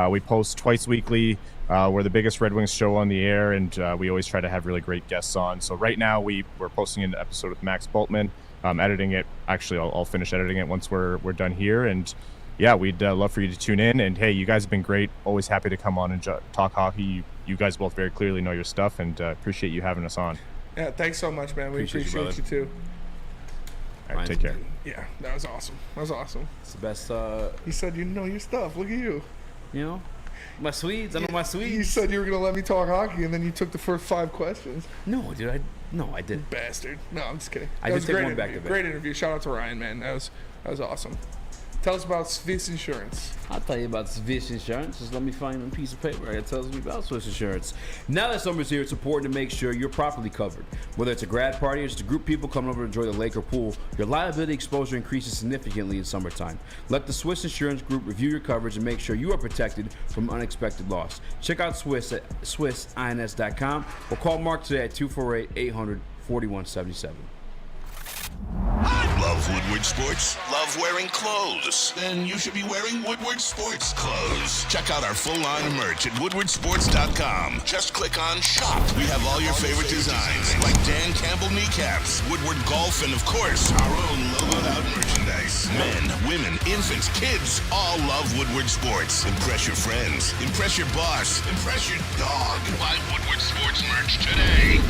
We post twice weekly. We're the biggest Red Wings show on the air, and we always try to have really great guests on. So right now we're posting an episode with Max Bultman. Editing it. Actually, I'll finish editing it once we're done here. And yeah, we'd love for you to tune in. And hey, you guys have been great. Always happy to come on and talk hockey. You guys both very clearly know your stuff, and appreciate you having us on. Yeah, thanks so much, man. We appreciate you too. All right, take care. Yeah, that was awesome. It's the best. He said you know your stuff. Look at you. My Swedes. I know my Swedes. You said you were gonna let me talk hockey, and then you took the first 5 questions. No, dude. I didn't. Bastard. No, I'm just kidding. I did take one back to back. Great interview. Shout out to Ryan, man. That was awesome. Tell us about Swiss Insurance. I'll tell you about Swiss Insurance. Just let me find a piece of paper. I gotta tell you about Swiss Insurance. Now that summer's here, it's important to make sure you're properly covered. Whether it's a grad party or just a group of people coming over to enjoy the lake or pool, your liability exposure increases significantly in summertime. Let the Swiss Insurance Group review your coverage and make sure you are protected from unexpected loss. Check out Swiss at swissins.com or call Mark today at 248-800-4177. Love Woodward Sports? Love wearing clothes? Then you should be wearing Woodward Sports clothes. Check out our full line of merch at woodwardsports.com. Just click on shop. We have all your favorite designs, like Dan Campbell kneecaps, Woodward golf, and of course, our own logoed out merchandise. Men, women, infants, kids all love Woodward Sports. Impress your friends. Impress your boss. Impress your dog. Buy Woodward Sports merch today.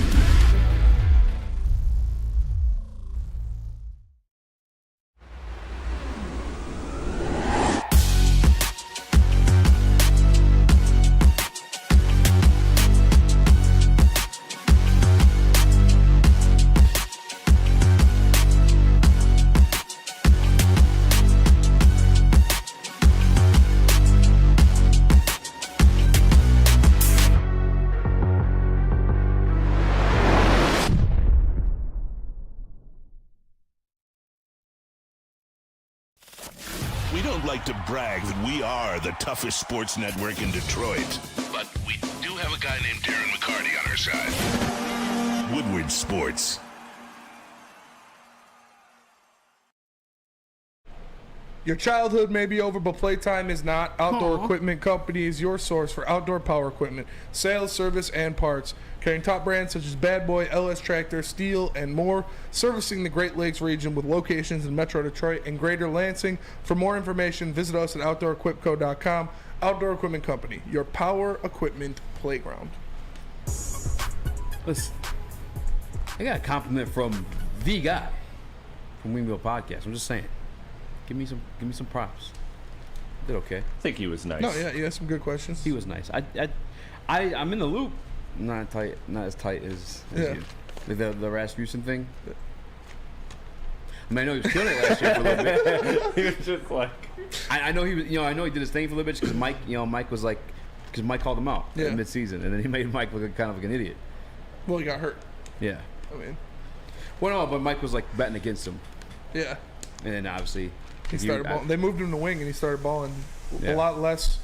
To brag that we are the toughest sports network in Detroit. But we do have a guy named Darren McCarty on our side. Woodward Sports. Your childhood may be over, but playtime is not. Outdoor Equipment Company is your source for outdoor power equipment, sales, service, and parts. Carrying top brands such as Bad Boy, LS Tractor, Steel, and more. Servicing the Great Lakes region with locations in Metro Detroit and Greater Lansing. For more information, visit us at OutdoorEquipCo.com. Outdoor Equipment Company, your power equipment playground. Listen, I got a compliment from the guy from Wingbill Podcast. I'm just saying. Give me some props. Did okay. I think he was nice. No, yeah, you had some good questions. He was nice. I'm in the loop. Not as tight as Yeah. you. Like the Rasmussen thing. I mean, I know he was killing it last year for a little bit. He was just like, I know he was. I know he did his thing for a little bit because Mike was like, because Mike called him out in mid-season, and then he made Mike look kind of like an idiot. Well, he got hurt. Yeah. I mean, well, no, but Mike was like betting against him. Yeah. And then obviously he started balling. They moved him to wing, and he started balling a lot less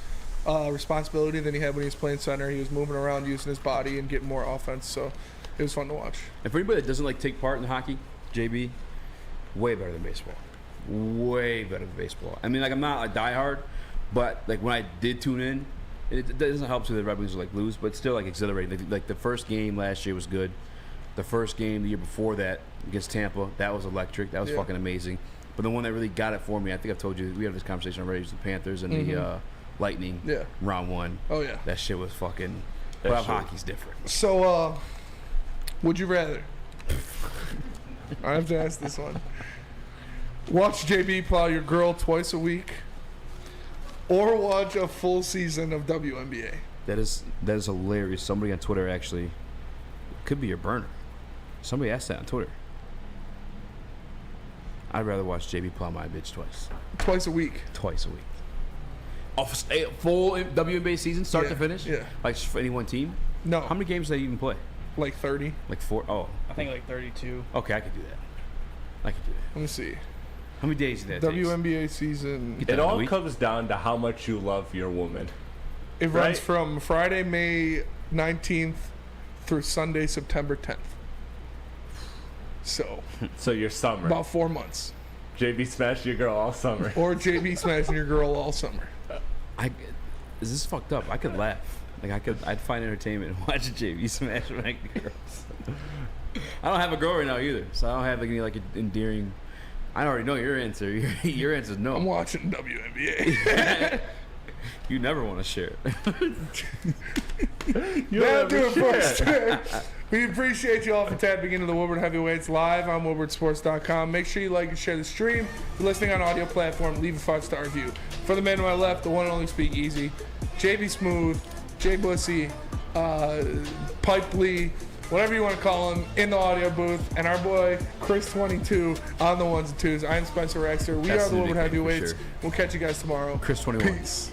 responsibility than he had when he was playing center. He was moving around, using his body, and getting more offense. So it was fun to watch. And for anybody that doesn't like take part in hockey, JB, way better than baseball. Way better than baseball. I mean, like I'm not a diehard, but like when I did tune in, it doesn't help to the Red Wings like lose, but still like exhilarating. Like the first game last year was good. The first game the year before that against Tampa, that was electric. That was fucking amazing. But the one that really got it for me, I think I've told you, we had this conversation already, was the Panthers and the Lightning round one. Oh, yeah. That shit was fucking, well, hockey's different. So, would you rather? I have to ask this one. Watch JB plow your girl twice a week, or watch a full season of WNBA? That is hilarious. Somebody on Twitter actually, could be your burner. Somebody asked that on Twitter. I'd rather watch JB plow my bitch twice. Twice a week? Twice a week. A full WNBA season, start to finish? Yeah. Like for any one team? No. How many games do they even play? Like 30. Like 4? Oh. I think like 32. Okay, I could do that. Let me see. How many days did that WNBA season. It all comes down to how much you love your woman. It runs from Friday, May 19th through Sunday, September 10th. So your summer. About 4 months. JB smashed your girl all summer. Or JB smashing your girl all summer. Is this fucked up? I could laugh. Like I'd find entertainment in watching JB smash my girls. I don't have a girl right now either, so I don't have any like endearing. I already know your answer. Your answer is no. I'm watching WNBA. You never want to share it. That'll do it for us today. We appreciate you all for tapping into the Woodward Heavyweights live on WoodwardSports.com. Make sure you like and share the stream. If you're listening on audio platform, leave a 5-star review. For the man to my left, the one and only Speak Easy, JB Smooth, Jay Bussy, Pipe Lee, whatever you want to call him, in the audio booth, and our boy Chris22 on the ones and twos. I'm Spencer Rexter. We are the Woodward Heavyweights. We'll catch you guys tomorrow. Chris21. Peace.